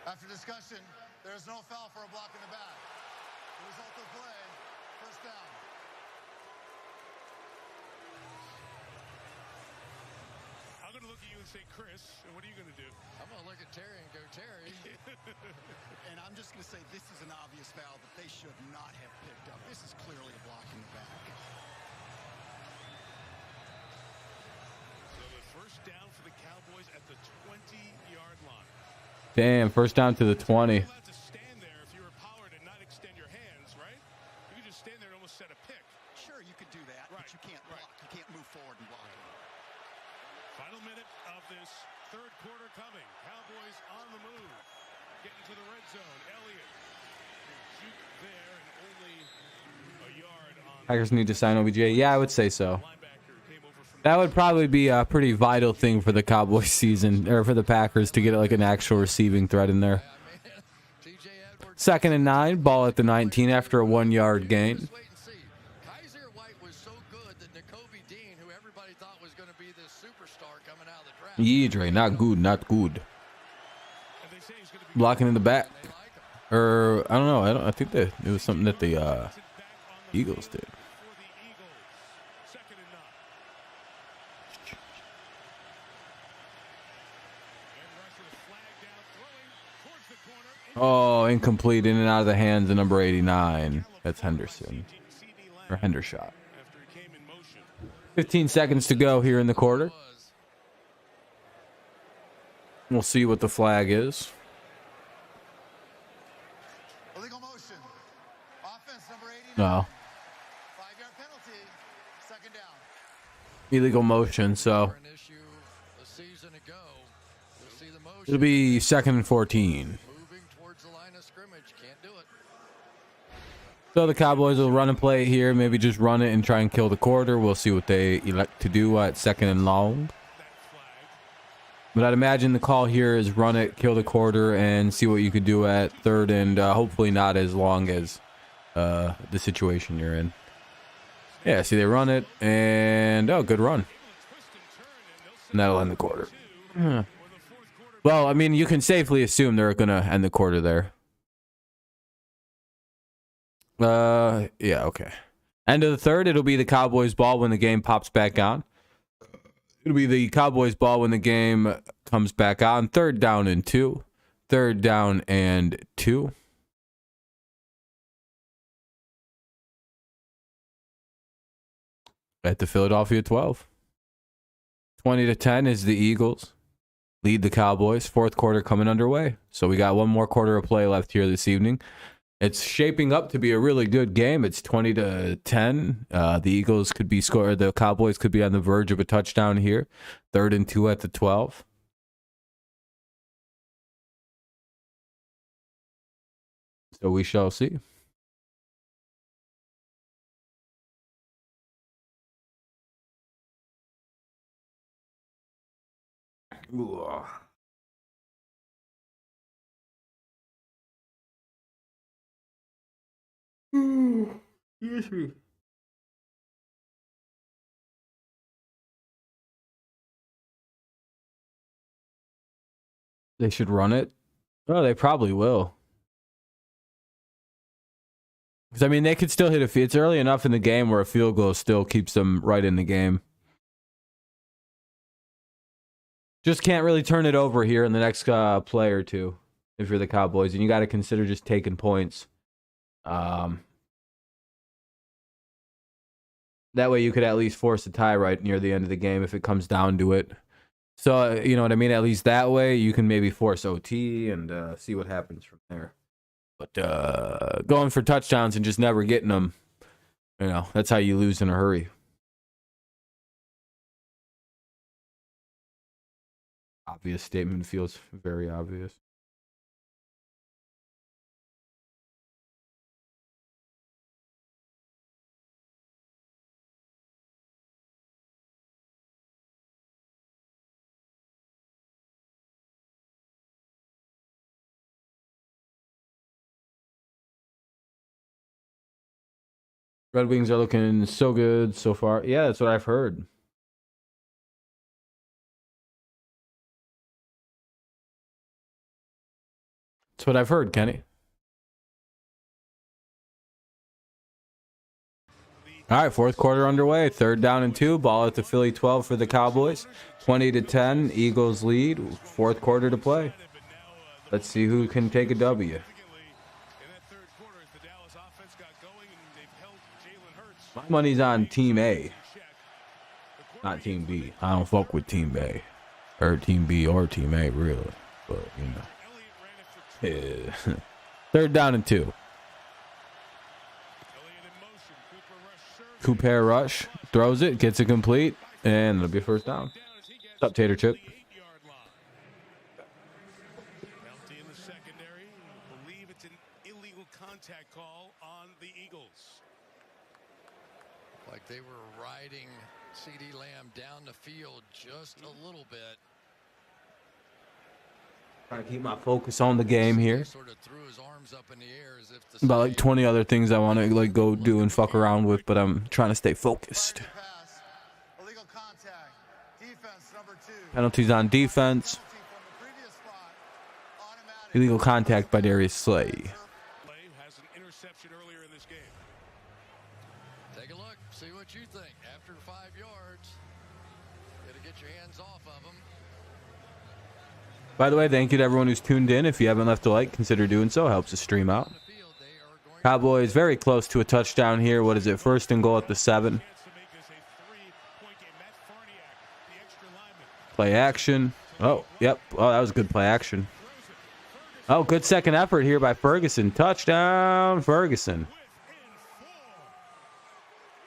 After discussion, there is no foul for a block in the back. The result of play, first down. I'm going to look at you and say, Chris, and what are you going to do? I'm going to look at Terry and go, Terry. And I'm just going to say this is an obvious foul that they should not have picked up. This is clearly a block in the back. So the first down for the Cowboys at the 20-yard line. Damn, first down to the 20. You're allowed to stand there if you were Pollard and not extend your hands, right? You could just stand there and almost set a pick. Sure, you could do that, Right, but you can't right. block. You can't move forward and block. Final Final minute of this third quarter coming. Cowboys on the move. Getting to the red zone. Elliott. Juke there and only a yard on. Packers need to sign OBJ. Yeah, I would say so. That would probably be a pretty vital thing for the Cowboys season, or for the Packers, to get like an actual receiving threat in there. 2nd and 9, ball at the 19 after a 1-yard gain. Yedre, not good, not good. Blocking in the back. Or, I don't know. I think that it was something that the Eagles did. Oh, incomplete, in and out of the hands of number 89. That's Henderson. Or Hendershot. 15 seconds to go here in the quarter. We'll see what the flag is. Illegal motion. Offense number 89. No. 5-yard penalty. Second down. Illegal motion, so it'll be 2nd and 14. So the Cowboys will run and play here, maybe just run it and try and kill the quarter. We'll see what they elect to do at 2nd and long. But I'd imagine the call here is run it, kill the quarter, and see what you could do at 3rd and hopefully not as long as the situation you're in. Yeah, see, they run it, and oh, good run. And that'll end the quarter. Well, I mean, you can safely assume they're going to end the quarter there. Yeah, okay. End of the 3rd, it'll be the Cowboys' ball when the game pops back on. It'll be the Cowboys' ball when the game comes back on. 3rd down and 2. 3rd down and 2. At the Philadelphia 12. 20-10 is the Eagles. Lead the Cowboys. 4th quarter coming underway. So we got one more quarter of play left here this evening. It's shaping up to be a really good game. It's 20-10. The Eagles could be scored. The Cowboys could be on the verge of a touchdown here. 3rd and 2 at the 12. So we shall see. Ooh. Excuse me. They should run it. Oh, they probably will. Because, I mean, they could still hit a field. It's early enough in the game where a field goal still keeps them right in the game. Just can't really turn it over here in the next play or two if you're the Cowboys. And you got to consider just taking points. That way you could at least force a tie right near the end of the game if it comes down to it. So, you know what I mean? At least that way you can maybe force OT and see what happens from there. But going for touchdowns and just never getting them, you know, that's how you lose in a hurry. Obvious statement, feels very obvious. Red Wings are looking so good so far. Yeah, that's what I've heard. That's what I've heard, Kenny. All right, 4th quarter underway. 3rd down and 2. Ball at the Philly 12 for the Cowboys. 20-10. Eagles lead. 4th quarter to play. Let's see who can take a W. My money's on Team A, not Team B. I don't fuck with Team A, or Team B, or Team A, really. But, you know. Yeah. 3rd down and 2. Cooper rush, throws it, gets it complete, and it'll be 1st down. What's up, Tater Chip? 8-yard line. Penalty in the secondary. I believe it's an illegal contact call on the Eagles. Like they were riding CeeDee Lamb down the field just a little bit. Trying to keep my focus on the game here. Sort of threw his arms up in the air as if to About like say, 20 other things I want to like go do and fuck around with, but I'm trying to stay focused. Pass. Illegal contact. Defense number 2. Penalties on defense. Penalty from the previous spot. Automatic. Illegal contact by Darius Slay. Play has an interception earlier in this game. take a look, see what you think. After 5 yards, got to get your hands off of him. By the way, thank you to everyone who's tuned in. If you haven't left a like, consider doing so. Helps the stream out. On the field, they are going Cowboys very close to a touchdown here. What is it? First and goal at the 7. Chance to make this a 3-point game. Matt Farniak, the extra lineman. Play action. Oh, yep. Oh, that was good play action. Oh, good second effort here by Ferguson. Touchdown, Ferguson.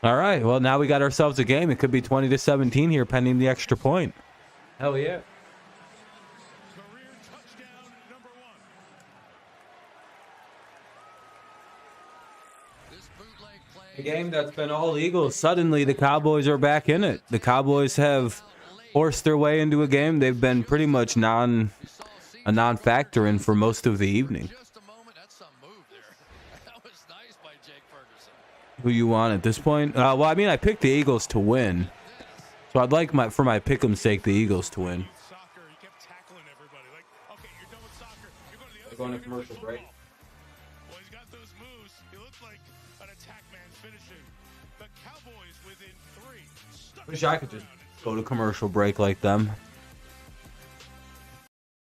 All right. Well, now we got ourselves a game. It could be 20-17 here, pending the extra point. Hell yeah. Career touchdown number 1. this bootleg play. A game that's been all Eagles. Suddenly, the Cowboys are back in it. The Cowboys have forced their way into a game they've been pretty much a non-factor in for most of the evening. Just a moment. That's some move there. That was nice by Jake Ferguson. Who you want at this point? Well, I mean, I picked the Eagles to win, so I'd like for my pick'em's sake the Eagles to win. Soccer, he kept tackling everybody. Like, okay, you're done with soccer. You're going to the other Going to side, you're gonna commercial play break. football. Well, he's got those moves. He looks like an attack man finishing. The Cowboys within 3. Stuck Wish I could just around. go to commercial break like them.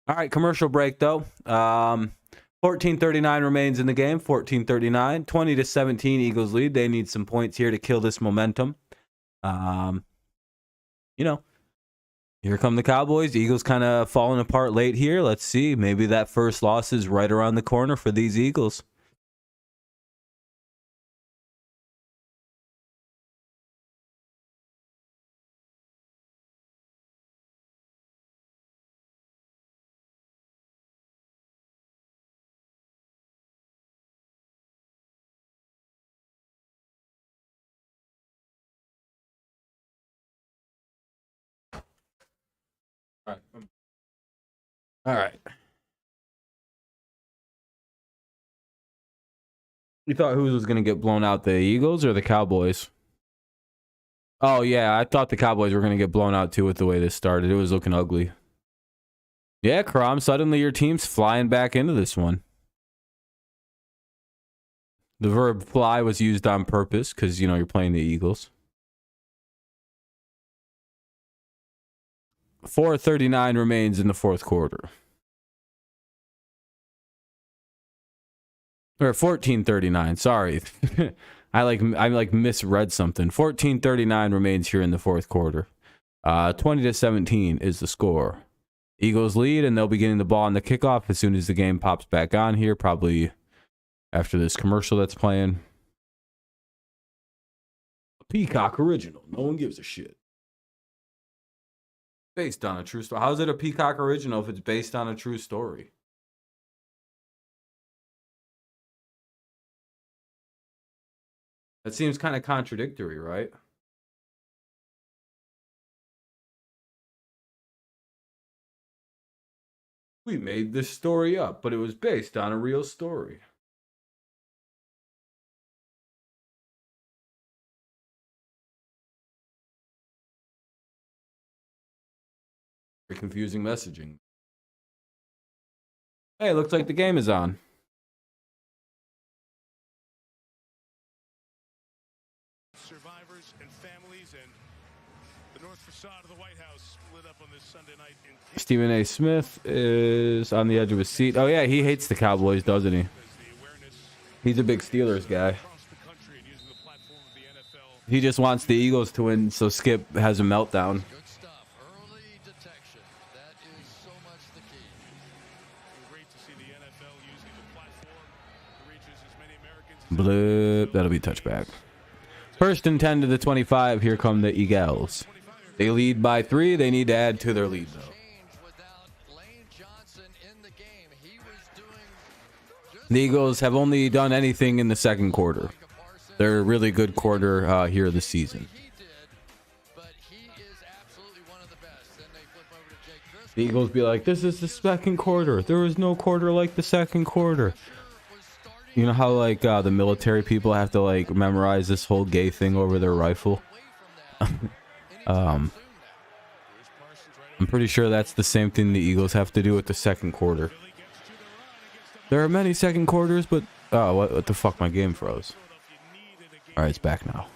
All right, commercial break though. 14:39 remains in the game. 14:39, 20-17 Eagles lead. They need some points here to kill this momentum. You know, here come the Cowboys. The Eagles kind of falling apart late here. Let's see. Maybe that first loss is right around the corner for these Eagles. All right. You thought who was going to get blown out, the Eagles or the Cowboys? Oh, yeah, I thought the Cowboys were going to get blown out too with the way this started. It was looking ugly. Yeah, Crom, suddenly your team's flying back into this one. The verb fly was used on purpose because, you know, you're playing the Eagles. 4:39 remains in the fourth quarter. Or 14:39, sorry. I misread something. 14:39 remains here in the fourth quarter. 20-17 is the score. Eagles lead, and they'll be getting the ball on the kickoff as soon as the game pops back on here, probably after this commercial that's playing. A Peacock original. No one gives a shit. Based on a true story. How's it a Peacock original if it's based on a true story? That seems kind of contradictory, right? We made this story up, but it was based on a real story. Very confusing messaging. Hey, looks like the game is on. Survivors and families and the north facade of the White House lit up on this Sunday night in Stephen A. Smith is on the edge of his seat. Oh, yeah, he hates the Cowboys, doesn't he? as the awareness He's a big Steelers guy. across the country and using the platform of the NFL. He just wants the Eagles to win, so Skip has a meltdown. Good stuff. Early detection. That is so much the key. Great to see the NFL using the platform to reach as many Americans as Blip. That'll be touchback. First and 10 to the 25. Here come the Eagles. 25 yards They lead by 3. They need to add to their lead, though. The Eagles have only done anything in the second quarter. They're a really good quarter here this season. The Eagles be like, this is the second quarter. There was no quarter like the second quarter. You know how like the military people have to like memorize this whole gay thing over their rifle? I'm pretty sure that's the same thing the Eagles have to do with the second quarter. There are many second quarters, but oh, what the fuck? My game froze. All right, it's back now.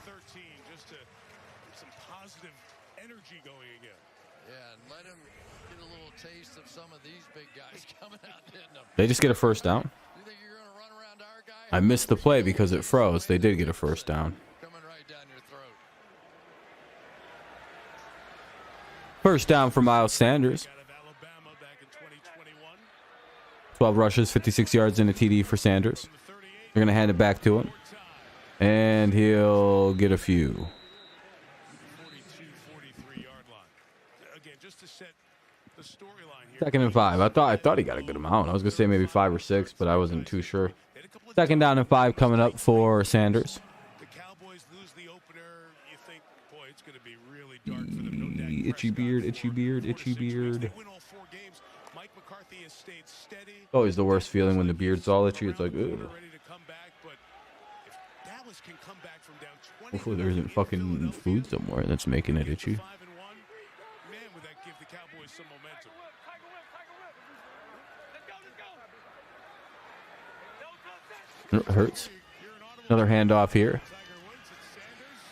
They just get a first down. I missed the play because it froze. They did get a first down. First down for Miles Sanders. 12 rushes, 56 yards, and a TD for Sanders. They're going to hand it back to him. And he'll get a few. Second and 5. I thought he got a good amount. I was going to say maybe 5 or 6, but I wasn't too sure. Second down and 5 coming up for Sanders. The Cowboys lose the opener. You think, boy, it's going to be really dark for them. No Itchy beard, itchy beard, itchy beard. They win all 4 games. Mike McCarthy has stayed steady. Always the worst feeling when the beard's all itchy. It's like, ugh. Ready to come back, but if Dallas can come back from down 20, Hopefully there isn't fucking food somewhere that's making it itchy. 5-1, man, would that give the Cowboys some momentum? It hurts. Another handoff here.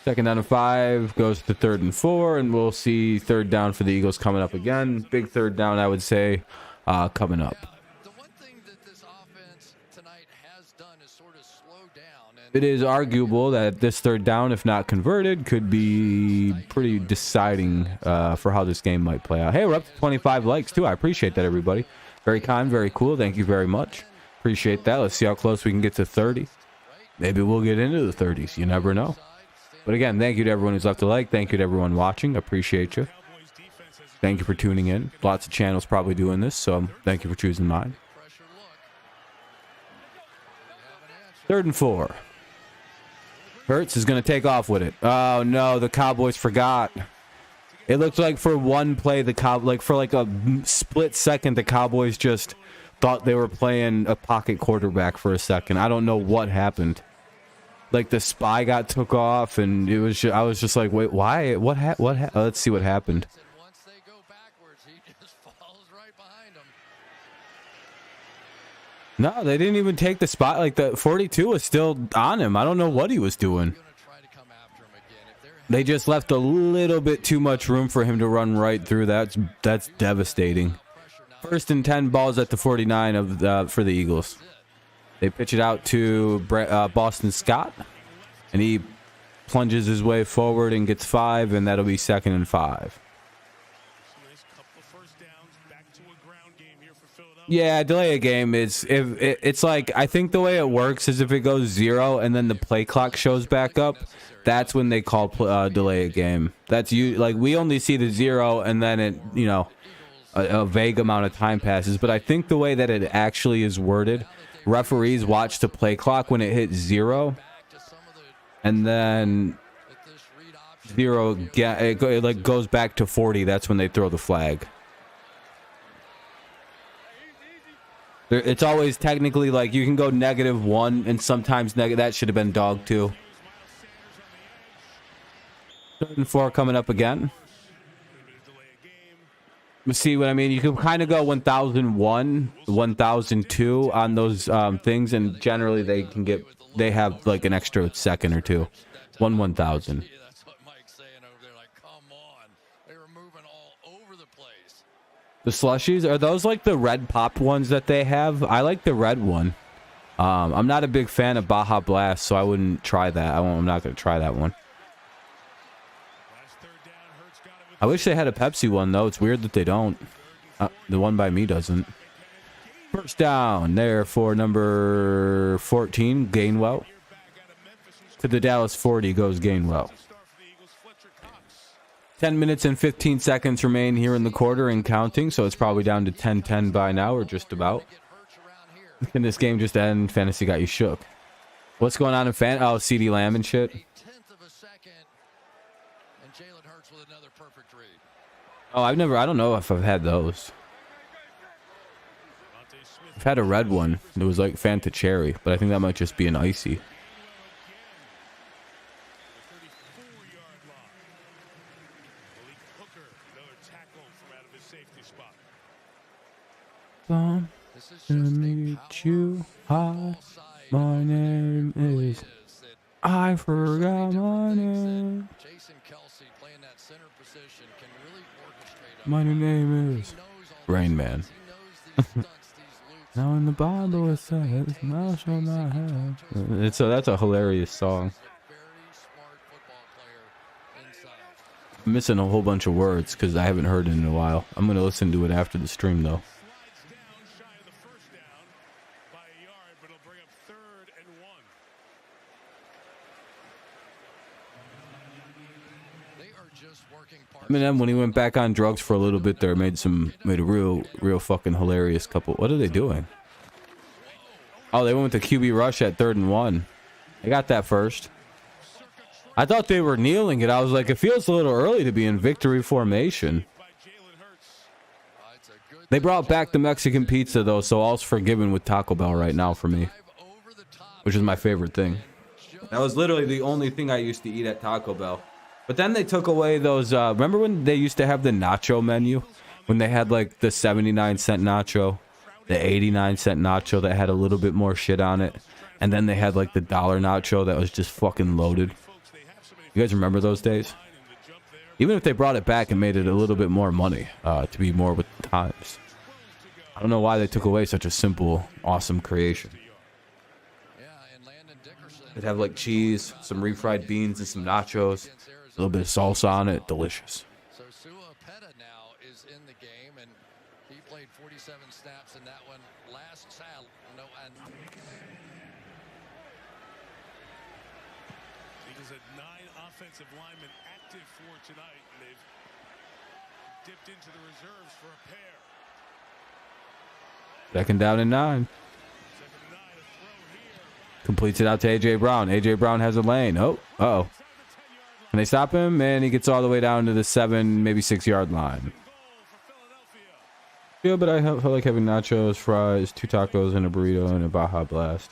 Second down and 5 goes to 3rd and 4, and we'll see 3rd down for the Eagles coming up again. Big 3rd down, I would say, coming up. The one thing that this offense tonight has done is sort of slow down. And It is arguable that this 3rd down, if not converted, could be pretty deciding for how this game might play out. Hey, we're up to 25 likes, too. I appreciate that, everybody. Very kind, very cool. Thank you very much. Appreciate that. Let's see how close we can get to 30. Maybe we'll get into the 30s. You never know. But again, thank you to everyone who's left a like. Thank you to everyone watching. Appreciate you. Thank you for tuning in. Lots of channels probably doing this, so thank you for choosing mine. 3rd and 4. Hurts is going to take off with it. Oh no, the Cowboys forgot. It looked like for one play, for like a split second, the Cowboys just thought they were playing a pocket quarterback for a second. I don't know what happened. Like the spy got took off, and it was. I was just like, wait, why? What? Let's see what happened. once they go backwards, he just falls right behind them. No, they didn't even take the spot. Like the 42 was still on him. I don't know what he was doing. They just left a little bit too much room for him to run right through. That's devastating. 1st and 10, balls at the 49 of for the Eagles. They pitch it out to Boston Scott, and he plunges his way forward and gets 5, and that'll be 2nd and 5. Yeah, delay a game is it's like, I think the way it works is if it goes 0 and then the play clock shows back up, that's when they call delay a game. That's like we only see the 0 and then it, you know, a vague amount of time passes. But I think the way that it actually is worded, referees watch the play clock when it hits 0, and then 0 it like goes back to 40. That's when they throw the flag. It's always technically like you can go -1, and sometimes that should have been dog too. 3rd and 4 coming up again. See what I mean? You can kind of go 1001, 1002 on those things, and generally they have like an extra second or two. 1000. That's what Mike's saying over there. Like, come on, they were moving all over the place. The slushies, are those like the red popped ones that they have? I like the red one. I'm not a big fan of Baja Blast, so I wouldn't try that. I'm not going to try that one. I wish they had a Pepsi one, though. It's weird that they don't. The one by me doesn't. First down there for number 14, Gainwell. To the Dallas 40 goes Gainwell. 10 minutes and 15 seconds remain here in the quarter and counting, so it's probably down to 10-10 by now, or just about. Can this game just end? Fantasy got you shook. What's going on in Oh, CD Lamb and shit. Oh, I don't know if I've had those. I've had a red one. It was like Fanta Cherry, but I think that might just be an icy. To meet you. Hi, my name is. I forgot my name. My new name is Rain Man. Now in the Bible it says, "I'll show my head." That's a hilarious song. I'm missing a whole bunch of words because I haven't heard it in a while. I'm gonna listen to it after the stream though. Eminem, when he went back on drugs for a little bit there, made a real fucking hilarious couple. What are they doing? Oh, they went with the QB rush at 3rd and 1. They got that first. I thought they were kneeling it. I was like, it feels a little early to be in victory formation. They brought back the Mexican pizza though, so all's forgiven with Taco Bell right now for me, which is my favorite thing. That was literally the only thing I used to eat at Taco Bell. But then they took away those, remember when they used to have the nacho menu? When they had like the 79-cent nacho, the 89-cent nacho that had a little bit more shit on it. And then they had like the dollar nacho that was just fucking loaded. You guys remember those days? Even if they brought it back and made it a little bit more money, to be more with the times. I don't know why they took away such a simple, awesome creation. They'd have like cheese, some refried beans, and some nachos. A little bit of salsa on it, delicious. So Peta now is in the game, and he played 47 snaps in that one last sal. No, and Eagles had 9 offensive linemen active for tonight, and they've dipped into the reserves for a pair. 2nd down and 9. Completes it out to A.J. Brown. A.J. Brown has a lane. Oh, uh-oh. Can they stop him? And he gets all the way down to the 7, maybe 6-yard line. Yeah, but I feel like having nachos, fries, 2 tacos, and a burrito, and a Baja Blast.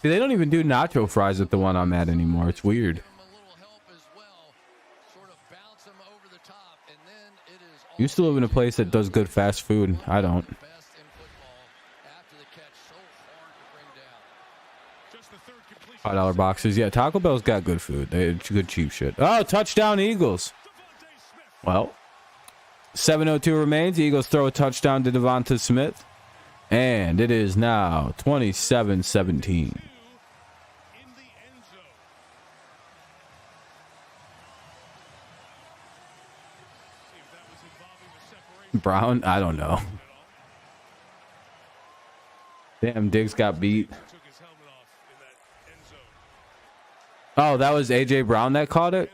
See, they don't even do nacho fries at the one I'm at anymore. It's weird. You used to live in a place that does good fast food. I don't. $5 boxes. Yeah, Taco Bell's got good food. They good cheap shit. Oh, touchdown Eagles. Well, 7:02 remains. Eagles throw a touchdown to Devonta Smith. And it is now 27-17. Brown? I don't know. Damn, Diggs got beat. Oh, that was A.J. Brown that caught it?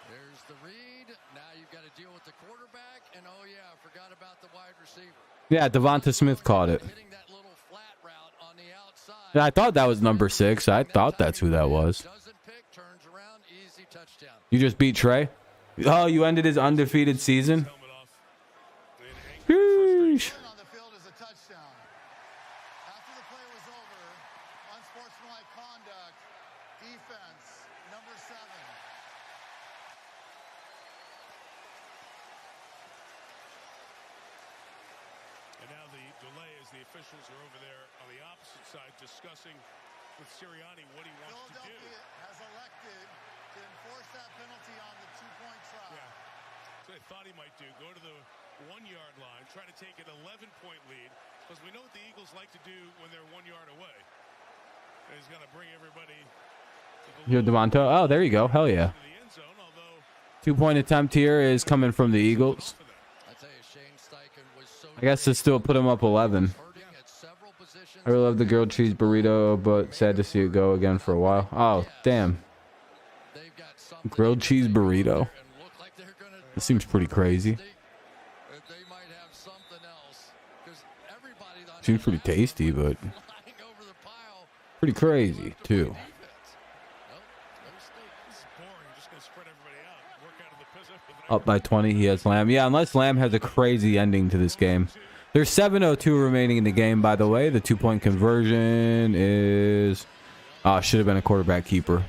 there's the read. Now you've got to deal with the quarterback, and oh yeah, I forgot about the wide receiver. Yeah, Devonta Smith caught it. Hitting that little flat route on the outside. Yeah, I thought that was number 6. I thought that's who that was. Doesn't pick, turns around, easy touchdown. You just beat Trey? Oh, you ended his undefeated season? Sheesh. On the field is a touchdown. After the play was over, unsportsmanlike conduct, defense, number 7. And now the delay as the officials are over there on the opposite side discussing with Sirianni what he wants to do. Philadelphia has elected to enforce that penalty on the 2-point try. Yeah. So I thought he might do. Go to the 1-yard line, try to take an 11-point lead, because we know what the Eagles like to do when they're 1 yard away. And he's going to bring everybody to the You're Devonta. Oh, there you go. Hell yeah. 2-point attempt here is coming from the Eagles. I guess to still put him up 11. I really love the grilled cheese burrito, but sad to see it go again for a while. Oh, damn. Grilled cheese burrito. That seems pretty crazy. Seems pretty tasty, but pretty crazy too. Up by 20, he has Lamb. Yeah, unless Lamb has a crazy ending to this game. There's 7:02 remaining in the game, by the way. The 2-point conversion is... should have been a quarterback keeper.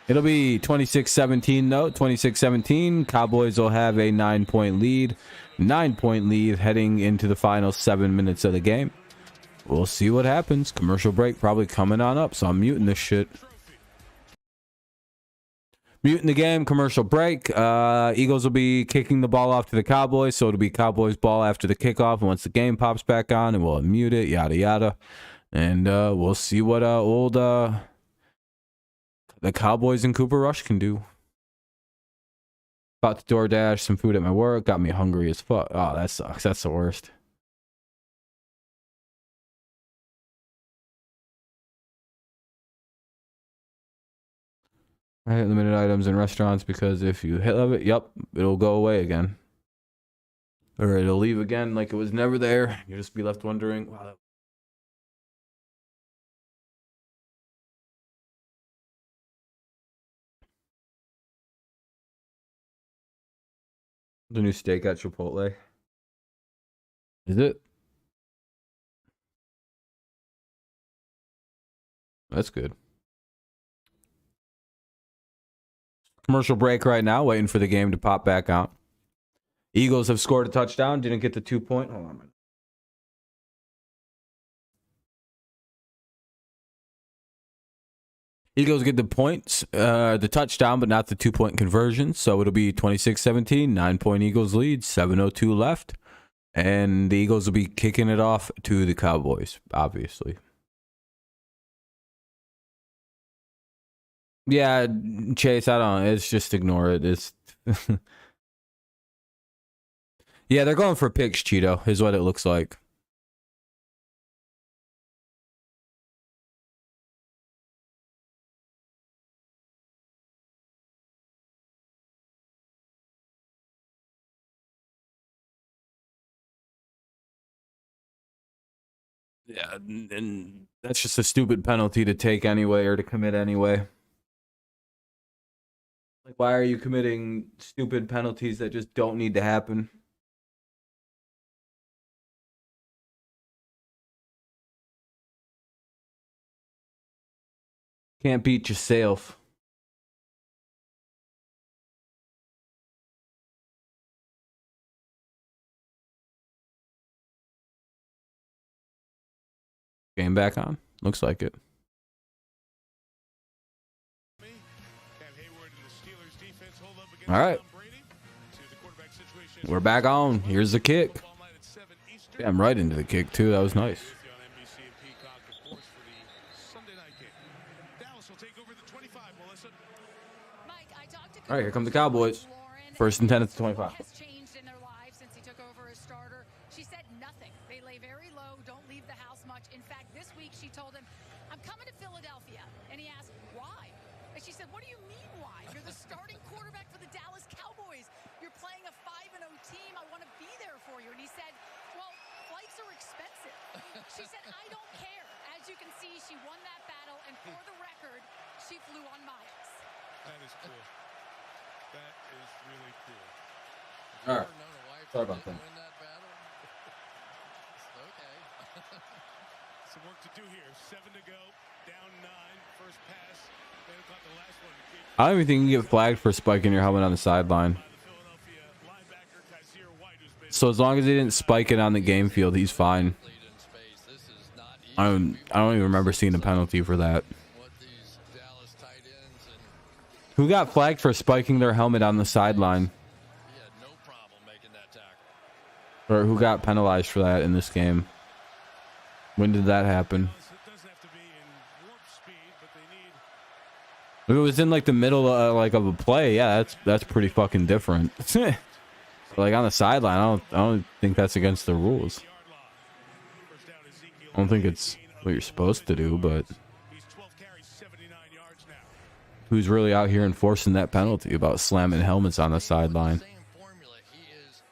It'll be 26-17, though. 26-17. Cowboys will have a 9-point lead. 9-point lead heading into the final 7 minutes of the game. We'll see what happens. Commercial break probably coming on up, so I'm muting this shit. Muting the game, commercial break. Eagles will be kicking the ball off to the Cowboys, so it'll be Cowboys ball after the kickoff. And once the game pops back on, and we'll unmute it, yada yada. And we'll see what the Cowboys and Cooper Rush can do. About to DoorDash some food at my work. Got me hungry as fuck. Oh, that sucks. That's the worst. I hit limited items in restaurants because if you hit it, yep, it'll go away again. Or it'll leave again like it was never there. You'll just be left wondering, wow. The new steak at Chipotle. Is it? That's good. Commercial break right now, waiting for the game to pop back out. Eagles have scored a touchdown, didn't get the 2-point. Hold on a minute. Eagles get the points, the touchdown, but not the 2-point conversion. So it'll be 26-17, 9-point Eagles lead, 7:02 left. And the Eagles will be kicking it off to the Cowboys, obviously. Yeah, Chase, I don't know. It's just ignore it. It's yeah, they're going for picks, Cheeto, is what it looks like. Yeah, and that's just a stupid penalty to take anyway or to commit anyway. Like, why are you committing stupid penalties that just don't need to happen? Can't beat yourself. Game back on? Looks like it. All right. We're back on. Here's the kick. Yeah, I'm right into the kick, too. That was nice. All right, here come the Cowboys. First and 10 at the 25. She said, I don't care. As you can see, she won that battle, and for the record, she flew on miles. That is cool. That is really cool. All right. Sorry about that. Okay. Some work to do here. 7 to go. Down 9. First pass. They got the last one. I don't even think you can get flagged for spiking your helmet on the sideline. So as long as he didn't spike it on the game field, he's fine. I don't even remember seeing a penalty for that. Who got flagged for spiking their helmet on the sideline? Or who got penalized for that in this game? When did that happen? If it was in like the middle of a play, yeah, that's pretty fucking different. Like on the sideline, I don't think that's against the rules. I don't think it's what you're supposed to do, but who's really out here enforcing that penalty about slamming helmets on the sideline. Same formula. He is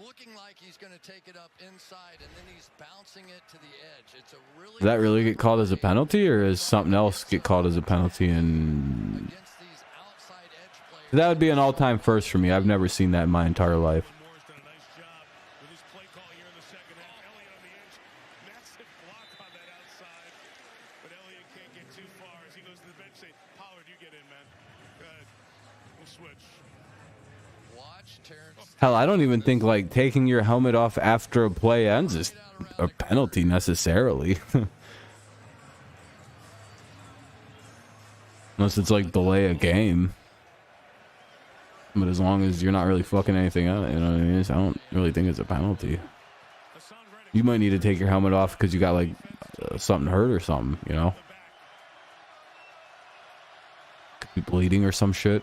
looking like he's going to take it up inside, and then he's bouncing it to the edge. It's a really Does that really get called as a penalty, or is something else get called as a penalty? And against these outside edge players. that would be an all-time first for me. I've never seen that in my entire life. Moore's done a nice job with his play call here in the second half. Elliott on the edge. Massive block on that outside. But Elliott can't get too far as he goes to the bench. Say, Pollard, you get in, man. Go ahead. We'll switch. Watch Terrence. Hell, I don't even think like taking your helmet off after a play ends is a penalty necessarily. Unless it's like delay a game. But as long as you're not really fucking anything up, you know what I mean? I don't really think it's a penalty. You might need to take your helmet off because you got like something hurt or something, you know? Could be bleeding or some shit.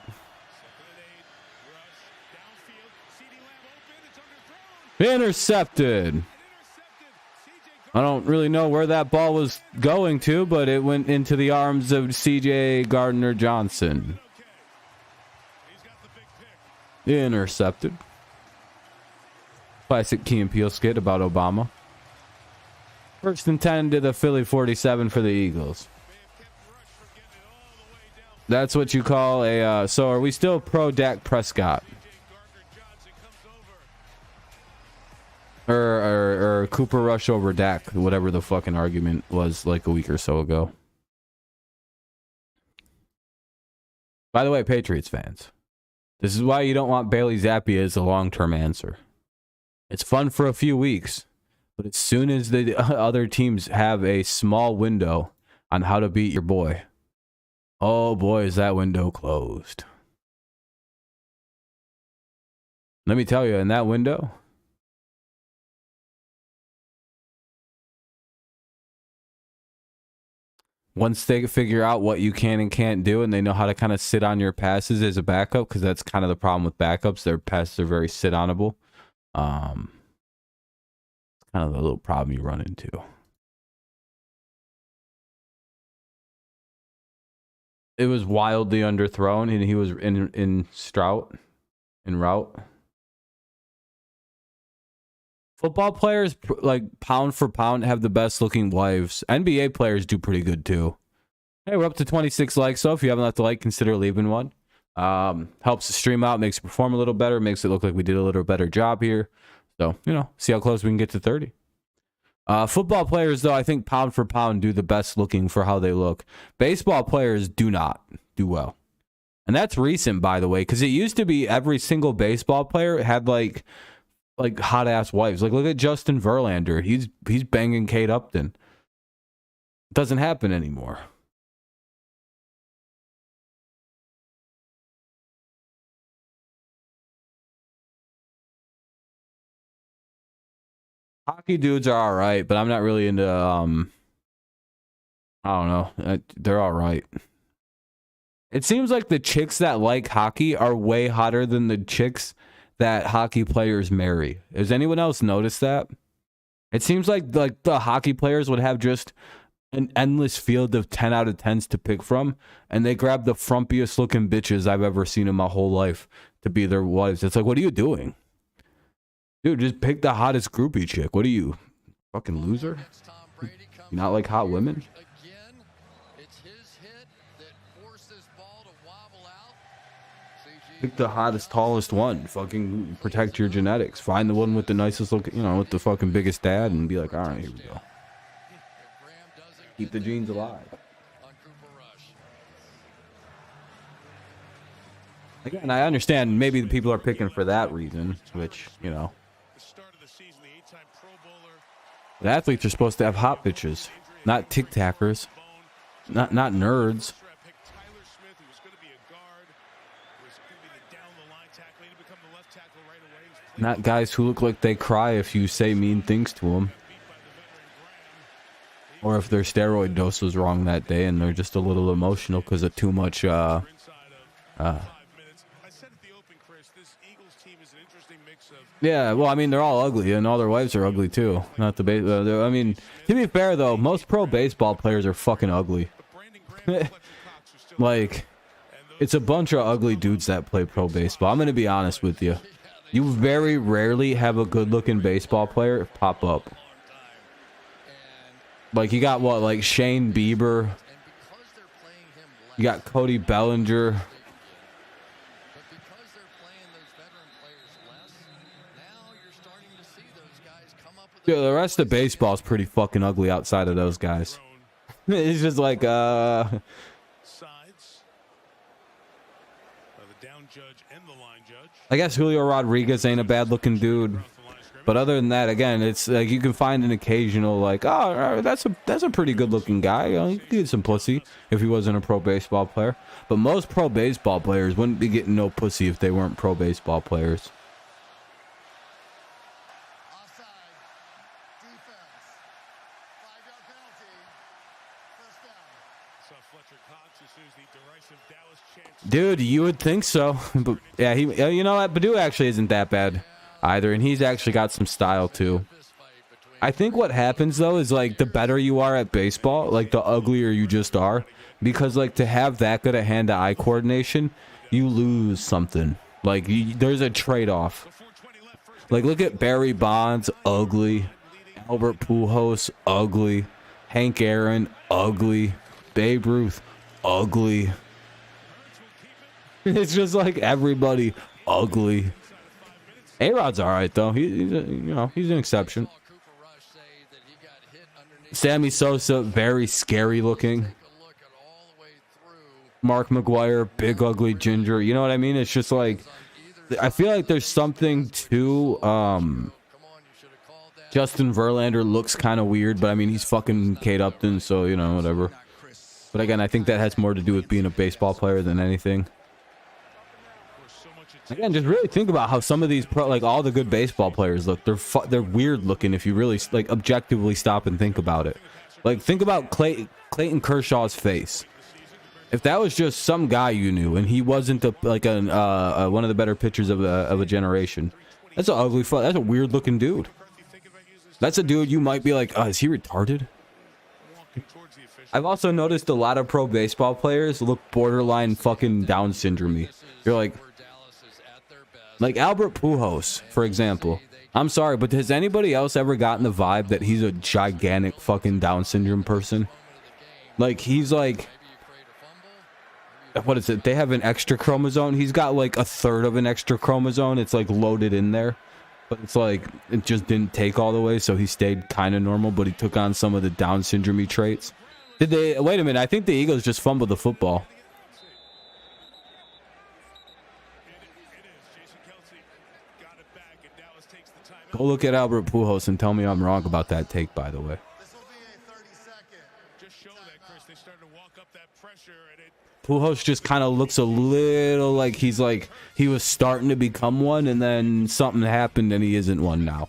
Intercepted. I don't really know where that ball was going to, but it went into the arms of CJ Gardner-Johnson. Intercepted. Classic Key and Peele skit about Obama. First and 10 to the Philly 47 for the Eagles. That's what you call a... so are we still pro Dak Prescott? Or Cooper Rush over Dak, whatever the fucking argument was like a week or so ago. By the way, Patriots fans, this is why you don't want Bailey Zappi as a long-term answer. It's fun for a few weeks, but as soon as the other teams have a small window on how to beat your boy, oh boy, is that window closed. Let me tell you, in that window, once they figure out what you can and can't do, and they know how to kind of sit on your passes as a backup, because that's kind of the problem with backups. Their passes are very sit-onable. It's kind of the little problem you run into. It was wildly underthrown, and he was in route. Football players, like pound for pound, have the best looking wives. NBA players do pretty good too. Hey, we're up to 26 likes, so if you haven't left a like, consider leaving one. Helps the stream out, makes it perform a little better, makes it look like we did a little better job here. So, you know, see how close we can get to 30. Football players, though, I think pound for pound do the best looking for how they look. Baseball players do not do well. And that's recent, by the way, because it used to be every single baseball player had like hot ass wives. Like, look at Justin Verlander. He's banging Kate Upton. It doesn't happen anymore. Hockey dudes are all right, but I'm not really into I don't know. They're all right. It seems like the chicks that like hockey are way hotter than the chicks that hockey players marry. Has anyone else noticed that? It seems like the hockey players would have just an endless field of 10 out of 10s to pick from, and they grab the frumpiest looking bitches I've ever seen in my whole life to be their wives. It's like, what are you doing? Dude, just pick the hottest groupie chick. What are you, fucking loser? You not like hot women? Pick the hottest, tallest one. Fucking protect your genetics. Find the one with the nicest look, you know, with the fucking biggest dad, and be like, all right, here we go. Keep the genes alive. Again, I understand maybe the people are picking for that reason, which, you know. The athletes are supposed to have hot bitches, not tic-tackers, not nerds. Not guys who look like they cry if you say mean things to them. Or if their steroid dose was wrong that day and they're just a little emotional because of too much, yeah, well, I mean, they're all ugly, and all their wives are ugly, too. Not the I mean, to be fair, though, most pro baseball players are fucking ugly. Like, It's a bunch of ugly dudes that play pro baseball. I'm going to be honest with you. You very rarely have a good-looking baseball player pop up. Like, you got what, like Shane Bieber. You got Cody Bellinger. But because they're playing those veteran players less, now you're starting to see those guys come up with Yeah, the rest of baseball is pretty fucking ugly outside of those guys. It's just like, Sides. The down judge and the line judge. I guess Julio Rodriguez ain't a bad-looking dude. But other than that, again, it's like you can find an occasional like, oh, that's a pretty good-looking guy. You know, he could get some pussy if he wasn't a pro baseball player. But most pro baseball players wouldn't be getting no pussy if they weren't pro baseball players. Offside. Defense. 5-yard penalty. First down. So Fletcher Cox assumes the derisive Dallas chance. Dude, you would think so. But yeah, you know what? Badu actually isn't that bad either, and he's actually got some style too. I think what happens though is like the better you are at baseball, like the uglier you just are, because like to have that good a hand-to-eye coordination, you lose something. Like there's a trade-off. Like look at Barry Bonds, ugly. Albert Pujols, ugly. Hank Aaron, ugly. Babe Ruth, ugly. It's just like everybody ugly. A-Rod's all right though. He's an exception. Sammy Sosa, very scary looking. Mark McGwire, big ugly ginger. You know what I mean? It's just like I feel like there's something to Justin Verlander looks kind of weird, but I mean he's fucking Kate Upton, so you know whatever. But again, I think that has more to do with being a baseball player than anything. Again, just really think about how some of these like all the good baseball players look. They're weird looking if you really like objectively stop and think about it. Like think about Clayton Kershaw's face. If that was just some guy you knew and he wasn't one of the better pitchers of a generation, that's an ugly that's a weird looking dude. That's a dude you might be like, is he retarded? I've also noticed a lot of pro baseball players look borderline fucking Down syndrome-y. You're like Albert Pujols, for example. I'm sorry, but has anybody else ever gotten the vibe that he's a gigantic fucking Down syndrome person? Like, he's like... What is it? They have an extra chromosome. He's got like a third of an extra chromosome. It's like loaded in there. But it's like, it just didn't take all the way, so he stayed kind of normal, but he took on some of the Down syndrome traits. Wait a minute, I think the Eagles just fumbled the football. Go look at Albert Pujols and tell me I'm wrong about that take, by the way. Pujols just kind of looks a little like he was starting to become one, and then something happened and he isn't one now.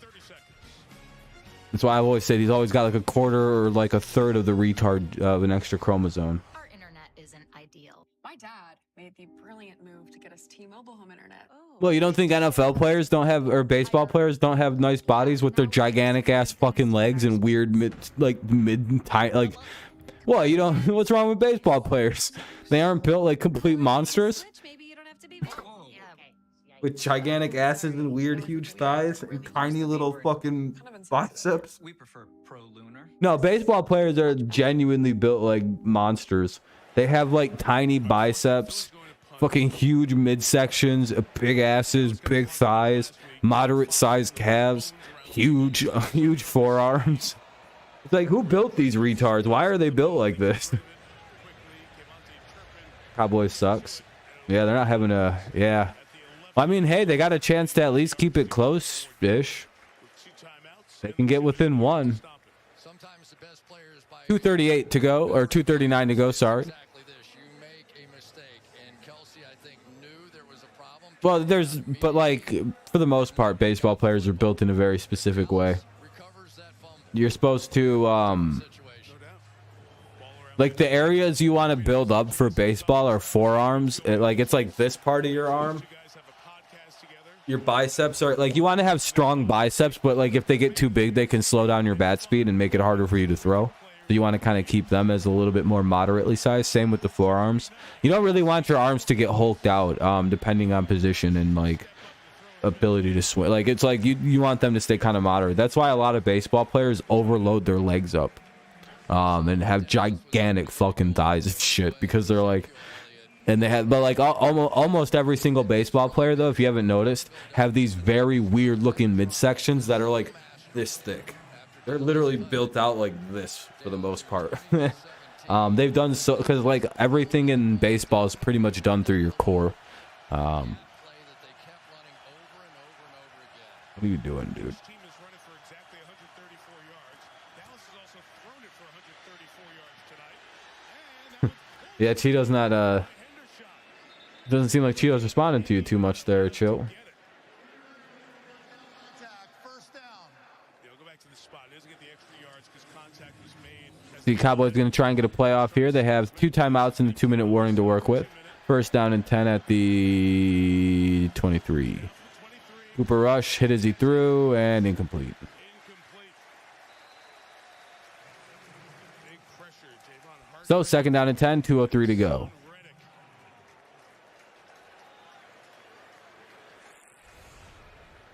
That's why I've always said he's always got like a quarter or like a third of the retard of an extra chromosome. Our internet isn't ideal. My dad made the brilliant move to get us T-Mobile home internet. Well, you don't think NFL players don't have, or baseball players don't have nice bodies with their gigantic ass fucking legs and weird mid-tight, like, well, you don't, what's wrong with baseball players? They aren't built like complete monsters? With gigantic asses and weird huge thighs and tiny little fucking biceps? We prefer pro-lunar. No, baseball players are genuinely built like monsters. They have like tiny biceps, fucking huge midsections, big asses, big thighs, moderate sized calves, huge forearms. It's like, who built these retards? Why are they built like this? Cowboys sucks. Yeah, they're not having a, yeah. I mean, hey, they got a chance to at least keep it close-ish. They can get within one. 2:38 to go, or 2:39 to go, sorry. Well, but like, for the most part, baseball players are built in a very specific way. You're supposed to, like, the areas you want to build up for baseball are forearms. It's like this part of your arm. Your biceps are, like, you want to have strong biceps, but, like, if they get too big, they can slow down your bat speed and make it harder for you to throw. So you want to kind of keep them as a little bit more moderately sized. Same with the forearms. You don't really want your arms to get hulked out, depending on position and like ability to swing. Like it's like you want them to stay kind of moderate. That's why a lot of baseball players overload their legs up, and have gigantic fucking thighs and shit because they're like, and they have, but like almost every single baseball player though, if you haven't noticed, have these very weird looking midsections that are like this thick. They're literally built out like this for the most part. They've done so because like everything in baseball is pretty much done through your core. What are you doing, dude? Yeah, Cheeto's not doesn't seem like Cheeto's responding to you too much there, Chill. The Cowboys going to try and get a playoff here. They have 2 timeouts and a 2-minute warning to work with. First down and 10 at the 23. Cooper Rush hit as he threw and incomplete. So second down and 10, 2:03 to go.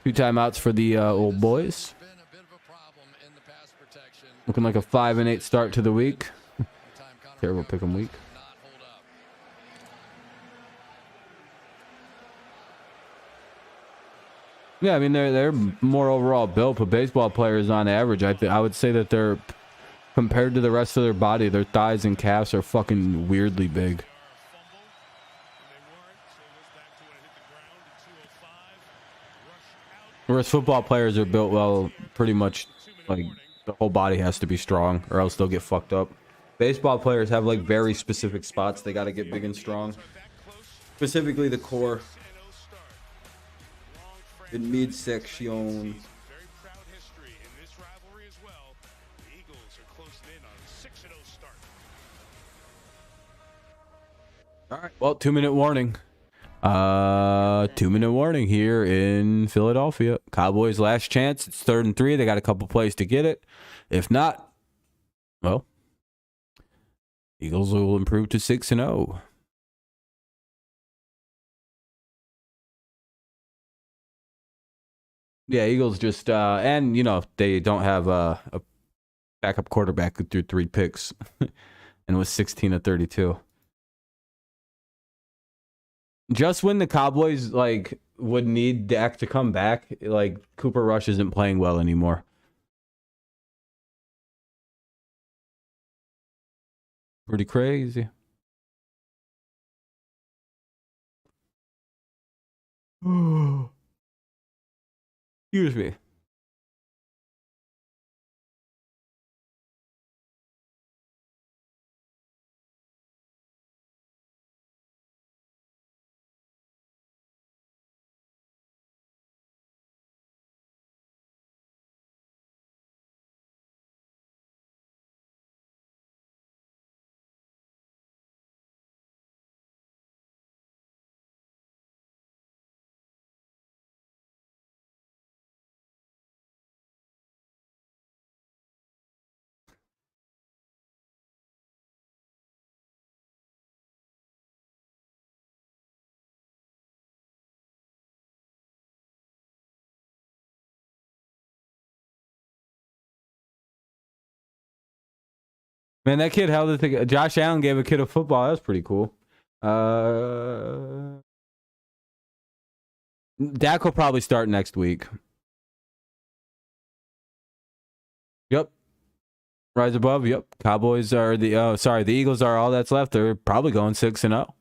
Two timeouts for the old boys. Looking like a 5-8 start to the week. Terrible pick'em week. Yeah, I mean they're more overall built, but baseball players on average, I would say that they're, compared to the rest of their body, their thighs and calves are fucking weirdly big. Whereas football players are built well, pretty much like the whole body has to be strong or else they'll get fucked up. Baseball players have like very specific spots they got to get big and strong. Specifically the core. In midsection. All right. Well, 2-minute warning. 2-minute warning here in Philadelphia. Cowboys last chance. It's 3rd and 3. They got a couple plays to get it. If not, well, Eagles will improve to 6-0. Yeah, Eagles just and you know they don't have a backup quarterback who threw 3 picks and was 16 of 32. Just when the Cowboys like would need Dak to come back, like Cooper Rush isn't playing well anymore. Pretty crazy. Excuse me. Man, that kid held it together. Josh Allen gave a kid a football. That was pretty cool. Dak will probably start next week. Yep. Rise above. Yep. Cowboys are the Eagles are all that's left. They're probably going 6-0.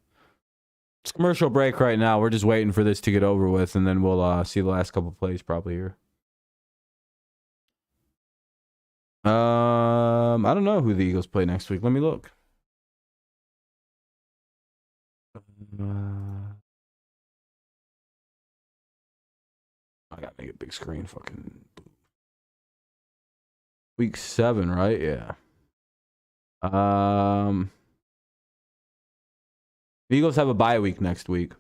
It's commercial break right now. We're just waiting for this to get over with, and then we'll see the last couple plays probably here. I don't know who the Eagles play next week. Let me look. I gotta make a big screen. Fucking week 7, right? Yeah. The Eagles have a bye week next week.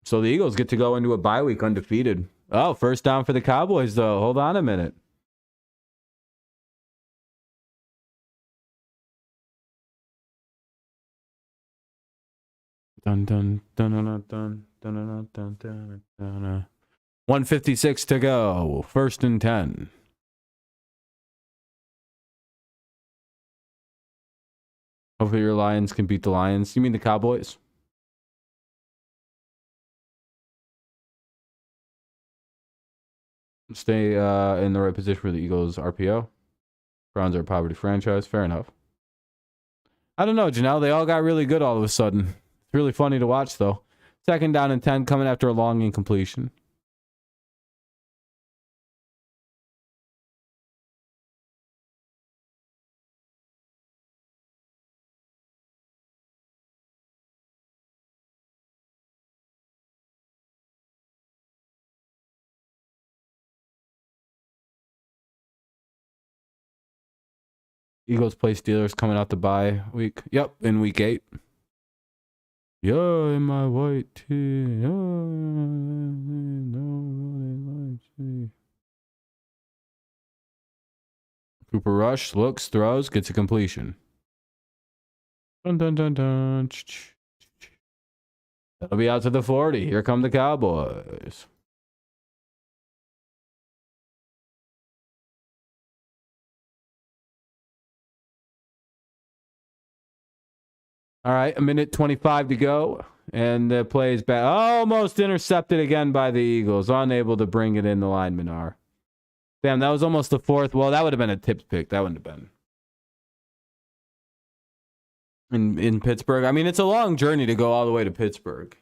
So the Eagles get to go into a bye week undefeated. Oh, first down for the Cowboys, though. Hold on a minute. Dun, dun, dun, dun, dun, dun, dun, dun, dun, dun, dun. 1:56 to go. First and 10. Hopefully your Lions can beat the Lions. You mean the Cowboys? Stay in the right position for the Eagles RPO. Browns are a poverty franchise. Fair enough. I don't know, Janelle. They all got really good all of a sudden. It's really funny to watch, though. Second down and 10 coming after a long incompletion. Eagles play Steelers coming out the bye week. Yep, in week 8. Yo, in my white tee. Yo, nobody likes me. Cooper Rush looks, throws, gets a completion. Dun dun dun dun. That'll be out to the 40. Here come the Cowboys. All right, 1:25 to go. And the play is back. Almost intercepted again by the Eagles. Unable to bring it in, the linemen are. Damn, that was almost the 4th. Well, that would have been a tips pick. That wouldn't have been. In Pittsburgh. I mean, it's a long journey to go all the way to Pittsburgh.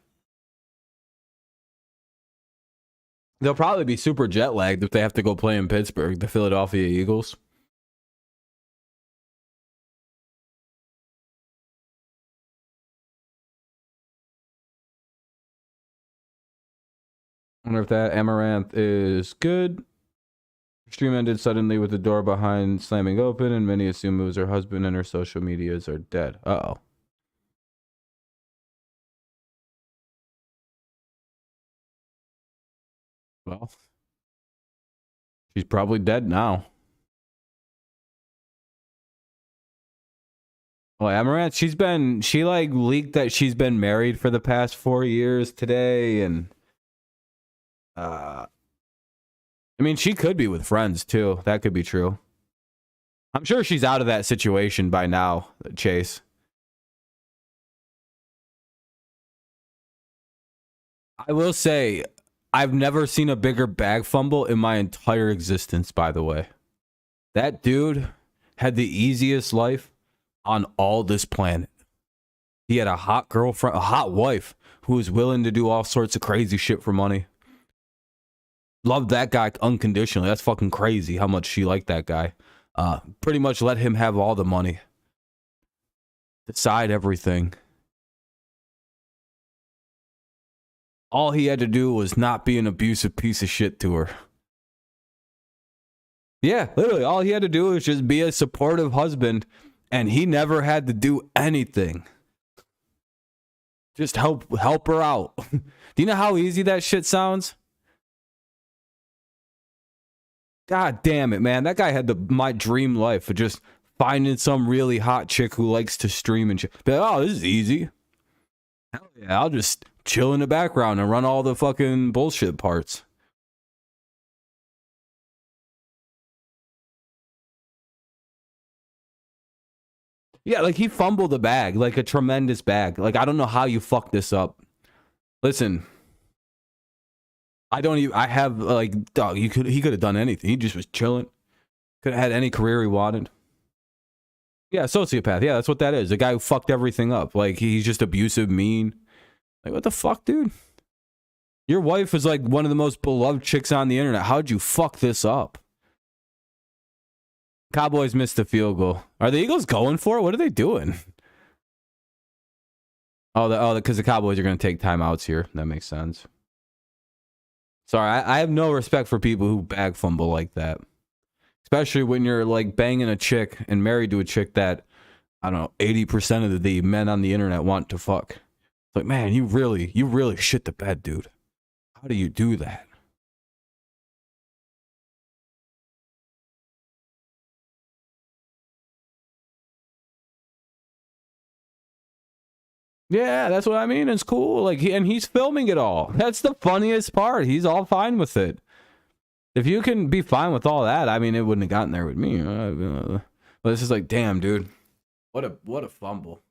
They'll probably be super jet lagged if they have to go play in Pittsburgh, the Philadelphia Eagles. I wonder if that Amaranth is good. Stream ended suddenly with the door behind slamming open, and many assume it was her husband and her social medias are dead. Uh-oh. Well, she's probably dead now. Well, Amaranth, she leaked that she's been married for the past 4 years today, and I mean, she could be with friends too. That could be true. I'm sure she's out of that situation by now, Chase. I will say, I've never seen a bigger bag fumble in my entire existence, by the way. That dude had the easiest life on all this planet. He had a hot girlfriend, a hot wife who was willing to do all sorts of crazy shit for money. Loved that guy unconditionally. That's fucking crazy how much she liked that guy. Pretty much let him have all the money. Decide everything. All he had to do was not be an abusive piece of shit to her. Yeah, literally. All he had to do was just be a supportive husband, and he never had to do anything. Just help her out. Do you know how easy that shit sounds? God damn it, man. That guy had my dream life of just finding some really hot chick who likes to stream and shit. But, oh, this is easy. Hell yeah, I'll just chill in the background and run all the fucking bullshit parts. Yeah, like he fumbled the bag, like a tremendous bag. Like, I don't know how you fucked this up. Listen, I have, like, dog, he could have done anything. He just was chilling. Could have had any career he wanted. Yeah, sociopath. Yeah, that's what that is. The guy who fucked everything up. Like, he's just abusive, mean. Like, what the fuck, dude? Your wife is, like, one of the most beloved chicks on the internet. How'd you fuck this up? Cowboys missed a field goal. Are the Eagles going for it? What are they doing? Because the Cowboys are going to take timeouts here. That makes sense. Sorry, I have no respect for people who bag fumble like that. Especially when you're like banging a chick and married to a chick that, I don't know, 80% of the men on the internet want to fuck. It's like, man, you really shit the bed, dude. How do you do that? Yeah, that's what I mean. It's cool. Like, and he's filming it all. That's the funniest part. He's all fine with it. If you can be fine with all that, I mean, it wouldn't have gotten there with me. But it's just like, damn, dude, what a fumble.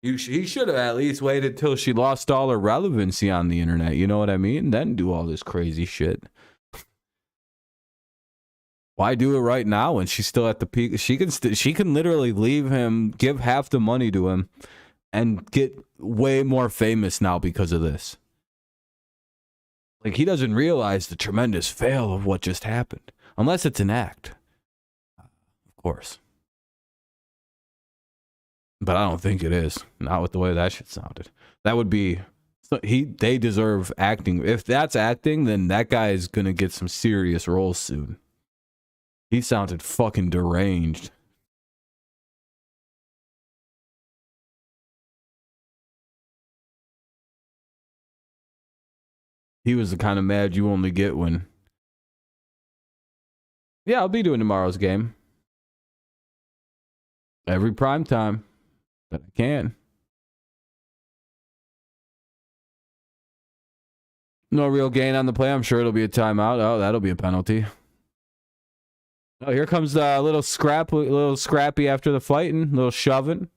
He should have at least waited till she lost all her relevancy on the internet. You know what I mean? Then do all this crazy shit. Why do it right now when she's still at the peak? She can literally leave him, give half the money to him, and get way more famous now because of this. Like, he doesn't realize the tremendous fail of what just happened, unless it's an act, of course. But I don't think it is. Not with the way that shit sounded. That would be... They deserve acting. If that's acting, then that guy is going to get some serious roles soon. He sounded fucking deranged. He was the kind of mad you only get when... Yeah, I'll be doing tomorrow's game. Every prime time that I can. No real gain on the play. I'm sure it'll be a timeout. Oh, that'll be a penalty. Oh, here comes the little scrappy after the fighting, little shoving.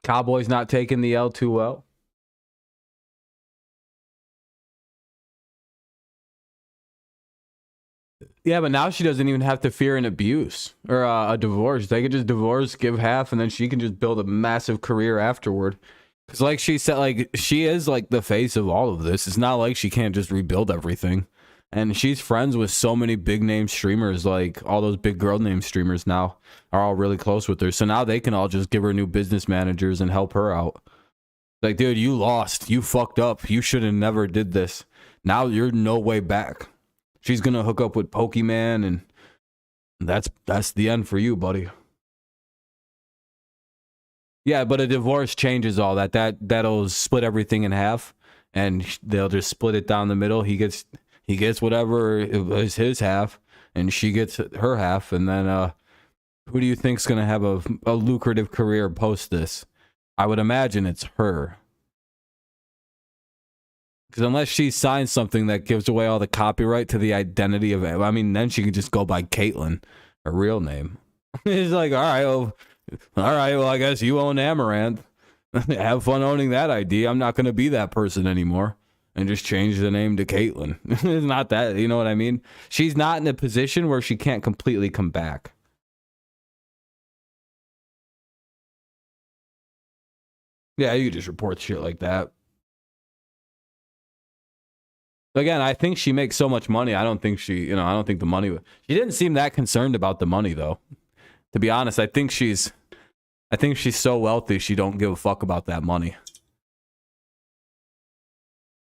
Cowboys not taking the L too well. Yeah, but now she doesn't even have to fear an abuse or a divorce. They could just divorce, give half, and then she can just build a massive career afterward. Because like she said, like, she is like the face of all of this. It's not like she can't just rebuild everything. And she's friends with so many big name streamers, like all those big girl name streamers now are all really close with her. So now they can all just give her new business managers and help her out. Like, dude, you lost. You fucked up. You should have never did this. Now you're no way back. She's going to hook up with Pokemon, and that's the end for you, buddy. Yeah, but a divorce changes all that. That'll split everything in half, and they'll just split it down the middle. He gets whatever is his half, and she gets her half, and then who do you think's going to have a lucrative career post this? I would imagine it's her. Because unless she signs something that gives away all the copyright to the identity of it, I mean, then she could just go by Caitlyn, her real name. It's like, all right, well, I guess you own Amaranth. Have fun owning that ID. I'm not going to be that person anymore. And just change the name to Caitlyn. It's not that, you know what I mean? She's not in a position where she can't completely come back. Yeah, you just report shit like that. Again, I think she makes so much money. I don't think I don't think the money... She didn't seem that concerned about the money, though. To be honest, I think she's so wealthy, she don't give a fuck about that money.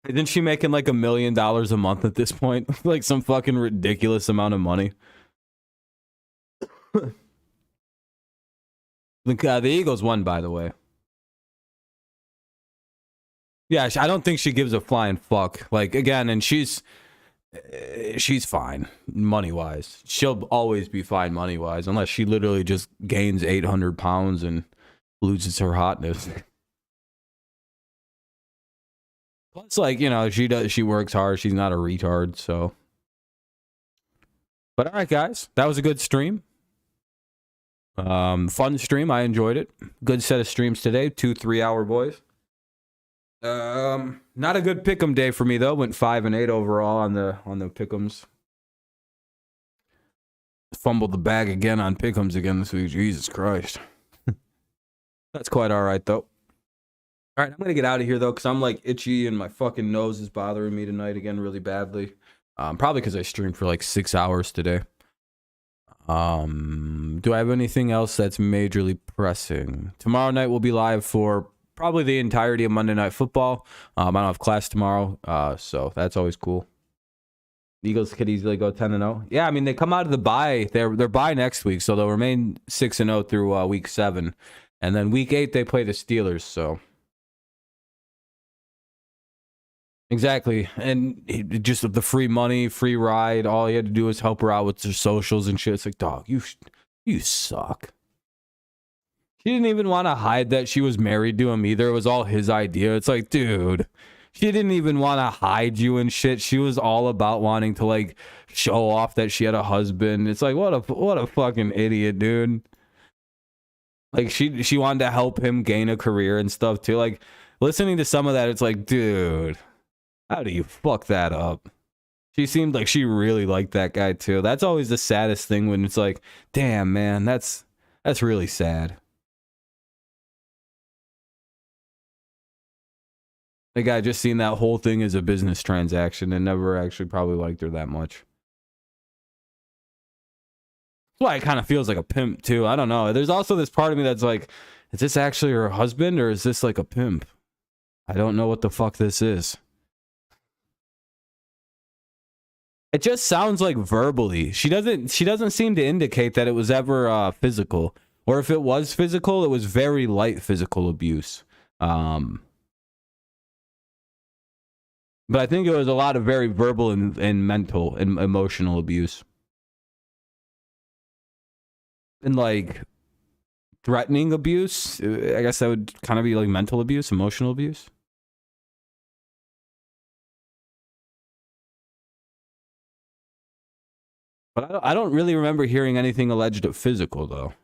Isn't she making like $1 million a month at this point? Like some fucking ridiculous amount of money. The Eagles won, by the way. Yeah, I don't think she gives a flying fuck. Like, again, and she's fine money-wise. She'll always be fine money-wise, unless she literally just gains 800 pounds and loses her hotness. Plus, like, you know, she works hard. She's not a retard, so. But all right, guys, that was a good stream. Fun stream. I enjoyed it. Good set of streams today. 2 3-hour boys. Not a good pick'em day for me though. Went 5 and 8 overall on the pick'ems. Fumbled the bag again on pick'ems again this week. Jesus Christ. That's quite all right though. All right, I'm gonna get out of here though, because I'm like itchy and my fucking nose is bothering me tonight again really badly. Probably because I streamed for like 6 hours today. Do I have anything else that's majorly pressing? Tomorrow night we'll be live for probably the entirety of Monday Night Football. I don't have class tomorrow, so that's always cool. The Eagles could easily go 10-0. Yeah, I mean, they come out of the bye. They're bye next week, so they'll remain 6-0 through week 7. And then week 8, they play the Steelers, so. Exactly. And just the free money, free ride, all he had to do was help her out with her socials and shit. It's like, dog, you suck. She didn't even want to hide that she was married to him either. It was all his idea. It's like, dude, she didn't even want to hide you and shit. She was all about wanting to like show off that she had a husband. It's like, what a fucking idiot, dude. Like she wanted to help him gain a career and stuff too. Like listening to some of that, it's like, dude, how do you fuck that up? She seemed like she really liked that guy too. That's always the saddest thing when it's like, damn, man, that's really sad. The guy just seen that whole thing as a business transaction and never actually probably liked her that much. That's why it kind of feels like a pimp too. I don't know. There's also this part of me that's like, is this actually her husband or is this like a pimp? I don't know what the fuck this is. It just sounds like verbally. She doesn't seem to indicate that it was ever physical. Or if it was physical, it was very light physical abuse. But I think it was a lot of very verbal and mental and emotional abuse. And like threatening abuse, I guess that would kind of be like mental abuse, emotional abuse. But I don't really remember hearing anything alleged of physical though.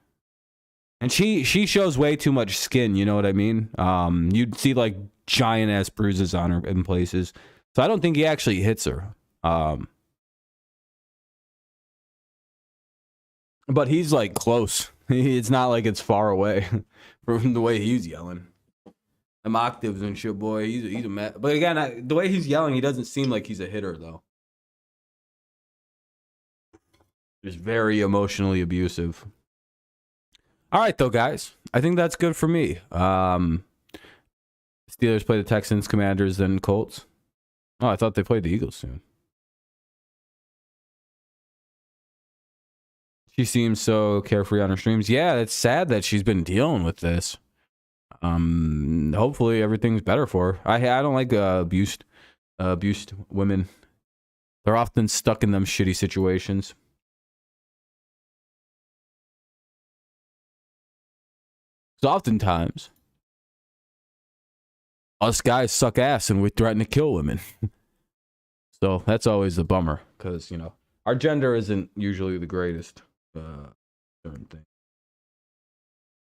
And she shows way too much skin, you know what I mean? You'd see like giant ass bruises on her in places. So I don't think he actually hits her. But he's like close. It's not like it's far away from the way he's yelling. Them octaves and shit, boy. He's a mess. But again, the way he's yelling, he doesn't seem like he's a hitter though. Just very emotionally abusive. All right, though, guys. I think that's good for me. Steelers play the Texans, Commanders, then Colts. Oh, I thought they played the Eagles soon. She seems so carefree on her streams. Yeah, it's sad that she's been dealing with this. Hopefully everything's better for her. I don't like abused women. They're often stuck in them shitty situations. So oftentimes, us guys suck ass and we threaten to kill women. So that's always a bummer because, you know, our gender isn't usually the greatest. Certain thing.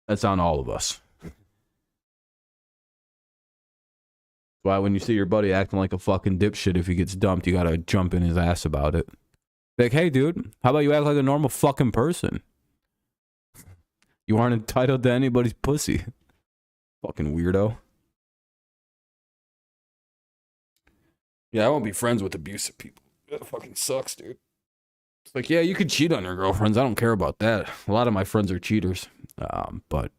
That's on all of us. Why when you see your buddy acting like a fucking dipshit if he gets dumped, you gotta jump in his ass about it. Like, hey, dude, how about you act like a normal fucking person? You aren't entitled to anybody's pussy. Fucking weirdo. Yeah, I won't be friends with abusive people. That fucking sucks, dude. It's like, yeah, you could cheat on your girlfriends. I don't care about that. A lot of my friends are cheaters. But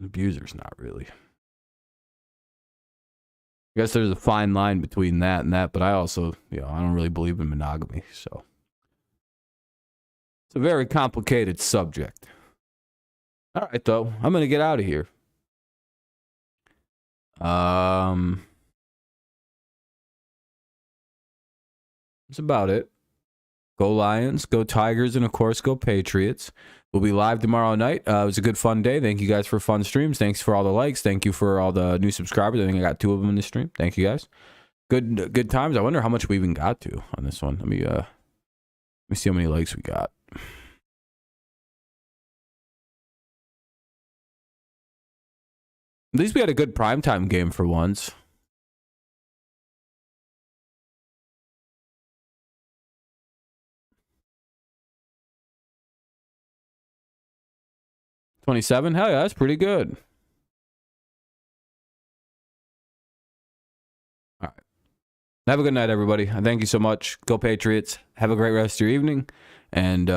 abusers, not really. I guess there's a fine line between that and that, but I also, you know, I don't really believe in monogamy, so. It's a very complicated subject. All right, though. I'm going to get out of here. That's about it. Go Lions, go Tigers, and of course, go Patriots. We'll be live tomorrow night. It was a good, fun day. Thank you guys for fun streams. Thanks for all the likes. Thank you for all the new subscribers. I think I got 2 of them in this stream. Thank you guys. Good times. I wonder how much we even got to on this one. Let me see how many likes we got. At least we had a good primetime game for once. $27? Hell yeah, that's pretty good. All right. Have a good night, everybody. Thank you so much. Go Patriots. Have a great rest of your evening. And